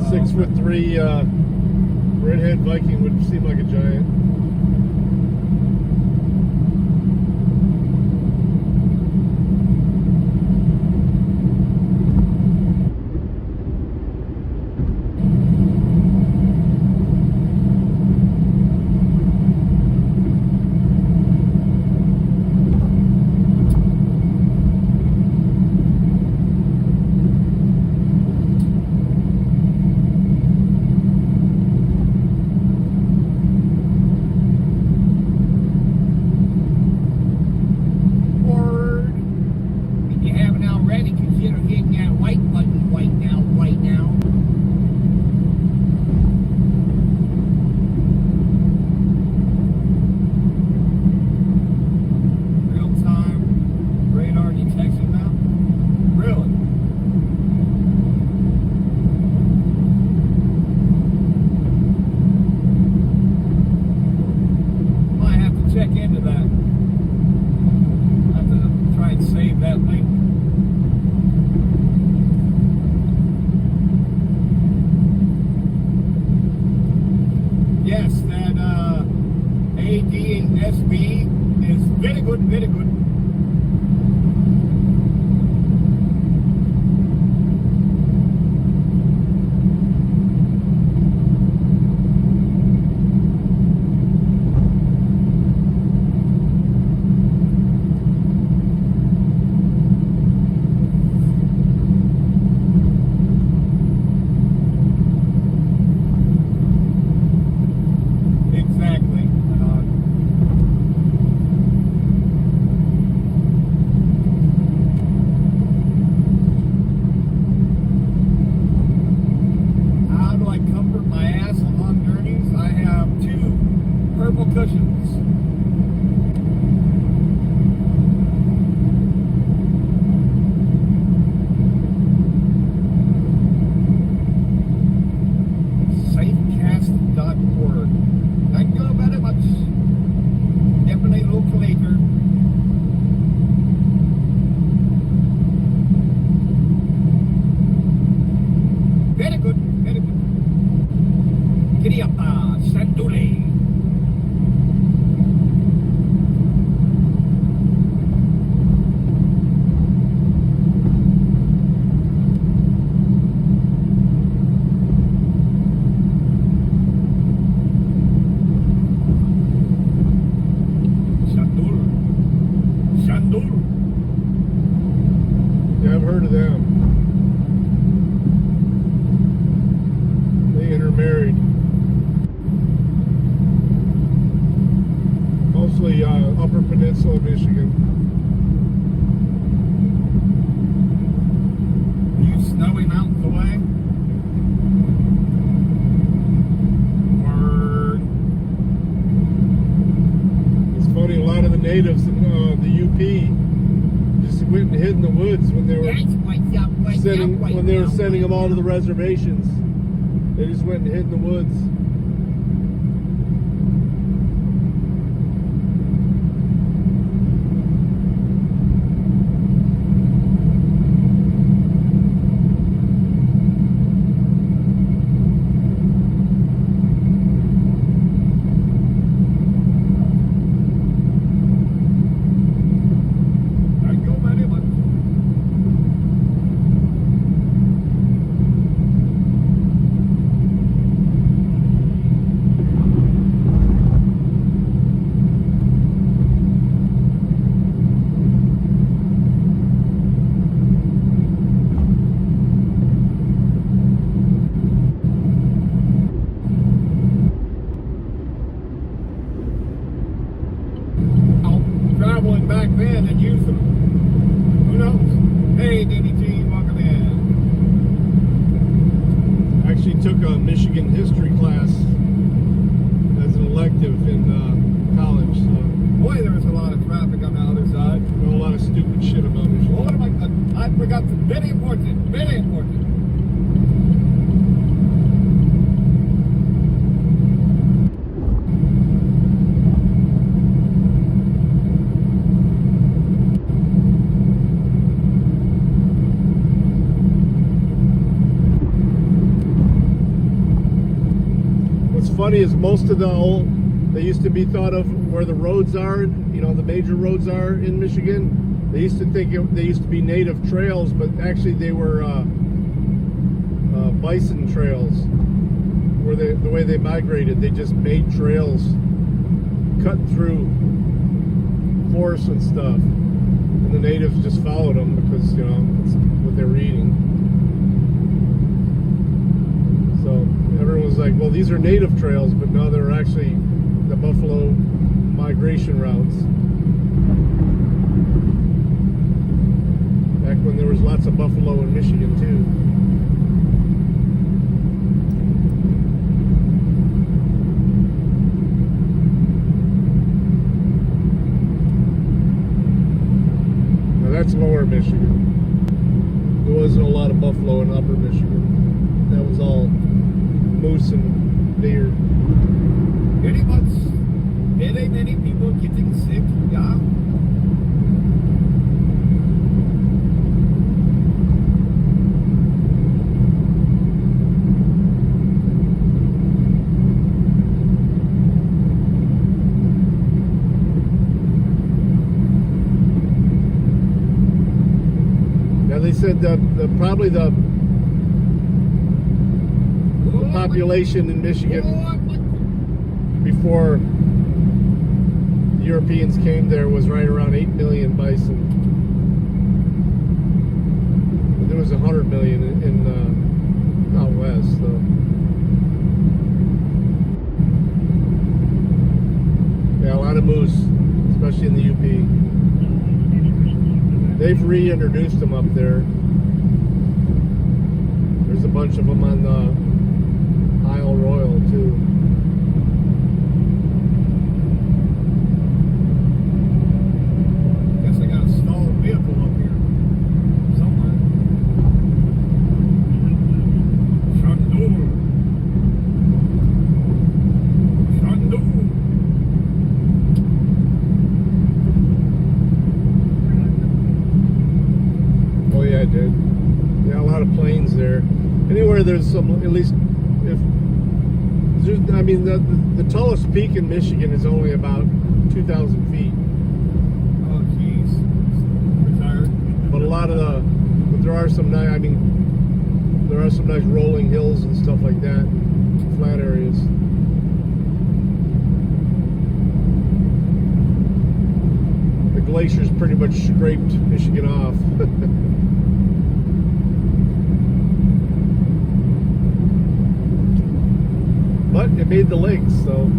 S2: 6'3" redhead Viking would seem like a giant.
S6: check into that. I have to try and save that link. Yes, that ADSB is very good, very good. Exactly. How do I comfort my ass on long journeys? I have 2 purple cushions. Safecast.org. Thank you very much. Definitely look later. Very good, very good. Kiriapa, Sandule. Shandul.
S2: Yeah, I've heard of them. They intermarried. Mostly Upper Peninsula, Michigan.
S6: You snowy mountains away? Word.
S2: It's funny, a lot of the natives in the UP just went and hid in the woods when they were sending them all to the reservations. They just went and hid in the woods.
S6: Thank you very much. Traveling back then and using them. Who knows? Hey, DDT, welcome in.
S2: Actually took a Michigan history class as an elective in college. So
S6: Boy, there was a lot of traffic on the other side.
S2: I know a lot of stupid shit about Michigan.
S6: What am I forgot the very important, very important.
S2: What's funny is most of the they used to be thought of where the roads are, you know, the major roads are in Michigan. They used to think they used to be native trails, but actually they were bison trails. Where the way they migrated, they just made trails, cut through forests and stuff, and the natives just followed them because, you know, that's what they were eating. So everyone was like, well, these are native trails, but no, they're actually the buffalo migration routes. Back when there was lots of buffalo in Michigan too. Now that's lower Michigan. There wasn't a lot of buffalo in upper Michigan. That was all moose and deer.
S6: Any months? very many people getting sick, yeah.
S2: They said that probably the population in Michigan before the Europeans came there was right around 8 million bison. There was 100 million in out west. So. Yeah, a lot of moose, especially in the UP. They've reintroduced them up there. There's a bunch of them on the Isle Royal too.
S6: Guess I got a stalled vehicle up here somewhere. Shandor.
S2: Oh yeah, dude. Yeah, a lot of planes there. Anywhere there's some, at least if I mean the tallest peak in Michigan is only about 2,000 feet.
S6: Oh jeez. Retired.
S2: But a lot of but there are some nice. I mean, there are some nice rolling hills and stuff like that, flat areas. The glaciers pretty much scraped Michigan off. But it made the lakes, so.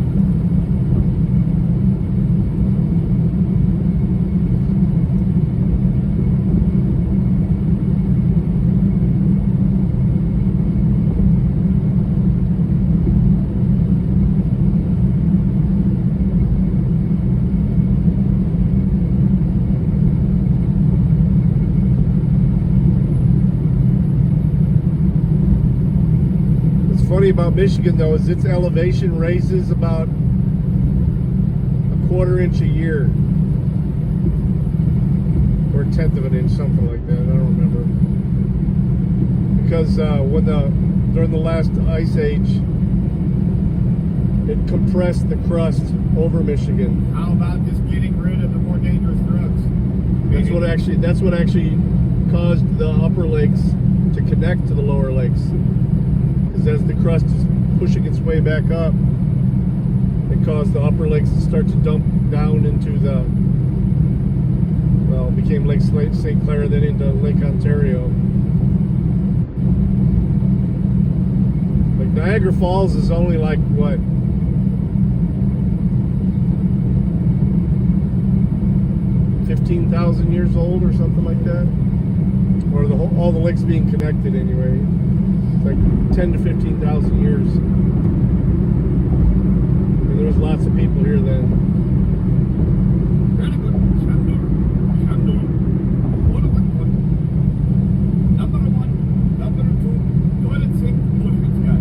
S2: Funny about Michigan though is its elevation raises about a quarter-inch a year, or a tenth of an inch, something like that. I don't remember, because during the last ice age, it compressed the crust over Michigan.
S6: How about just getting rid of the more dangerous drugs?
S2: That's what actually caused the upper lakes to connect to the lower lakes. As the crust is pushing its way back up, it caused the upper lakes to start to dump down into the, well, it became Lake St. Clair, then into Lake Ontario. Like Niagara Falls is only like, what, 15,000 years old or something like that? Or all the lakes being connected anyway. Like 10 to 15,000 years. And there was lots of people here then.
S6: Very good. Shandor. Number one. Number two. Toilet sink. Bullshit guy.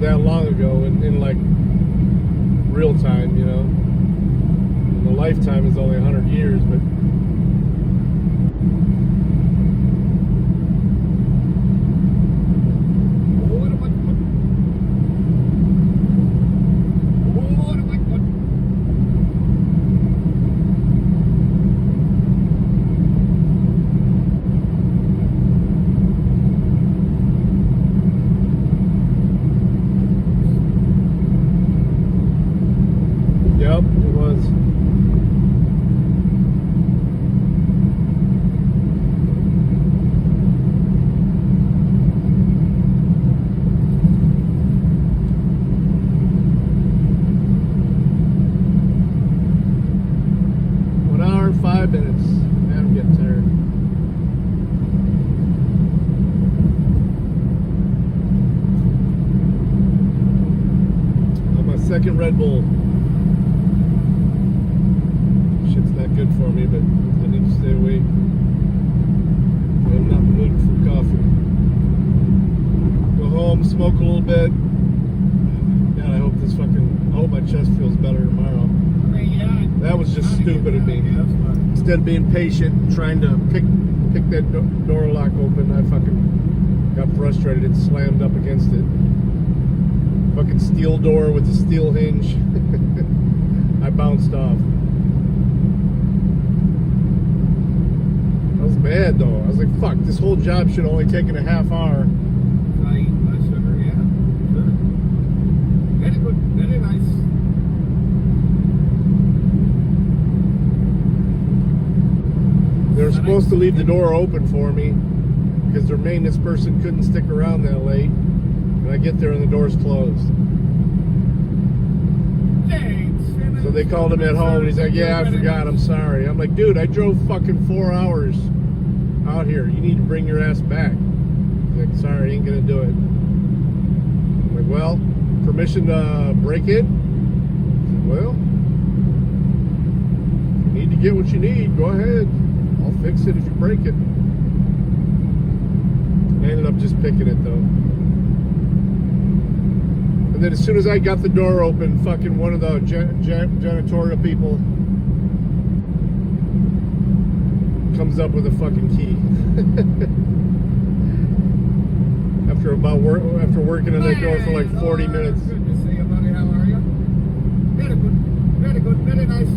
S2: That long ago in like real time, you know. And the lifetime is only 100 years, but second Red Bull. Shit's not good for me, but I need to stay awake. I'm not in the mood for coffee. Go home, smoke a little bit. God, I hope my chest feels better tomorrow. That was just stupid of me. Instead of being patient, trying to pick that door lock open, I fucking got frustrated and slammed up against it. Fucking steel door with a steel hinge. I bounced off. I was mad though. I was like, fuck, this whole job should have only taken a half hour.
S6: Very good, very nice.
S2: They were supposed to leave the door open for me because their maintenance person couldn't stick around that late. And I get there and the door's closed. So they called him at home and he's like, yeah, I forgot, I'm sorry. I'm like, dude, I drove fucking 4 hours out here. You need to bring your ass back. He's like, sorry, I ain't gonna do it. I'm like, well, permission to break it? Well, if you need to get what you need, go ahead. I'll fix it if you break it. I ended up just picking it though. And then as soon as I got the door open, fucking one of the janitorial people comes up with a fucking key. after working on that door for like 40 minutes.
S6: Good to see you, buddy. How are you? Very good, very nice.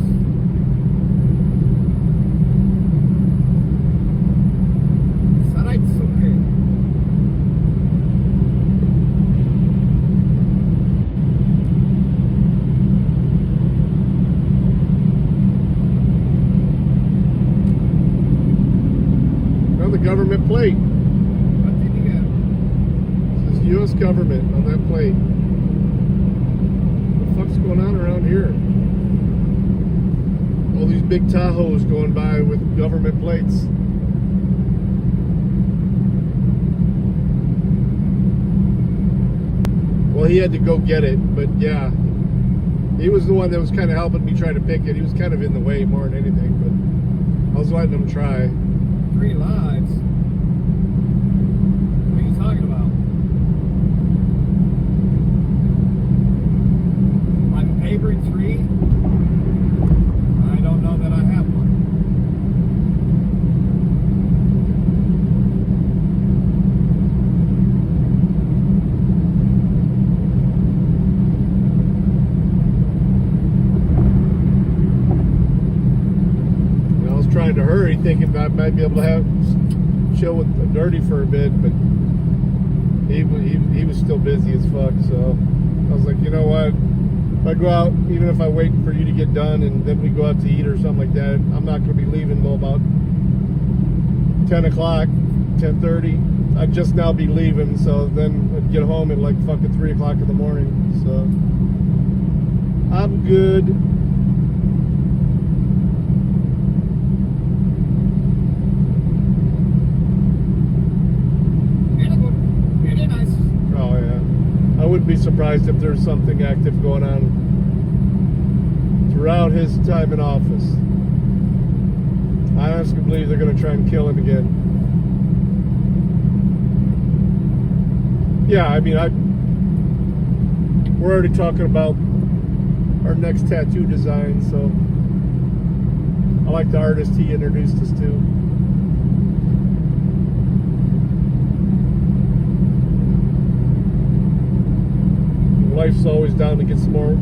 S2: Government plate. What did you get? It says U.S. government on that plate. What the fuck's going on around here? All these big Tahoes going by with government plates. Well, he had to go get it, but yeah. He was the one that was kind of helping me try to pick it. He was kind of in the way more than anything, but I was letting him try.
S6: 3 lives. What are you talking about? I'm favored 3. I don't know that I have one.
S2: Trying to hurry, thinking I might be able to chill with Dirty for a bit, but he was still busy as fuck. So I was like, you know what? If I go out, even if I wait for you to get done and then we go out to eat or something like that, I'm not going to be leaving until about 10 o'clock, 10:30. I'd just now be leaving, so then I'd get home at like fucking 3 o'clock in the morning. So I'm good. I wouldn't be surprised if there's something active going on throughout his time in office. I honestly believe they're going to try and kill him again. Yeah, I mean, we're already talking about our next tattoo design, so I like the artist he introduced us to. Wife's always down to get some more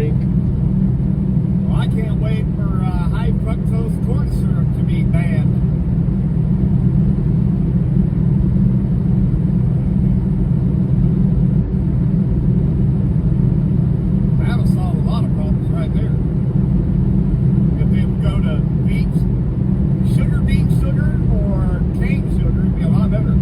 S2: ink.
S6: Well, I can't wait for high fructose corn syrup to be banned. That'll solve a lot of problems right there. If we go to beet sugar or cane sugar, it'd be a lot better.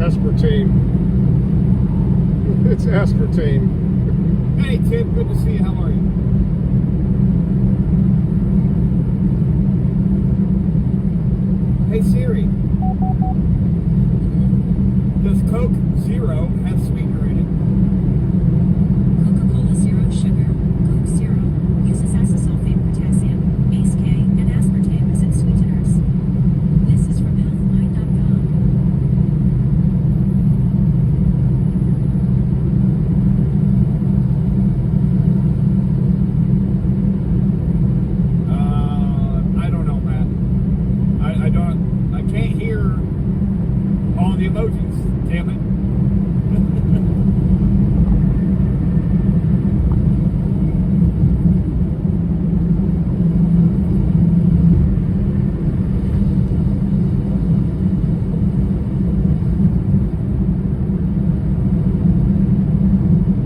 S2: aspartame. It's aspartame.
S6: Hey, Tim, good to see you. How are you? Hey, Siri. Does Coke Zero have sweetener in it?
S5: Coca-Cola Zero Sugar, Coke Zero, uses isosulfate potassium, base K, and aspartame as its sweeteners. This is from healthline.com.
S6: I don't know, Matt. I can't hear all the emojis, damn it.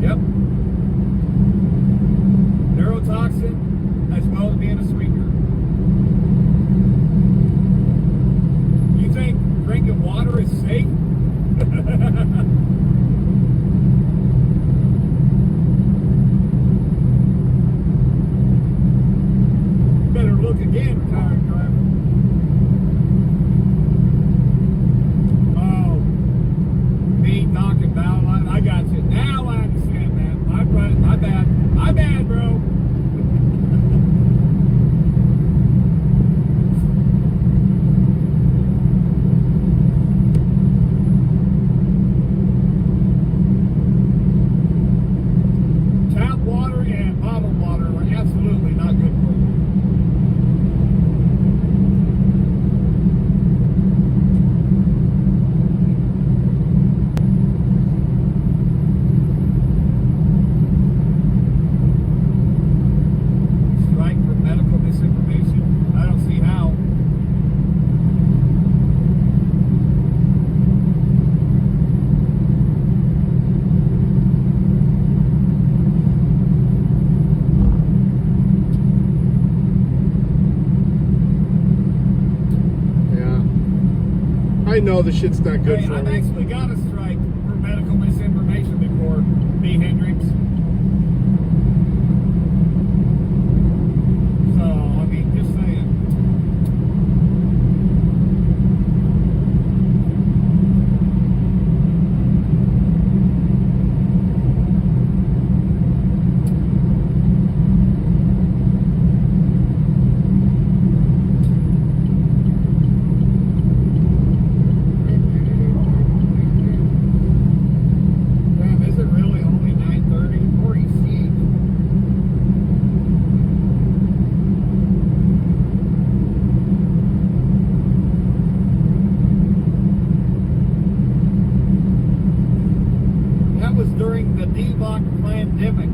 S6: Yep. Neurotoxin as well as being a sweetener. You think drinking water is safe? Better look again, retired driver. Oh, me knocking battle line. I got you. Now I understand, man. My bad. My bad, bro. Tap water and bottled water are absolutely not good for you. Strike for medical misinformation? I don't see how.
S2: I know the shit's not good
S6: Hey,
S2: for
S6: I've
S2: me.
S6: actually got a strike for medical misinformation before, B. Hendricks. So, I mean, just saying. Damn, is it really only 9:30? Holy shit. That was during the inDOC pandemic.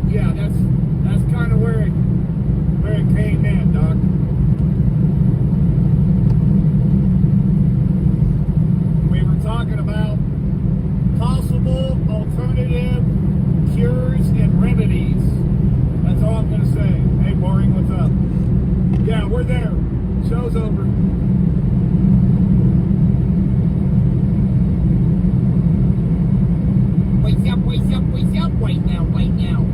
S6: Yeah, that's kind of where it came in, Doc. We were talking about possible alternative cures and remedies. That's all I'm gonna say. Hey, Boring, what's up? Yeah, we're there. Show's over. Wake up, wake up, wake up, wait now, wait now.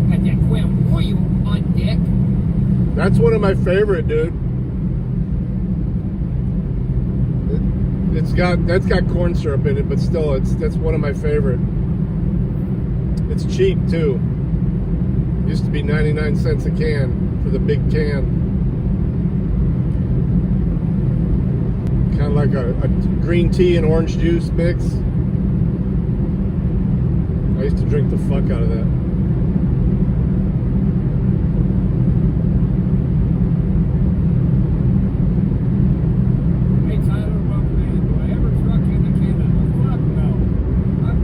S6: Got that Crown Royal on deck.
S2: That's one of my favorite, dude. That's got corn syrup in it, but still, that's one of my favorite. It's cheap too. Used to be 99 cents a can for the big can. Kind of like a green tea and orange juice mix. I used to drink the fuck out of that.
S6: Hey Tyler, welcome in. Do I ever truck into Canada? Fuck no. I'm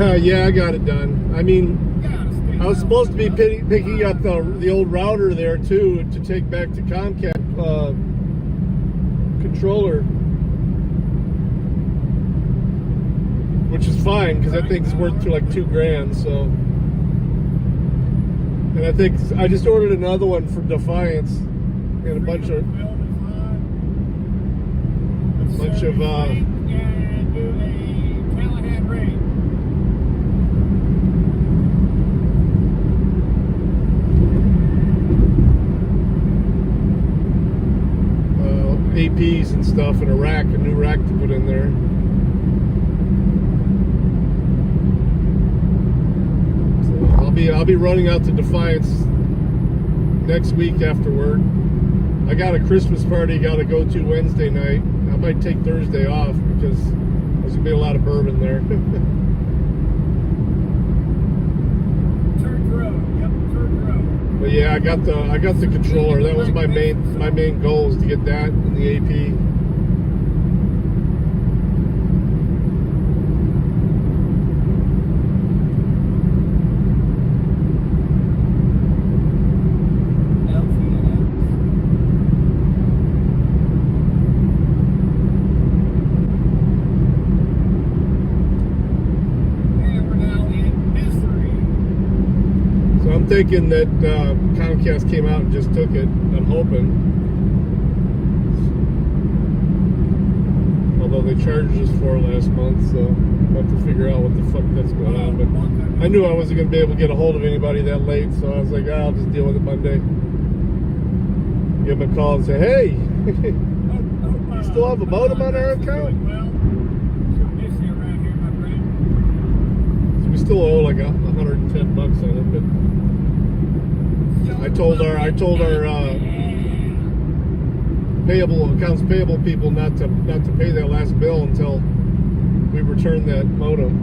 S2: Yeah, I got it done. I mean, I was supposed to be picking up the old router there too to take back to Comcast controller, which is fine because that thing's worth to like $2,000. So, and I think I just ordered another one from Defiance and a bunch of APs and stuff, and a new rack to put in there. So I'll be running out to Defiance next week afterward. I got a Christmas party got to go to Wednesday night. I might take Thursday off because there's gonna be a lot of bourbon there. But yeah, I got the controller. That was my main goal, is to get that and the AP. I'm thinking that Comcast came out and just took it. I'm hoping. Although they charged us for it last month, so I'll have to figure out what the fuck that's going on. But I knew I wasn't going to be able to get a hold of anybody that late, so I was like, I'll just deal with it Monday. Give them a call and say, hey, you still have a modem on our account? So we still owe like $110 on it, but I told our accounts payable people not to pay that last bill until we return that modem.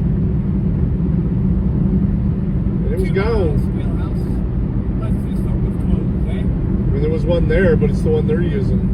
S2: And it was gone. I mean, there was one there, but it's the one they're using.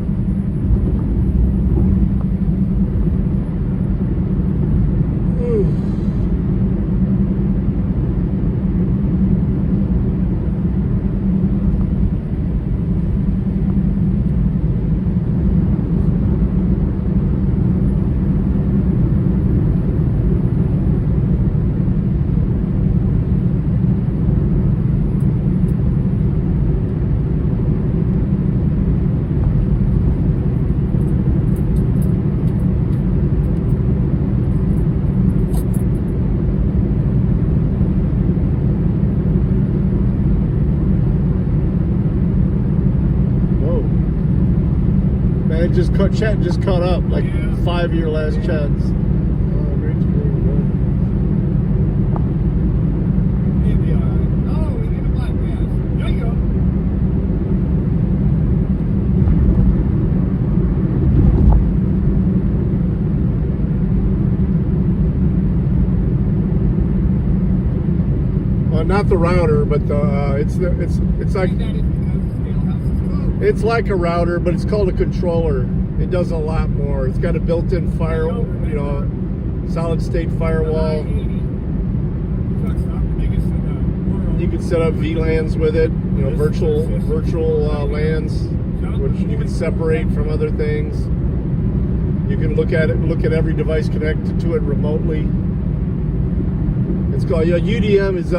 S2: Chat just caught up, like 5 of your last chats. Great to be here.
S6: Oh, we need a black man. There you go.
S2: Not the router, but it's like a router, but it's called a controller. It does a lot more. It's got a built-in solid state firewall. You can set up VLANs with it, virtual LANs, which you can separate from other things. You can look at every device connected to it remotely. It's called UDM is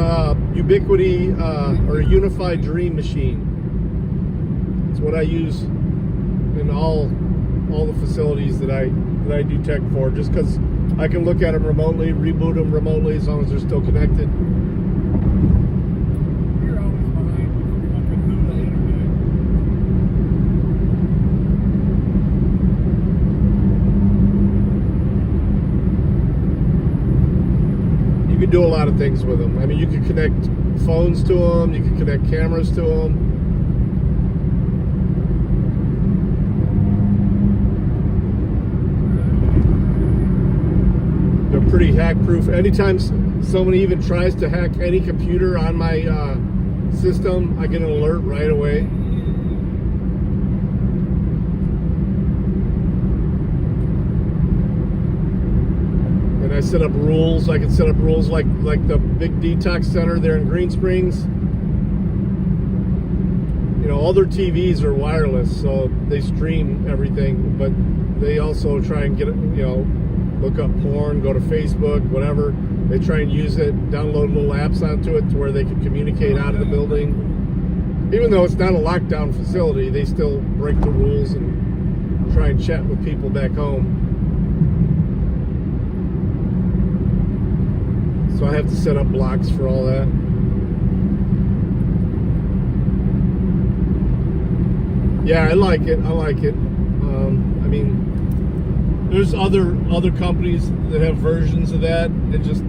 S2: Ubiquity or a Unified Dream Machine. It's what I use in all the facilities that I do tech for, just because I can look at them remotely, reboot them remotely as long as they're still connected.
S6: You're always behind fucking the internet.
S2: You can do a lot of things with them. I mean, you can connect phones to them, you can connect cameras to them. Pretty hack proof. Anytime somebody even tries to hack any computer on my system, I get an alert right away. And I set up rules. I can set up rules like the big detox center there in Green Springs. You know, all their TVs are wireless, so they stream everything, but they also try and get, you know, look up porn, go to Facebook, whatever. They try and use it, download little apps onto it to where they can communicate out of the building. Even though it's not a lockdown facility, they still break the rules and try and chat with people back home. So I have to set up blocks for all that. Yeah, I like it. I like it. I mean, there's other companies that have versions of that. It just,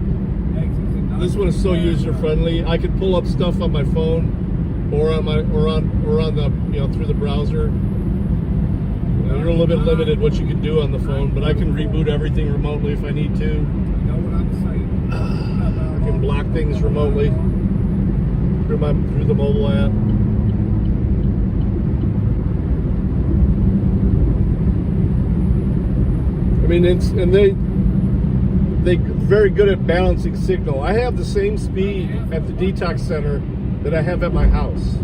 S2: this one is so user friendly. I can pull up stuff on my phone or on the, you know, through the browser. You're a little bit limited what you can do on the phone, but I can reboot everything remotely if I need to. I can block things remotely through the mobile app. I mean, they very good at balancing signal. I have the same speed at the detox center that I have at my house,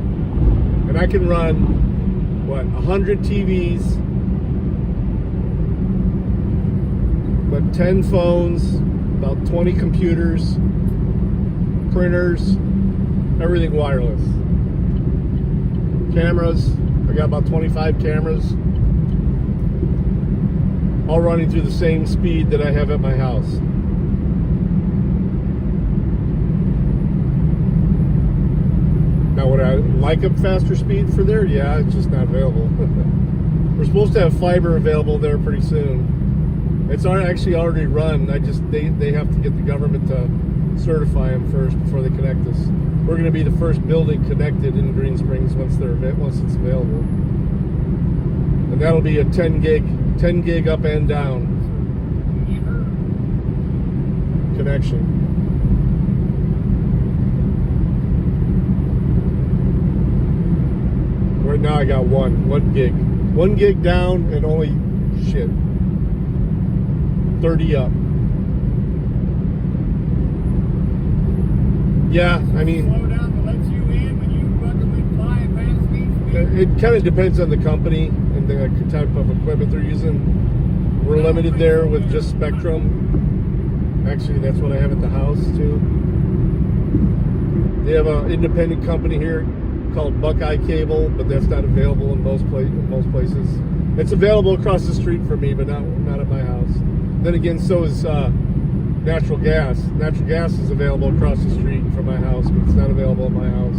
S2: and I can run 100 TVs, but 10 phones, about 20 computers, printers, everything wireless. Cameras, I got about 25 cameras, all running through the same speed that I have at my house. Now, would I like a faster speed for there? Yeah, it's just not available. We're supposed to have fiber available there pretty soon. It's actually already run. They have to get the government to certify them first before they connect us. We're going to be the first building connected in Green Springs once it's available, and that'll be a 10 gig up and down connection. Right now I got one gig. 1 gig down and only 30 up. Yeah, I mean, it kind of depends on the company and the type of equipment they're using. We're limited there with just Spectrum. Actually, that's what I have at the house too. They have an independent company here called Buckeye Cable, but that's not available in most places. It's available across the street for me, but not at my house. Then again, so is natural gas. Natural gas is available across the street from my house, but it's not available at my house.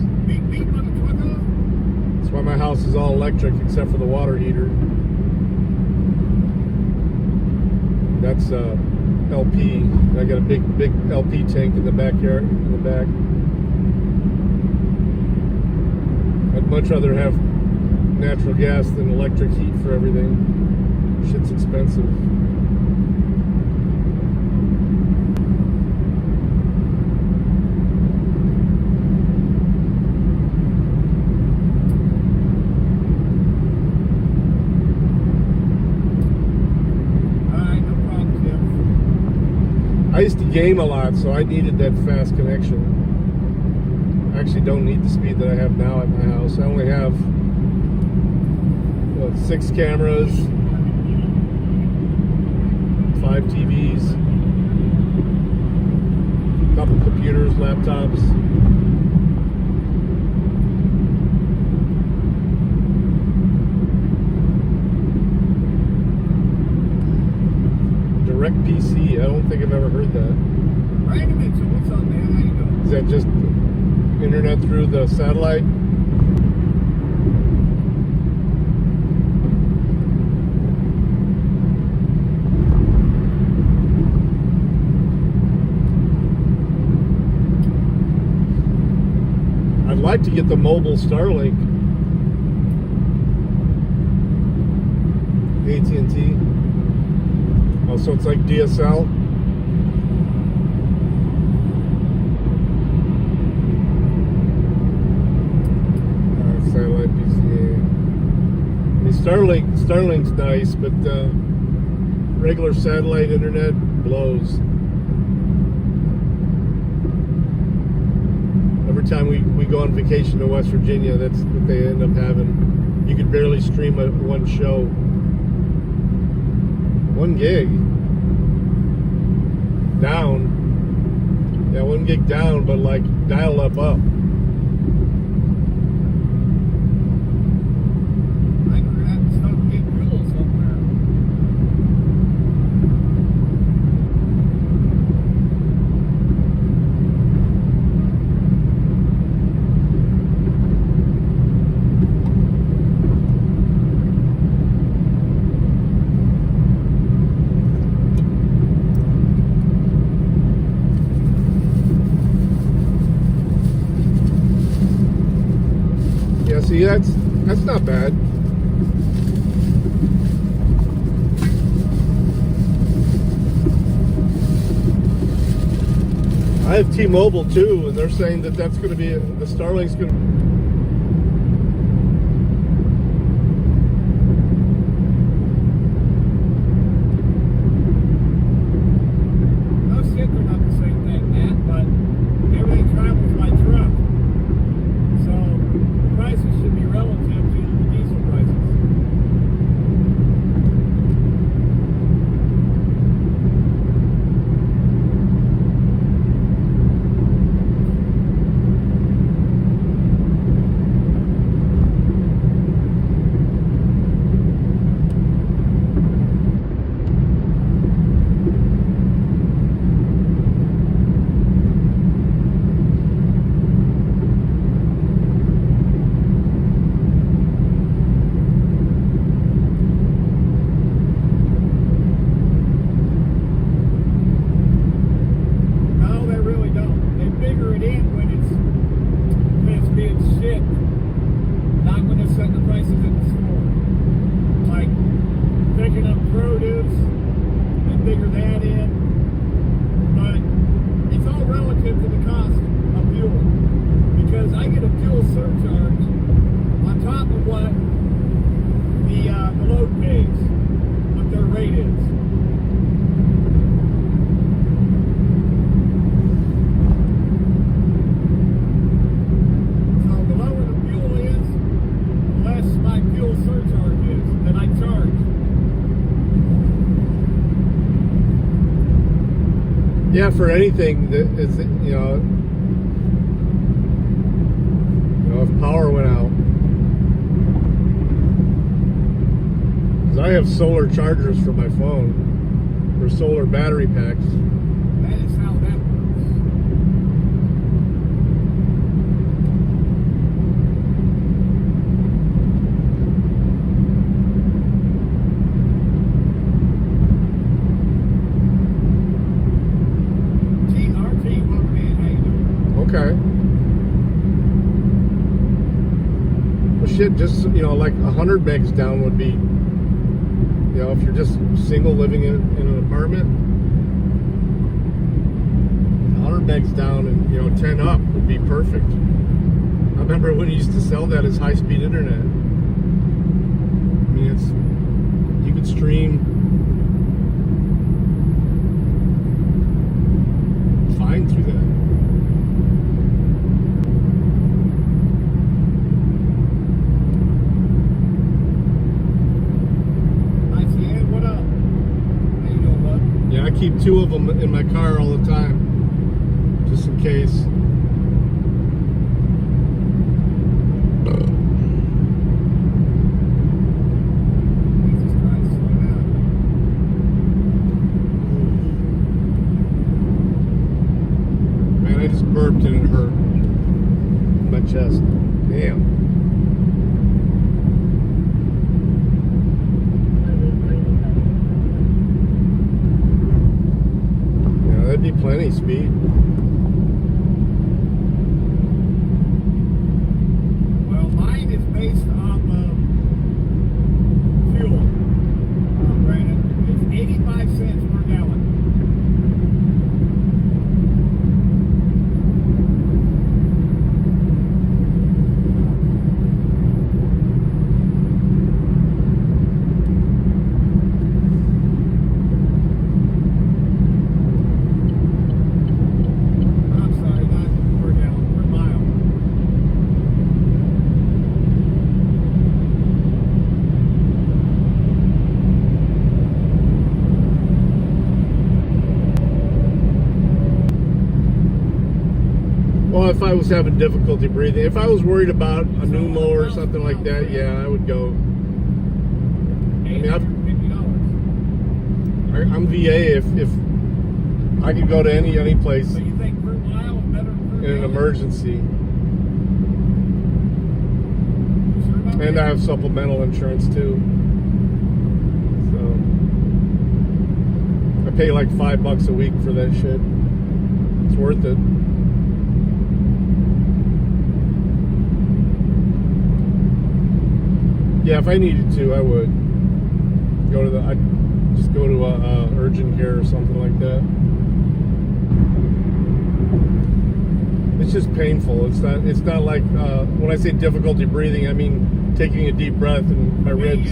S2: That's why my house is all electric except for the water heater. That's LP. I got a big LP tank in the backyard, in the back. I'd much rather have natural gas than electric heat for everything. Shit's expensive. I used to game a lot, so I needed that fast connection. I actually don't need the speed that I have now at my house. I only have 6 cameras, 5 TVs, a couple computers, laptops. Direct PC. I don't think I've ever heard that. Is that just internet through the satellite? I'd like to get the mobile Starlink. AT&T. Oh, so it's like DSL. Satellite PCA. I mean, Starlink's nice, but regular satellite internet blows. time we go on vacation to West Virginia, that's what they end up having. You could barely stream one show. 1 gig down. Yeah, 1 gig down, but like dial up. See, that's not bad. I have T-Mobile too, and they're saying that that's going to be the Starlink's going to. Yeah, for anything that is, you know, if power went out. Because I have solar chargers for my phone, or solar battery packs.
S6: That is how that
S2: Okay. Well, shit, just, you know, like 100 megs down would be, you know, if you're just single living in an apartment, 100 megs down and, you know, 10 up would be perfect. I remember when you used to sell that as high-speed internet. I mean, you could stream fine through that. I keep 2 of them in my car all the time, just in case. Man, I just burped and it hurt my chest. Damn. That'd be plenty speed.
S6: Well, mine is based on fuel, Brandon. It's 85 cents per gallon.
S2: No, if I was having difficulty breathing. If I was worried about a pneumo or something like that, yeah, I would go. I mean, I'm VA. If I could go to any place in an emergency, and I have supplemental insurance too. So I pay like $5 a week for that shit. It's worth it. Yeah, if I needed to, I would I'd just go to urgent care or something like that. It's just painful. It's not like when I say difficulty breathing, I mean taking a deep breath and my ribs.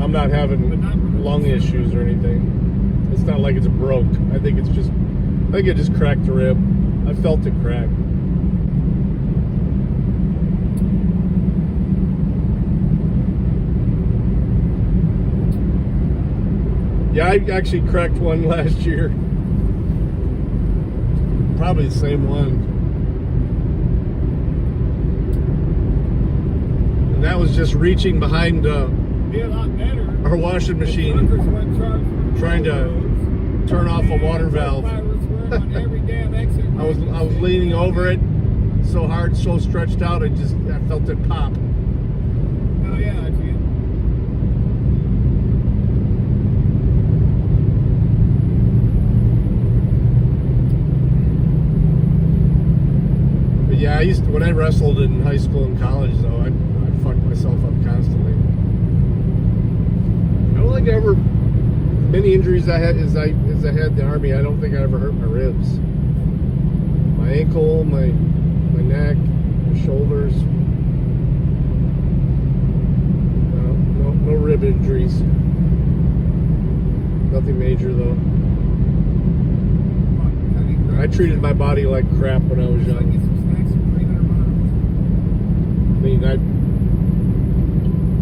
S2: I'm not having lung issues or anything. It's not like it's broke. I think it just cracked a rib. I felt it crack. Yeah, I actually cracked one last year. Probably the same one. And that was just reaching behind our washing machine, trying to turn off a water valve. I was leaning over it so hard, so stretched out, I felt it pop.
S6: Oh yeah, I can.
S2: Yeah, when I wrestled in high school and college, though, I fucked myself up constantly. I don't think I ever, many injuries I had as I had in the Army, I don't think I ever hurt my ribs. My ankle, my neck, my shoulders. No rib injuries. Nothing major, though. I treated my body like crap when I was young. I mean, I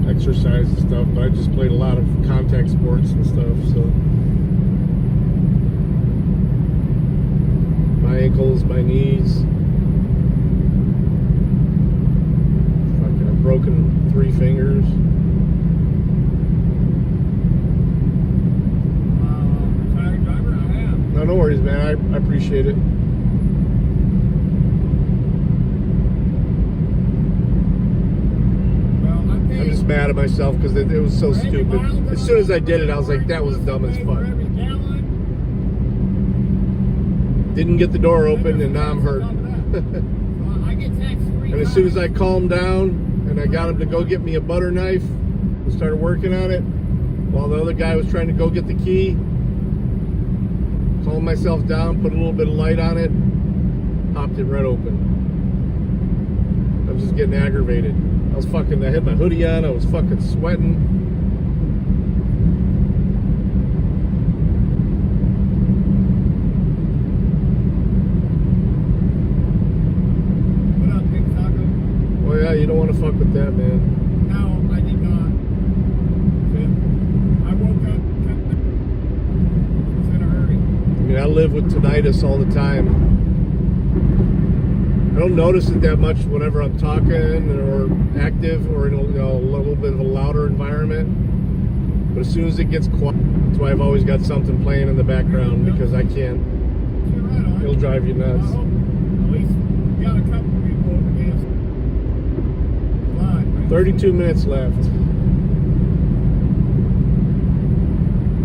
S2: exercised and stuff, but I just played a lot of contact sports and stuff, so my ankles, my knees, fucking, I've broken 3 fingers.
S6: Retired driver, I am.
S2: No worries, man. I appreciate it. I'm just mad at myself because it was so stupid. As soon as I did it, I was like, that was dumb as fuck. Didn't get the door open, and now I'm hurt. And as soon as I calmed down and I got him to go get me a butter knife and started working on it, while the other guy was trying to go get the key, calmed myself down, put a little bit of light on it, popped it right open. I was just getting aggravated. I had my hoodie on, I was fucking sweating.
S6: What up, Big Taco?
S2: Oh yeah, you don't want to fuck with that, man.
S6: No, I did not. I woke up. I was in a hurry.
S2: I mean, I live with tinnitus all the time. I don't notice it that much whenever I'm talking or active or in a little bit of a louder environment. But as soon as it gets quiet, that's why I've always got something playing in the background, because I can't. It'll drive you nuts.
S6: At least we got a couple people over dancing.
S2: 32 minutes left.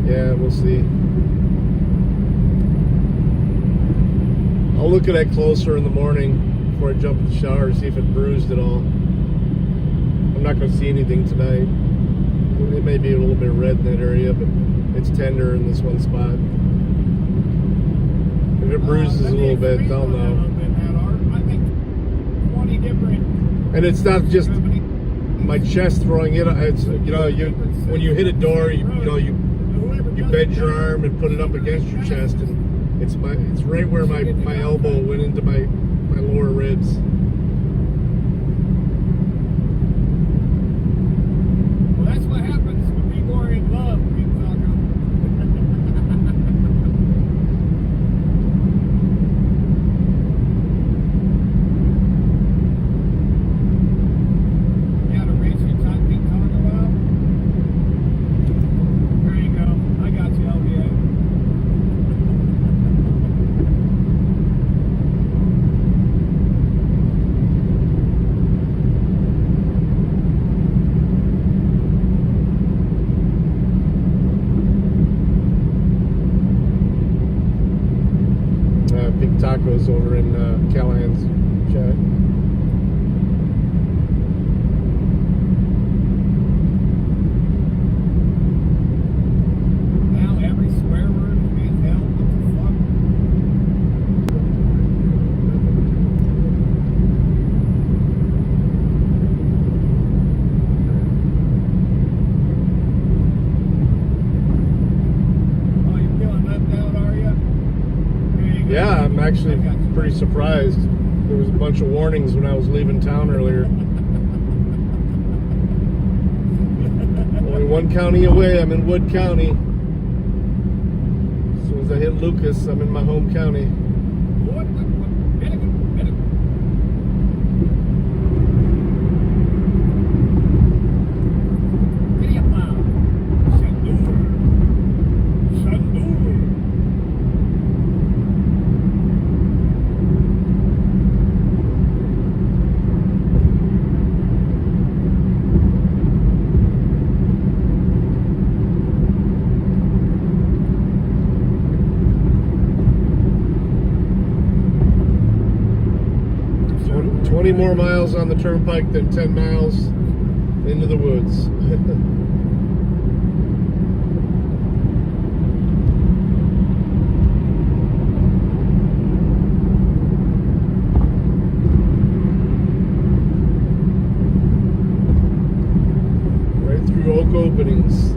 S2: Yeah, we'll see. I'll look at it closer in the morning before I jump in the shower, see if it bruised at all. I'm not going to see anything tonight. It may be a little bit red in that area, but it's tender in this one spot. If it bruises a little bit, I'll know.
S6: I think 20 different.
S2: And it's not just my chest throwing it. It's when you hit a door, you bend your arm and put it up against your chest, and it's right where my elbow went into my lower ribs.
S6: Well, that's what happens when people are in love, Big Taco.
S2: big tacos over in Callahan's chat.
S6: Now every swear word is being held. What the fuck? Oh, you feeling left out, are you?
S2: Yeah, I'm actually pretty surprised. There was a bunch of warnings when I was leaving town earlier. Only one county away, I'm in Wood County. As soon as I hit Lucas, I'm in my home county. Twen- 20 more miles on the turnpike than 10 miles into the woods. Right through Oak Openings.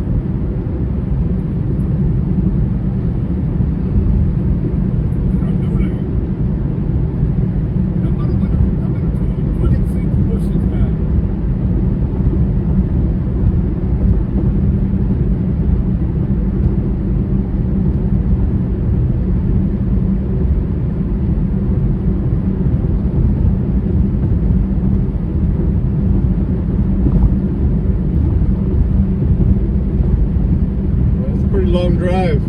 S2: That's a pretty long drive.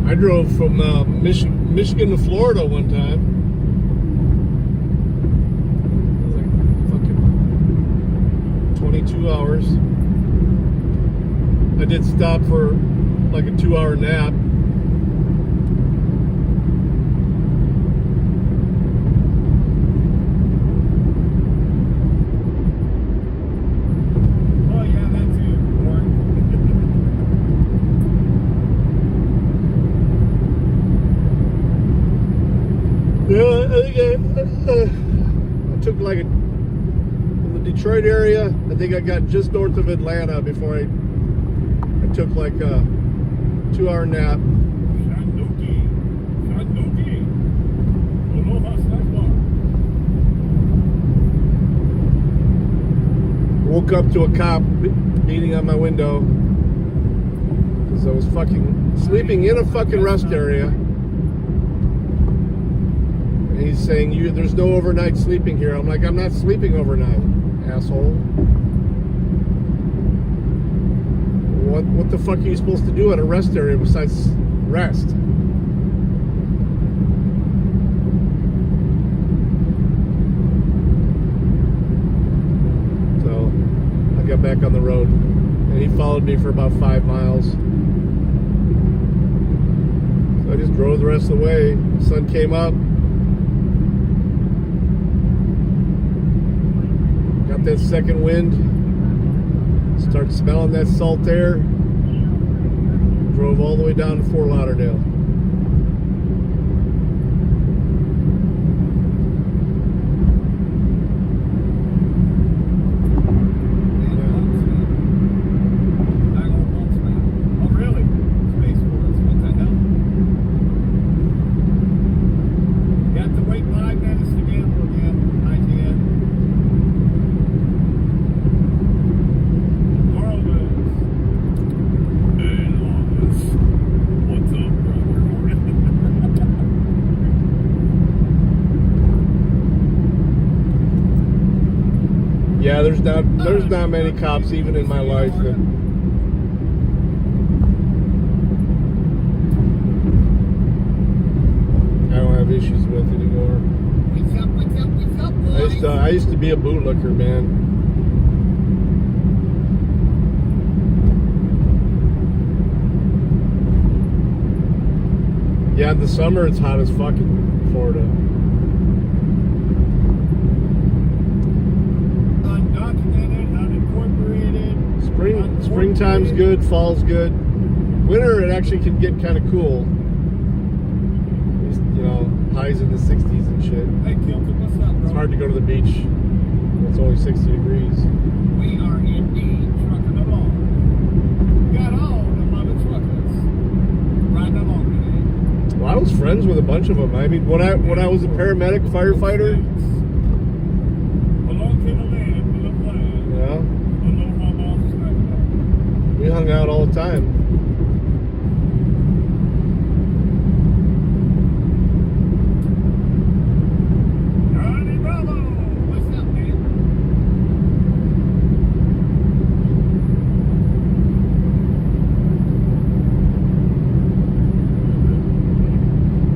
S2: I drove from Michigan to Florida one time. It was like fucking 22 hours. I did stop for like a 2-hour nap.
S6: Oh yeah, that too. Boring.
S2: Yeah, I think I took like from the Detroit area. I think I got just north of Atlanta before I took like a 2-hour nap. Woke up to a cop beating on my window because I was fucking sleeping in a fucking rest area. And he's saying, there's no overnight sleeping here. I'm like, I'm not sleeping overnight, asshole. What the fuck are you supposed to do at a rest area besides rest? So I got back on the road and he followed me for about 5 miles. So I just drove the rest of the way. The sun came up. Got that second wind. Start smelling that salt air. Drove all the way down to Fort Lauderdale. there's not many cops even in my life that. I don't have issues with anymore.
S6: What's up, boys?
S2: I used to be a bootlicker, man. Yeah, in the summer it's hot as fuck in Florida.
S6: Undocumented, unincorporated.
S2: Springtime's good, fall's good. Winter it actually can get kind of cool. You know, highs in the 60s and shit.
S6: Hey, Kilton, what's up, bro?
S2: It's hard to go to the beach. It's only 60 degrees.
S6: We are indeed trucking along. Got all the mother truckers riding along today.
S2: Well, I was friends with a bunch of them. I mean, when I was a paramedic firefighter.
S6: Belong to the land, we love land.
S2: Yeah.
S6: Aloha, boss,
S2: We hung out all the time.
S6: Johnny Bravo, what's up, man?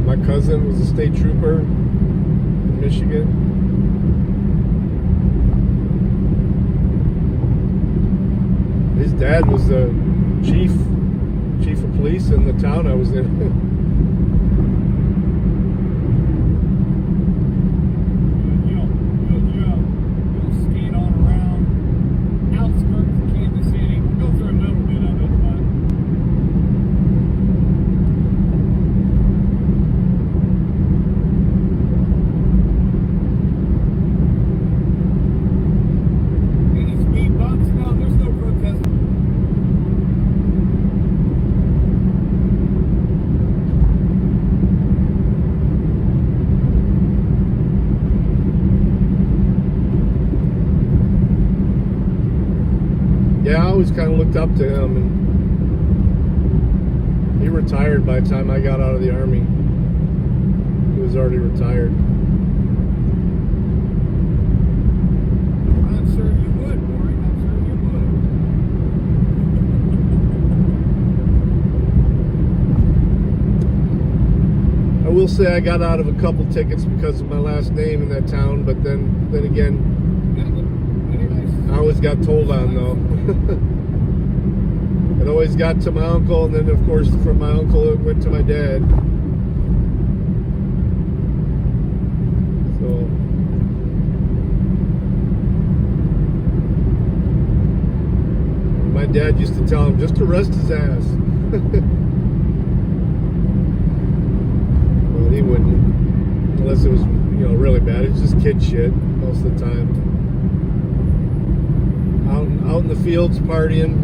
S2: My cousin was a state trooper in Michigan. His dad was the chief of police in the town I was in.
S6: You'll skate on around outskirts of Kansas City. Go through a little bit of it, but any speed bumps? No, there's no protesting.
S2: Yeah, I always kind of looked up to him, and he retired by the time I got out of the Army. He was already retired.
S6: I'm sure you would, Warren. I'm sure you would.
S2: I will say I got out of a couple tickets because of my last name in that town, but then again, I always got told on though. It always got to my uncle, and then of course from my uncle it went to my dad. So my dad used to tell him just arrest his ass. Well, he wouldn't, unless it was really bad. It's just kid shit most of the time. Out in the fields partying.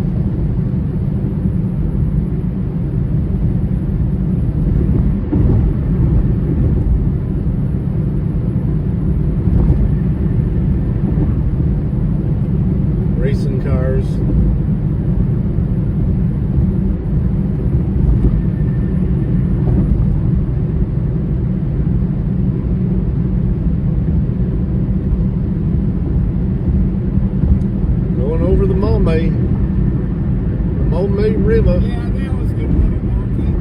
S2: Racing cars. Over the Maumee River.
S6: Yeah, they always get money walking.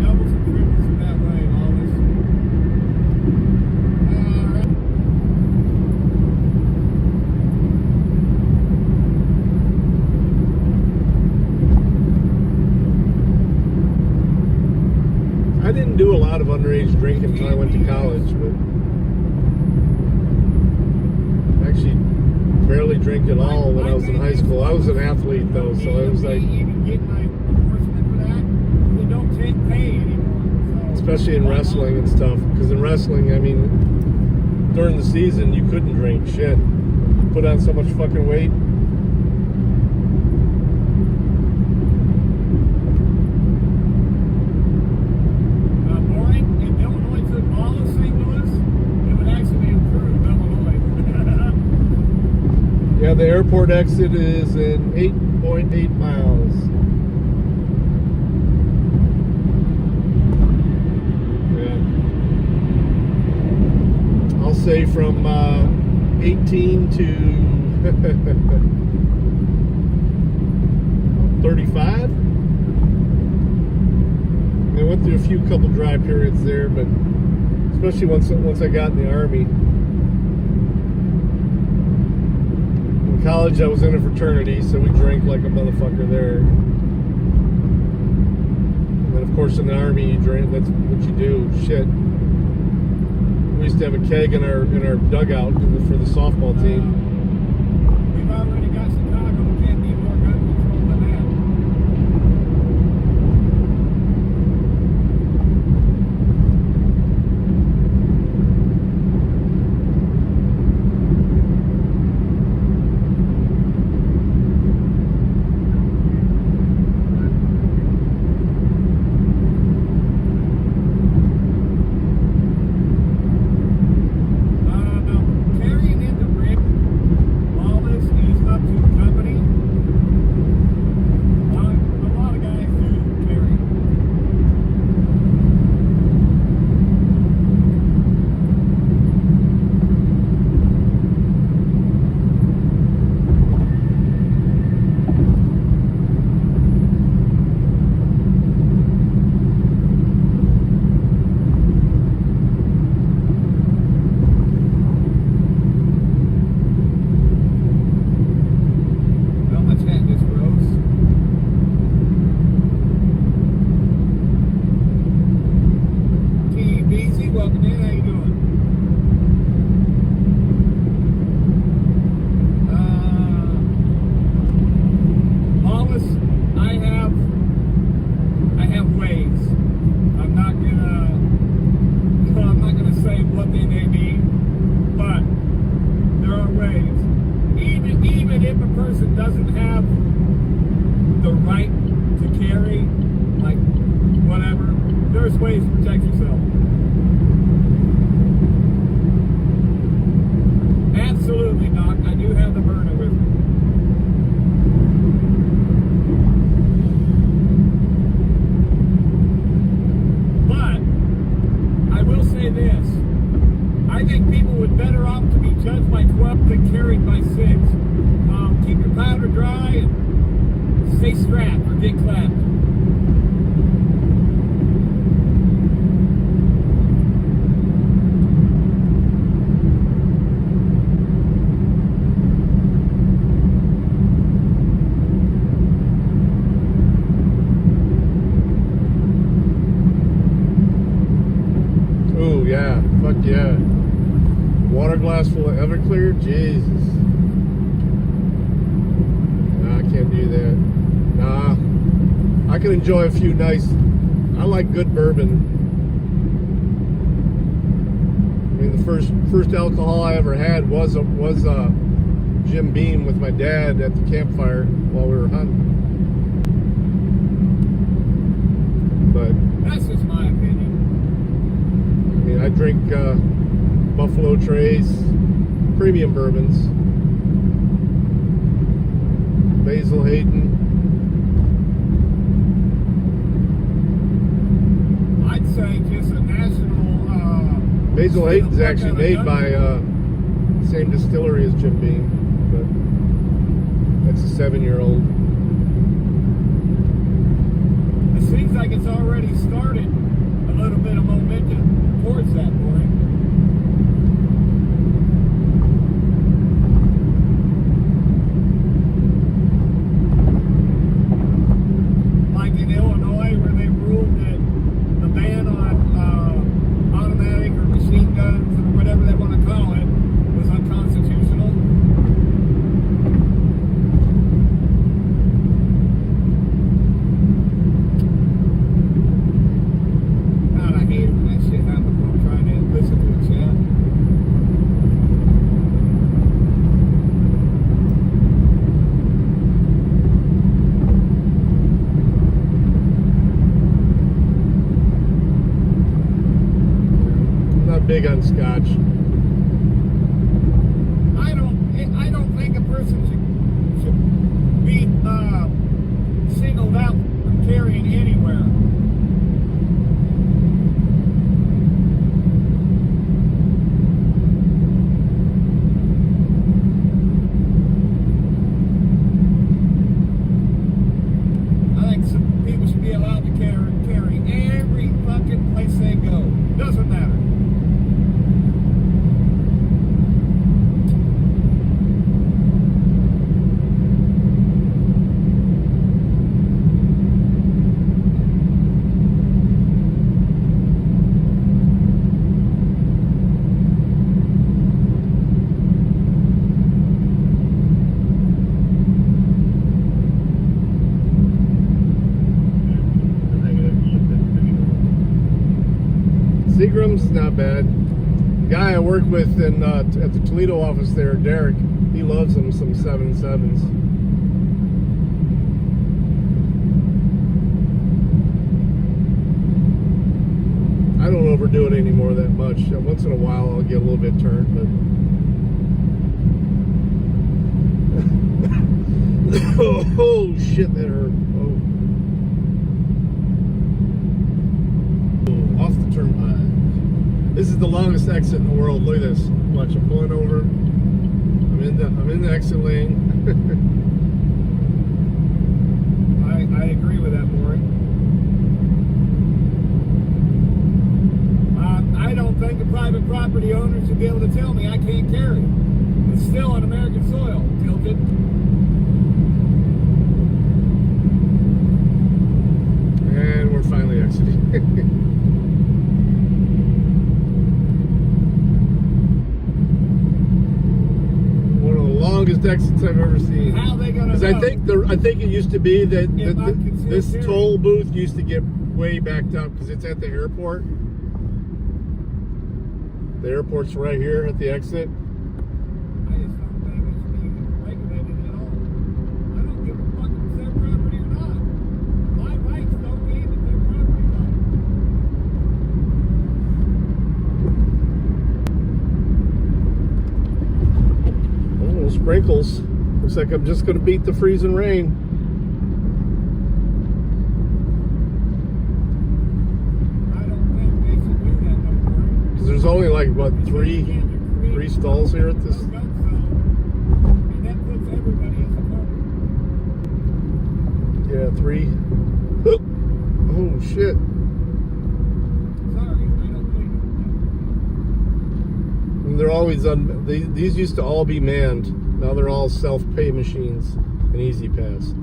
S6: Doubles and triples that way, always.
S2: I didn't do a lot of underage drinking until I went to college, but actually barely drink at all when I was in high school. I was an athlete though, so it was like, especially in wrestling and stuff, because in wrestling, I mean, during the season you couldn't drink shit. You put on so much fucking weight.
S6: Boring. If Illinois took all of St. Louis, it would actually improve Illinois.
S2: Yeah, the airport exit is in 8.8 miles. Yeah. I'll say from 18 to 35. I went through a few couple dry periods there, but especially once I got in the Army. In college, I was in a fraternity, so we drank like a motherfucker there. And then, of course, in the Army, you drink. That's what you do. Shit. We used to have a keg in our dugout for the softball team.
S6: We've already got Chicago. Can't be more gun control than that. Carrying in the rig while this is up to the company. A lot of guys do carry. Well, let's hit this, Rose. TBZ, welcome in. How you doing? Wallace, I have ways. I'm not gonna say what they may be, but there are ways. Even if a person doesn't have the right to carry, like whatever, there's ways to protect yourself. Absolutely, Doc. I do have the burner with me. But I will say this. I think people would better off to be judged by 12 than carried by 6. Keep your powder dry and stay strapped or get clapped.
S2: Oh yeah, fuck yeah. Water glass full of Everclear? Jesus. Nah, I can't do that. Nah. I can enjoy a few nice, I like good bourbon. I mean, the first alcohol I ever had was Jim Beam with my dad at the campfire while we were hunting. But
S6: That's just my opinion.
S2: I mean, I drink Buffalo Trace, premium bourbons, Basil Hayden.
S6: I'd say just a national.
S2: Basil Hayden's actually made by the same distillery as Jim Beam, but that's a 7-year-old.
S6: It seems like it's already started a little bit of momentum towards that point. Like in Illinois, where they ruled that the ban on automatic or machine guns or whatever they want to call it was unconstitutional. God, I hate it when that shit happens when I'm trying to listen to a chat.
S2: I'm not big on scotch.
S6: I don't think a person should be singled out from carrying anywhere.
S2: Seagram's not bad. The guy I work with in at the Toledo office there, Derek, he loves them, some 7.7s. I don't overdo it anymore that much. Once in a while I'll get a little bit turned, but oh shit, that hurt. Oh. Off the turnpike. This is the longest exit in the world. Look at this. Watch, I'm pulling over. I'm in the exit lane.
S6: I agree with that, Maury. I don't think the private property owner should be able to tell me I can't carry it. It's still on American soil, tilted.
S2: And we're finally exiting. One of the longest exits I've ever seen.
S6: How are they gonna
S2: Because
S6: know?
S2: I think it used to be that this toll booth used to get way backed up because it's at the airport. The airport's right here at the exit.
S6: I just don't think it should be regulated at all. I don't give a fuck if it's their property or not. My rights don't mean that their property right.
S2: Oh, sprinkles. Looks like I'm just going to beat the freezing rain. There's only like what three stalls here at this. Yeah, 3. Oh shit! And they're always these used to all be manned. Now they're all self-pay machines and Easy Pass.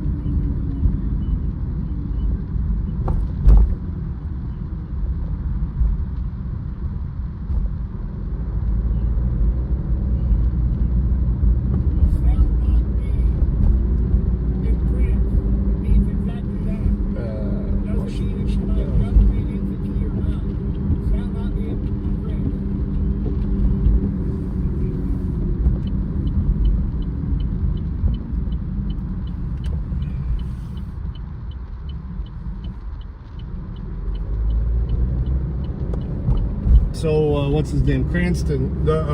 S2: So what's his name? Cranston, the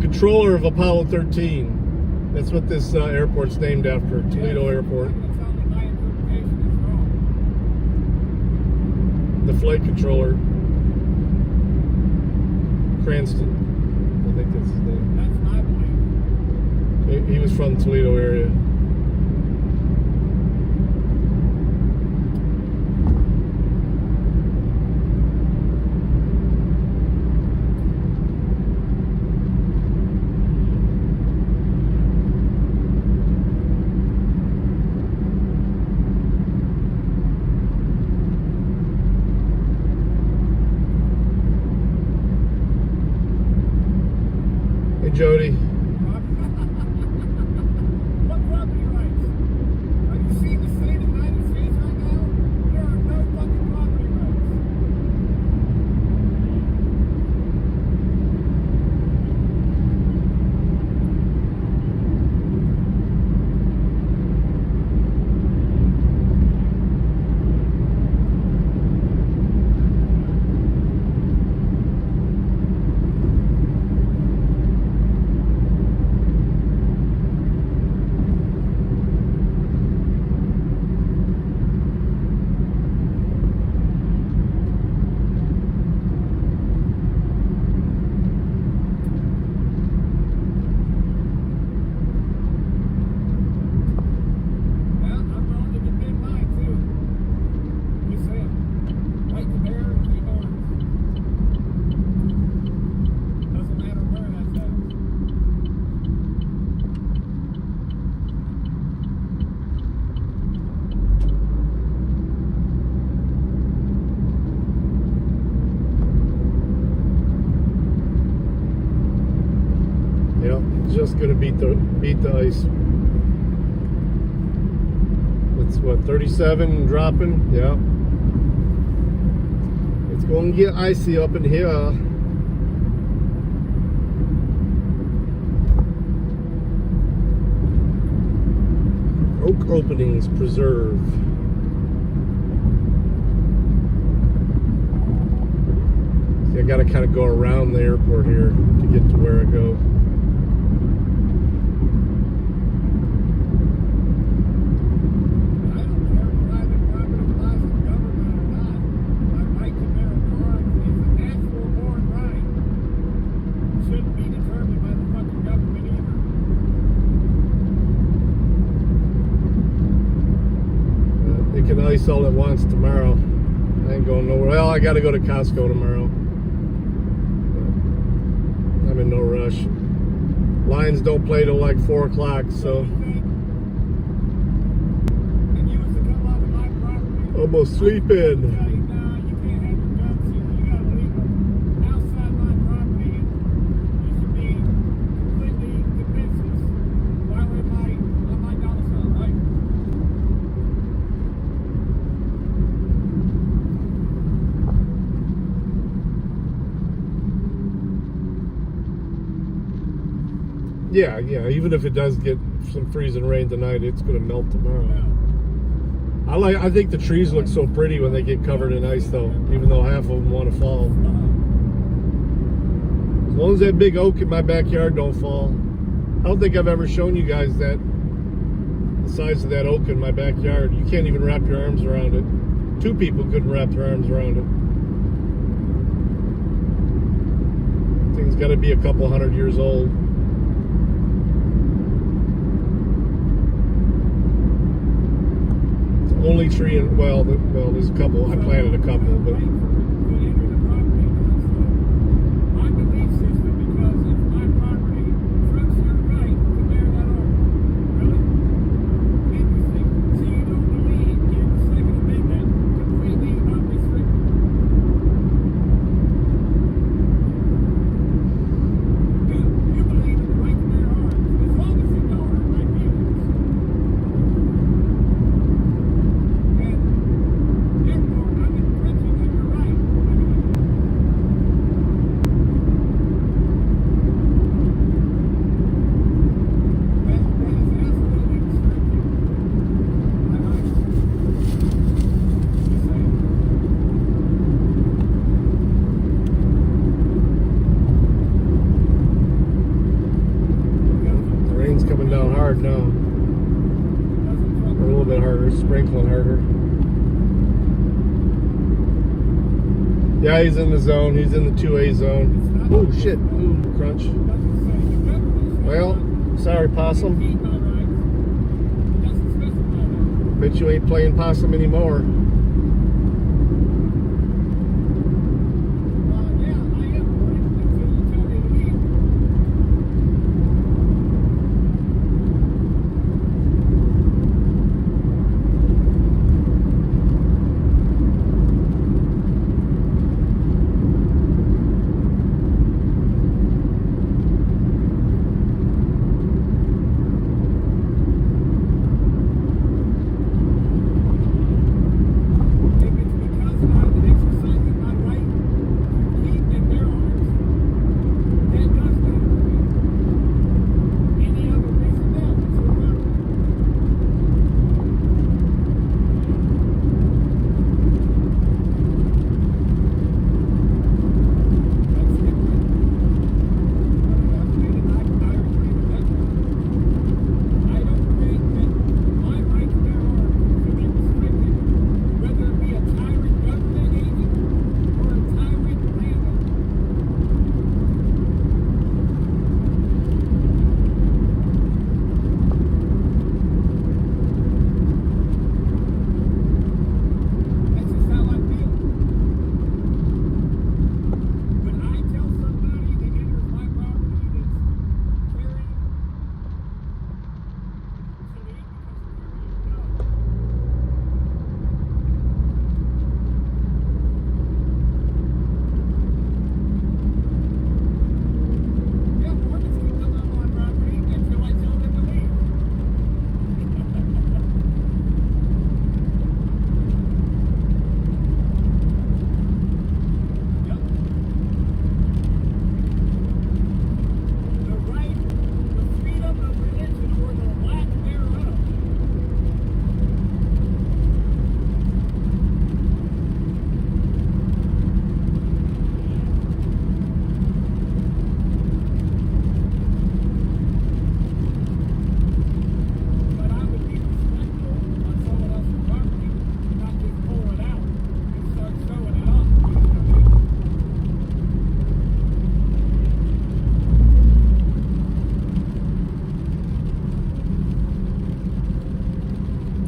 S2: controller of Apollo 13. That's what this airport's named after, Toledo Airport. The flight controller, Cranston. I think that's his name.
S6: That's my belief.
S2: He was from the Toledo area. Jody.
S6: What property rights? Are you seeing the state of the United States right now? There are no fucking property rights. Just gonna beat the ice.
S2: what, 37 and dropping? Yeah. It's going to get icy up in here. Oak openings preserve. See, I got to kind of go around the airport here to get to where I go. Can ice all it wants tomorrow. I ain't going nowhere. Well, I got to go to Costco tomorrow. I'm in no rush. Lions don't play till like 4 o'clock, so. Almost sleeping. Yeah, even if it does get some freezing rain tonight, it's going to melt tomorrow. I think the trees look so pretty when they get covered in ice, though, even though half of them want to fall. As long as that big oak in my backyard don't fall. I don't think I've ever shown you guys that, the size of that oak in my backyard. You can't even wrap your arms around it. 2 people couldn't wrap their arms around it. Thing's got to be a couple 100 years old. Only tree in, well, there's a couple. I planted a couple, but. Hard now, or a little bit harder, sprinkling harder. Yeah, he's in the zone. He's in the 2A zone. Oh shit! Ooh, crunch. Well, sorry, possum. Bet you ain't playing possum anymore.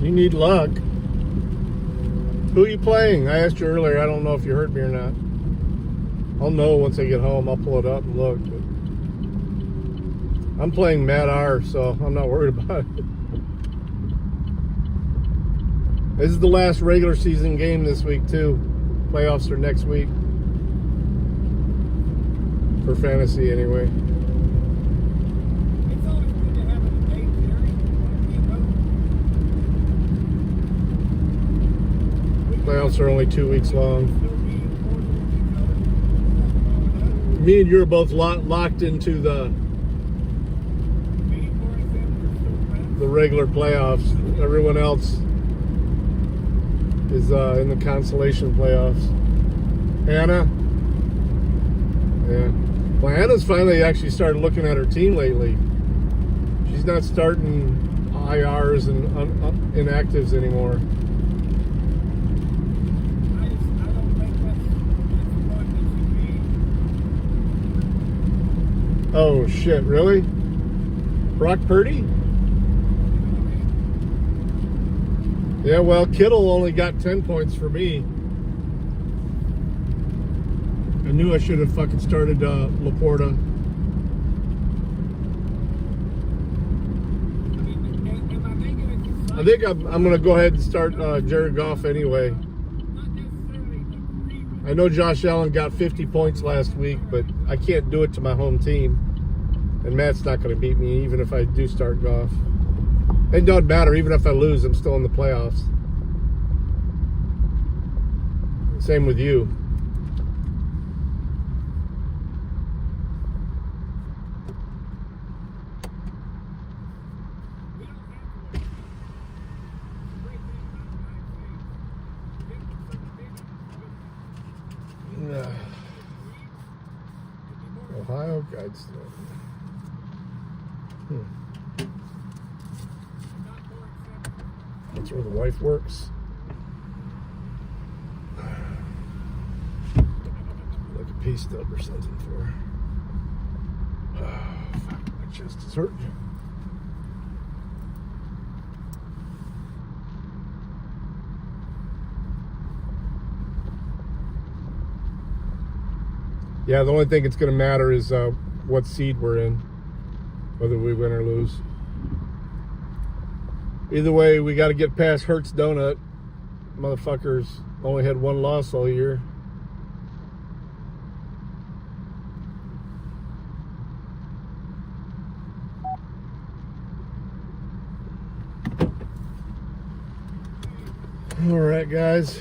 S2: You need luck. Who are you playing? I asked you earlier. I don't know if you heard me or not. I'll know once I get home. I'll pull it up and look. But I'm playing Matt R, so I'm not worried about it. This is the last regular season game this week, too. Playoffs are next week. For fantasy, anyway. Playoffs are only 2 weeks long. Me and you are both locked into the regular playoffs. Everyone else is in the consolation playoffs. Hannah? Yeah. Well, Hannah's finally actually started looking at her team lately. She's not starting IRs and inactives anymore. Oh shit, really? Brock Purdy? Yeah, well, Kittle only got 10 points for me. I knew I should have fucking started Laporta. I think I'm going to go ahead and start Jared Goff anyway. I know Josh Allen got 50 points last week, but I can't do it to my home team. And Matt's not going to beat me even if I do start Goff. It doesn't matter. Even if I lose, I'm still in the playoffs. Same with you. Ohio Guidestone. That's where the wife works. Like a pay stub or something for her. Oh, fuck, my chest is hurting. Yeah, the only thing it's going to matter is what seed we're in, whether we win or lose. Either way, we got to get past Hertz Donut. Motherfuckers only had one loss all year. All right, guys.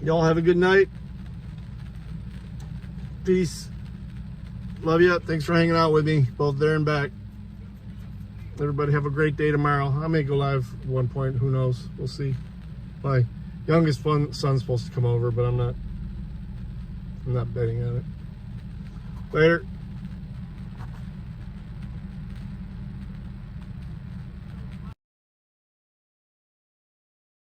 S2: Y'all have a good night. Peace. Love you. Thanks for hanging out with me, both there and back. Everybody have a great day tomorrow. I may go live at one point. Who knows? We'll see. My youngest son's supposed to come over, but I'm not betting on it. Later.